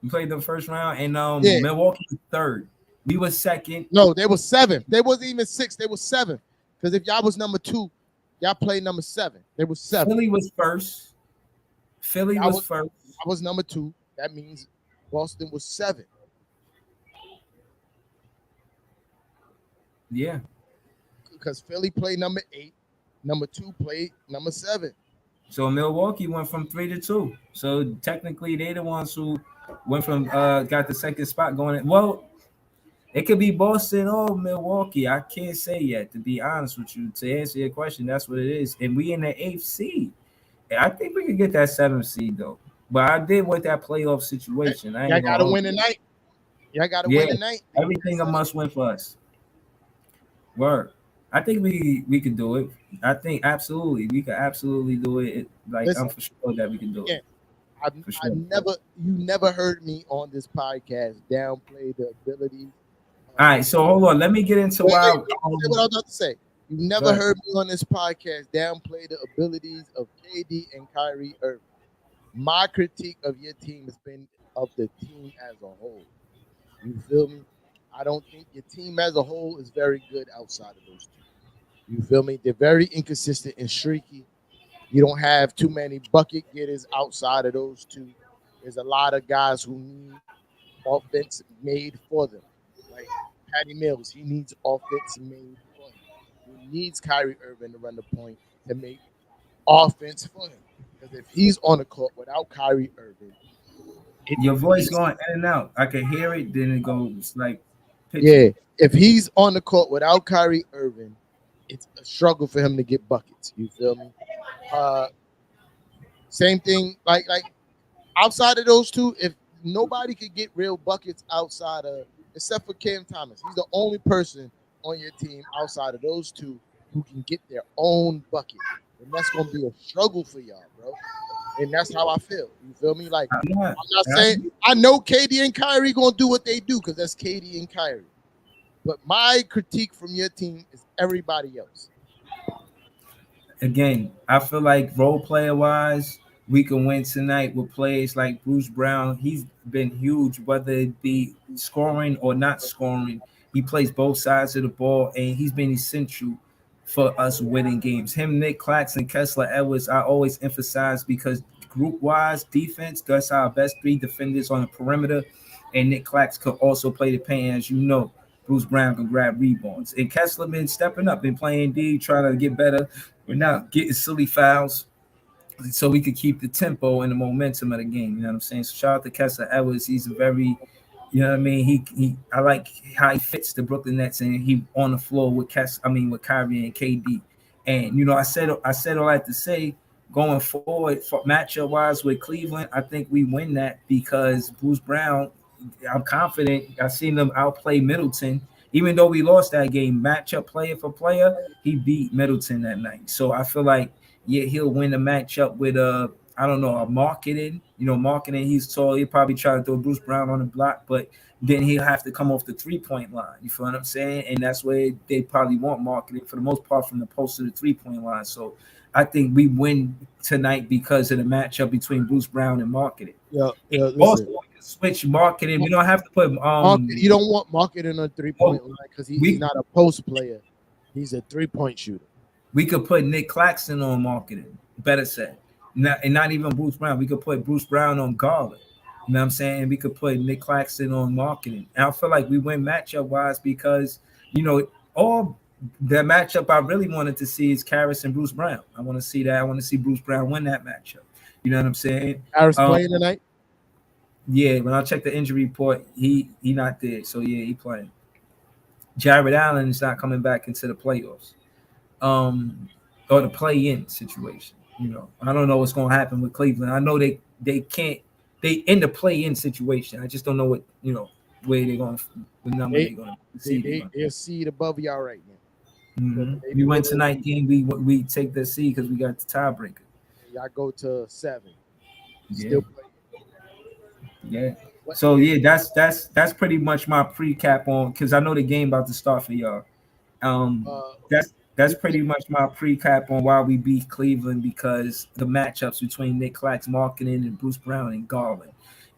Speaker 5: We played the first round, and Milwaukee was third. We was second.
Speaker 4: No, they was 7. They wasn't even 6. They was 7. Because if y'all was number 2, y'all played number 7. They was 7.
Speaker 5: Philly was first. Philly was first.
Speaker 4: I was number 2. That means Boston was 7.
Speaker 5: Yeah.
Speaker 4: Because Philly played number 8. Number 2 played number 7.
Speaker 5: So Milwaukee went from 3 to 2. So technically, they're the ones who went from got the second spot going in. Well, it could be Boston or Milwaukee. I can't say yet, to be honest with you. To answer your question, that's what it is. And we in the 8th seed. I think we could get that 7th seed, though. But I did want that playoff situation.
Speaker 4: Y'all got to win tonight. Y'all got to win tonight.
Speaker 5: Everything a must win for us. Word. I think we could do it. I think absolutely we could absolutely do it. I'm for sure that we can do it.
Speaker 4: You never heard me on this podcast downplay the ability
Speaker 5: All right, so hold on. Let me get into
Speaker 4: wait,
Speaker 5: why.
Speaker 4: what I was about to say. You never heard me on this podcast downplay the abilities of KD and Kyrie Irving. My critique of your team has been of the team as a whole. You feel me? I don't think your team as a whole is very good outside of those two. You feel me? They're very inconsistent and streaky. You don't have too many bucket getters outside of those two. There's a lot of guys who need offense made for them. Like Patty Mills, he needs offense made for him. He needs Kyrie Irving to run the point to make offense for him. Because if he's on the court without Kyrie Irving,
Speaker 5: your voice going in and out. I can hear it, then it goes like
Speaker 4: yeah. If he's on the court without Kyrie Irving, it's a struggle for him to get buckets. You feel me? Same thing, like outside of those two, if nobody could get real buckets outside of, except for Cam Thomas, he's the only person on your team outside of those two who can get their own bucket, and that's gonna be a struggle for y'all, bro. And that's how I feel. You feel me? Like I'm not saying I know KD and Kyrie gonna do what they do because that's KD and Kyrie. But my critique from your team is everybody else.
Speaker 5: Again, I feel like role player wise, we can win tonight with players like Bruce Brown. He's been huge, whether it be scoring or not scoring. He plays both sides of the ball, and he's been essential for us winning games. Him, Nick Claxton, Kessler Edwards, I always emphasize because group-wise defense, that's our best three defenders on the perimeter, and Nick Claxton could also play the paint, as you know. Bruce Brown can grab rebounds. And Kessler been stepping up, been playing D, trying to get better. We're not getting silly fouls so we could keep the tempo and the momentum of the game. You know what I'm saying? So shout out to Kessler Edwards. He's a very, you know what I mean? I like how he fits the Brooklyn Nets, and he on the floor with with Kyrie and KD. And you know, I said all I had to say going forward for matchup wise with Cleveland. I think we win that because Bruce Brown, I'm confident. I've seen them outplay Middleton. Even though we lost that game, matchup player for player, he beat Middleton that night. So I feel like, yeah, he'll win the matchup with a marketing. You know, marketing, he's tall. He'll probably try to throw Bruce Brown on the block, but then he'll have to come off the 3-point line. You feel what I'm saying? And that's where they probably want marketing for the most part from the post to the 3-point line. So I think we win tonight because of the matchup between Bruce Brown and marketing. Also, switch marketing. We don't have to put
Speaker 4: you don't want marketing on 3-point line because he's not a post player. He's a 3-point shooter.
Speaker 5: We could put Nick Claxton on marketing, better said. Not even Bruce Brown. We could put Bruce Brown on Garland. You know what I'm saying? We could put Nick Claxton on marketing. And I feel like we win matchup wise because, you know, all the matchup I really wanted to see is Caris and Bruce Brown. I want to see that. I want to see Bruce Brown win that matchup. You know what I'm saying?
Speaker 4: Caris playing tonight?
Speaker 5: Yeah, when I check the injury report, he not there. So yeah, he playing. Jared Allen is not coming back into the playoffs. Or the play-in situation. You know, I don't know what's going to happen with Cleveland. I know they can't. They in the play-in situation. I just don't know what, you know, where they're going. The number they're going to see.
Speaker 4: They're seed above y'all right now.
Speaker 5: Mm-hmm. We went tonight game. We take the seed because we got the tiebreaker.
Speaker 4: Y'all go to 7.
Speaker 5: Yeah.
Speaker 4: Still playing.
Speaker 5: Yeah. So yeah, that's pretty much my pre-cap on, because I know the game about to start for y'all. That's pretty much my pre-cap on why we beat Cleveland, because the matchups between Nick Claxton, marketing, and Bruce Brown and Garland.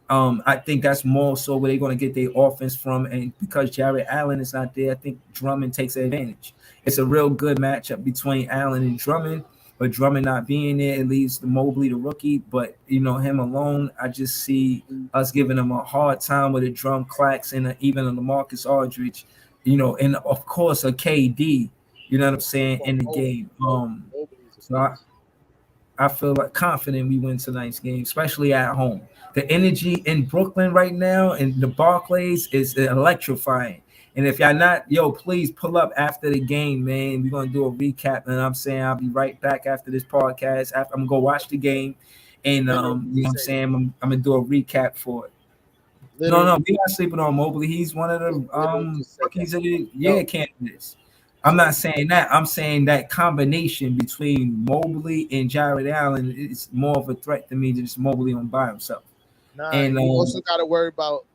Speaker 5: I think that's more so where they're going to get their offense from, and because Jared Allen is not there, I think Drummond takes advantage. It's a real good matchup between Allen and Drummond, but Drummond not being there, it leaves the Mobley, the rookie. But you know, him alone, I just see us giving him a hard time with a Drum Claxton and even a LaMarcus Aldridge, you know, and of course a KD. You know what I'm saying, in the game. So I feel like confident we win tonight's game, especially at home. The energy in Brooklyn right now and the Barclays is electrifying. And if y'all not, please pull up after the game, man. We're gonna do a recap, and I'm saying I'll be right back after this podcast. I'm gonna go watch the game, and you know what I'm saying I'm gonna do a recap for it. No, we're not sleeping on Mobley. He's one of the rookies of the year candidates. I'm not saying that. I'm saying that combination between Mobley and Jared Allen is more of a threat to me than just Mobley on by himself.
Speaker 4: And you also got to worry about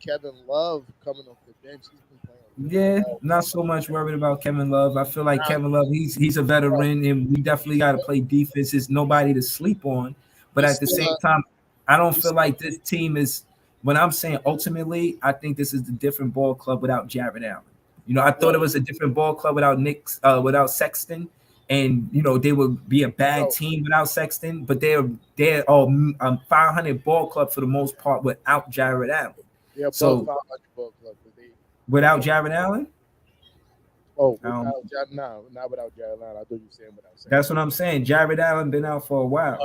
Speaker 4: Kevin Love coming off the bench. He's been playing.
Speaker 5: Yeah, not so much worried about Kevin Love. I feel like Kevin Love, he's a veteran, and we definitely got to play defense. There's nobody to sleep on, but at the same time, I don't feel like this team is. When I'm saying ultimately, I think this is a different ball club without Jared Allen. You know, I thought it was a different ball club without without Sexton, and you know they would be a bad team without Sexton. But they're all 500 ball club for the most part without Jared Allen.
Speaker 4: Yeah,
Speaker 5: so
Speaker 4: 500 ball club.
Speaker 5: Without Jared Allen?
Speaker 4: Oh, not without Jared Allen. I thought you were saying without.
Speaker 5: That's what I'm saying. Jared Allen been out for a while.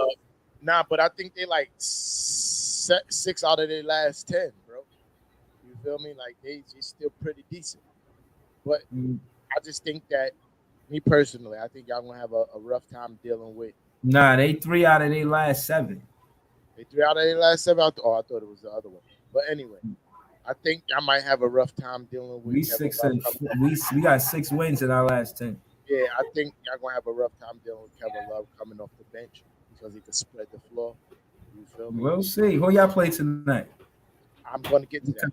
Speaker 4: Nah, but I think they like 6 out of their last 10, bro. You feel me? Like they still pretty decent. But I just think that, me personally, I think y'all gonna have a rough time dealing with.
Speaker 5: Nah, they 3 out of their last 7.
Speaker 4: They 3 out of their last 7. I thought it was the other one. But anyway, I think I might have a rough time dealing with.
Speaker 5: We got 6 wins in our last 10.
Speaker 4: Yeah, I think y'all gonna have a rough time dealing with Kevin Love coming off the bench because he can spread the floor. You feel me?
Speaker 5: We'll see. Who y'all play tonight?
Speaker 4: I'm gonna get to that.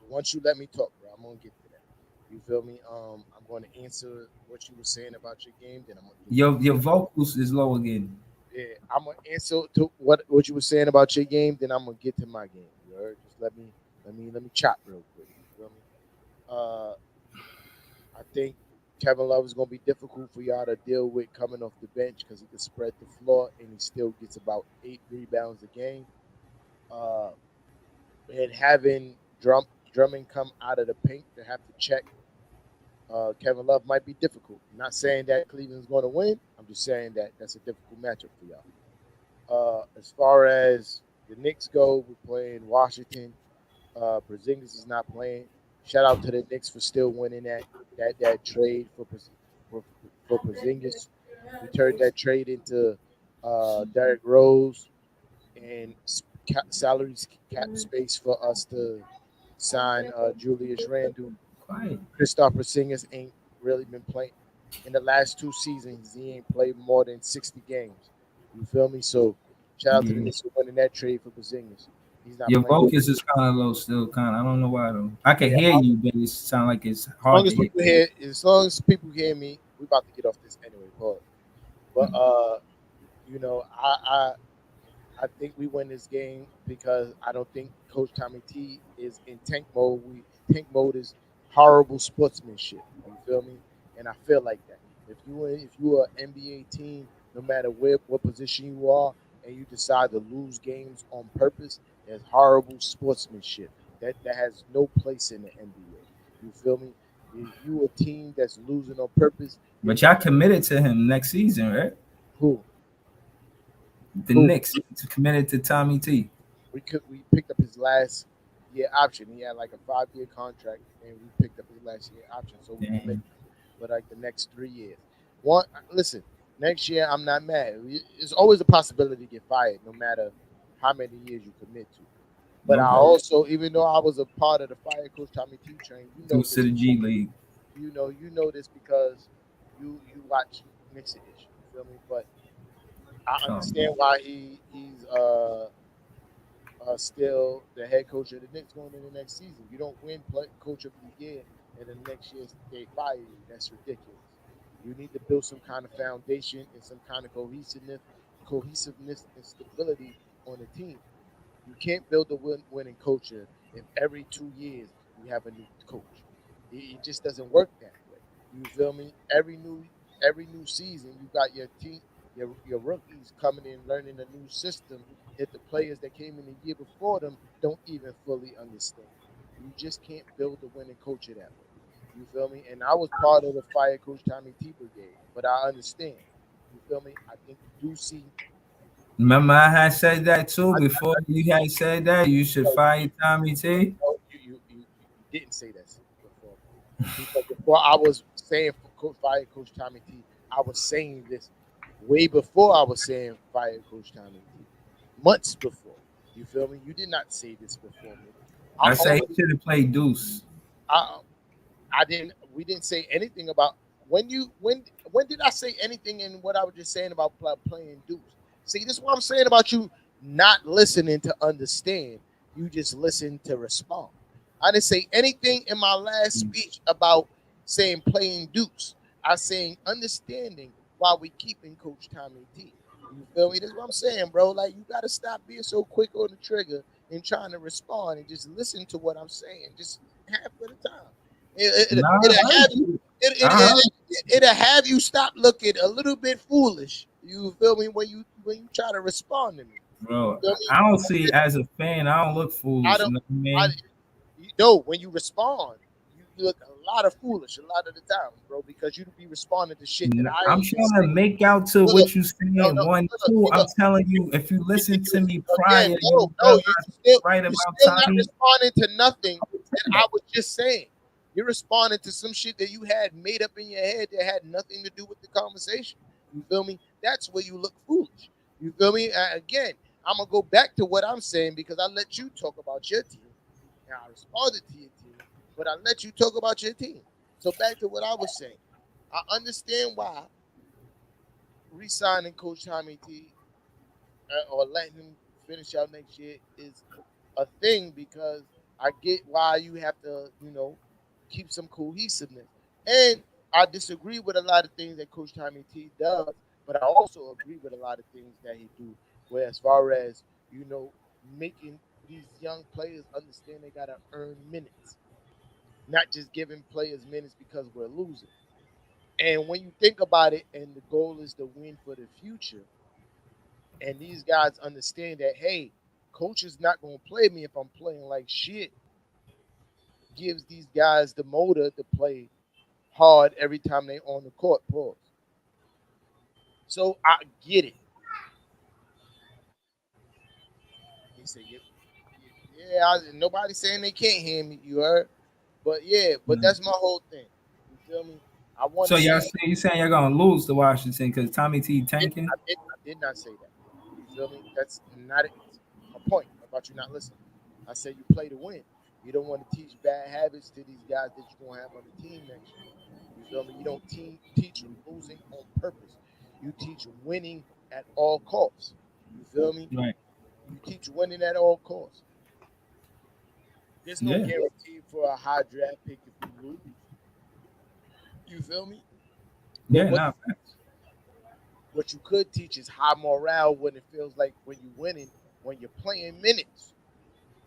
Speaker 4: Once you let me talk, bro, I'm gonna get to that. You feel me? I'm gonna answer what you were saying about your game. Then I'm gonna
Speaker 5: your vocals is low again.
Speaker 4: Yeah, I'm gonna answer to what you were saying about your game. Then I'm gonna get to my game. You heard? Just let me chop real quick. You feel me? I think Kevin Love is going to be difficult for y'all to deal with coming off the bench because he can spread the floor and he still gets about 8 rebounds a game. And having Drummond come out of the paint to have to check Kevin Love might be difficult. I'm not saying that Cleveland's going to win. I'm just saying that that's a difficult matchup for y'all. As far as the Knicks go, we're playing Washington. Porzingis is not playing. Shout out to the Knicks for still winning that trade for Porzingis. We turned that trade into Derrick Rose and salary cap space for us to sign Julius Randle. Kristaps Porzingis ain't really been playing. In the last 2 seasons, he ain't played more than 60 games. You feel me? So shout out to the Knicks for winning that trade for Porzingis.
Speaker 5: Your focus is kind of low still, kind of. I don't know why though. I can hear you, but it sounds like it's hard to hear.
Speaker 4: As long as people hear me, we're about to get off this anyway, Paul. But you know, I think we win this game because I don't think Coach Tommy T is in tank mode. Tank mode is horrible sportsmanship. You feel me? And I feel like that. If you are an NBA team, no matter what position you are, and you decide to lose games on purpose, there's horrible sportsmanship that has no place in the NBA. You feel me? If you a team that's losing on purpose,
Speaker 5: but y'all committed to him next season, right?
Speaker 4: Who?
Speaker 5: The Knicks committed to Tommy T.
Speaker 4: We picked up his last year option. He had like a 5-year contract, and we picked up his last year option. So we committed for like the next 3 years. Listen, next year I'm not mad. It's always a possibility to get fired, no matter how many years you commit to. But I also, even though I was a part of the fire Coach Tommy T train, you know,
Speaker 5: to the G League.
Speaker 4: You know this because you watch Knicks-ish. You feel me? But I understand why he's still the head coach of the Knicks going into the next season. You don't win coach of the year and the next year they fire you. That's ridiculous. You need to build some kind of foundation and some kind of cohesiveness and stability on the team. You can't build a winning culture if every 2 years you have a new coach. It just doesn't work that way. You feel me? Every new season you got your team, your rookies coming in learning a new system that the players that came in the year before them don't even fully understand. You just can't build a winning culture that way. You feel me? And I was part of the fire Coach Tommy T brigade, but I understand. You feel me? I think you do see.
Speaker 5: Remember, I had said that too before. You had said that you should fire Tommy T.
Speaker 4: No, you didn't say that before. Because before I was saying fire Coach Tommy T, I was saying this way before I was saying fire Coach Tommy T. Months before. You feel me? You did not say this before me.
Speaker 5: I say he should have played Deuce.
Speaker 4: We didn't say anything about when did I say anything in what I was just saying about playing Deuce? See, this is what I'm saying about you not listening to understand You just listen to respond. I didn't say anything in my last speech about saying playing dupes. I saying understanding why we keeping Coach Tommy T. You feel me? That's what I'm saying, bro. Like, you gotta stop being so quick on the trigger and trying to respond and just listen to what I'm saying. Just half of the time. It'll have you stop looking a little bit foolish. You feel me? When you try to respond to me.
Speaker 5: Bro, I don't see as a fan, I don't look foolish.
Speaker 4: When you respond, you look a lot of foolish a lot of the time, bro, because you be responding to shit that
Speaker 5: I'm trying to make out to what you saying. One, two, I'm telling you, if you listen to me prior,
Speaker 4: you're still not responding to nothing that I was just saying. You're responding to some shit that you had made up in your head that had nothing to do with the conversation. You feel me? That's where you look foolish. You feel me? Again, I'm gonna go back to what I'm saying because I let you talk about your team. Now I responded to your team, but I let you talk about your team. So back to what I was saying. I understand why re-signing Coach Tommy T or letting him finish out next year is a thing, because I get why you have to, keep some cohesiveness. And I disagree with a lot of things that Coach Tommy T does, but I also agree with a lot of things that he do. Where as far as, making these young players understand they got to earn minutes, not just giving players minutes because we're losing. And when you think about it, and the goal is to win for the future, and these guys understand that, hey, coach is not going to play me if I'm playing like shit, gives these guys the motor to play hard every time they on the court. Pause. So I get it. He said, nobody's saying they can't hear me. You heard? But that's my whole thing. You feel me? I want.
Speaker 5: So you saying you're gonna lose to Washington because Tommy T tanking?
Speaker 4: I did not say that. You feel me? That's not a point about you not listening. I said you play to win. You don't want to teach bad habits to these guys that you're gonna have on the team next year. You feel me? You don't teach them losing on purpose. You teach them winning at all costs. You feel me?
Speaker 5: Right.
Speaker 4: You teach winning at all costs. There's no guarantee for a high draft pick if you lose. You feel me? What you could teach is high morale when it feels like when you're winning, when you're playing minutes,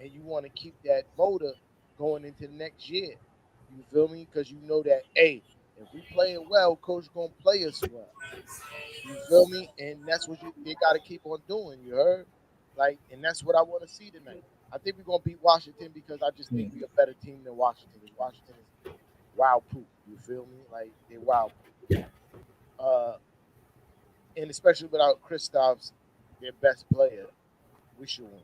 Speaker 4: and you want to keep that motor going into the next year. You feel me? Because you know that, hey, if we playing well, coach gonna play us well. You feel me? And that's what they got to keep on doing. You heard? Like, and that's what I want to see tonight. I think we're gonna beat Washington because I just think we're a better team than Washington. Washington is wild poop. You feel me? Like, they're wild poop. And especially without Kristaps, their best player, we should win.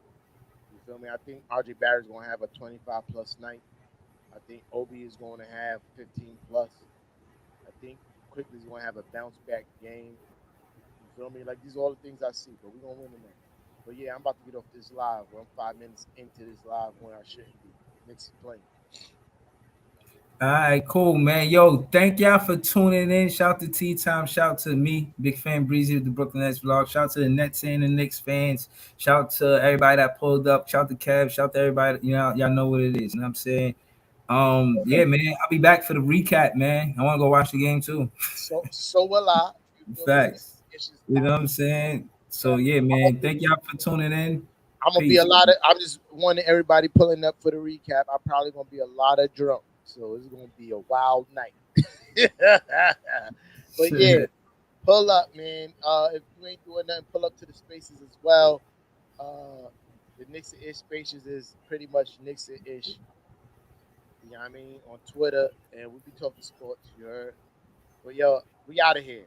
Speaker 4: You feel me? I think RJ Barrett's gonna have a 25+ night. I think Obi is going to have 15+. I think Quickly's going to have a bounce back game. You feel me? Like, these are all the things I see, but we're going to win tonight. But yeah, I'm about to get off this live. I'm 5 minutes into this live when I shouldn't be. Knicks playing.
Speaker 5: All right, cool, man. Yo, thank y'all for tuning in. Shout to Tea Time. Shout to me, big fan Breezy with the Brooklyn Nets vlog. Shout to the Nets and the Knicks fans. Shout to everybody that pulled up. Shout to Kev. Shout to everybody. Y'all know what it is. You know what I'm saying? Yeah, man. I'll be back for the recap, man. I want to go watch the game too.
Speaker 4: So will I.
Speaker 5: Facts. You know what I'm saying? So yeah, man. Thank y'all for tuning in.
Speaker 4: I'm gonna be I'm just wanting everybody pulling up for the recap. I'm probably gonna be a lot of drunk. So it's gonna be a wild night. But yeah, pull up, man. If you ain't doing nothing, pull up to the spaces as well. The Knicks-ish spaces is pretty much Knicks-ish. You know what I mean? On Twitter, and we be talking sports, you heard? But yo, we out of here.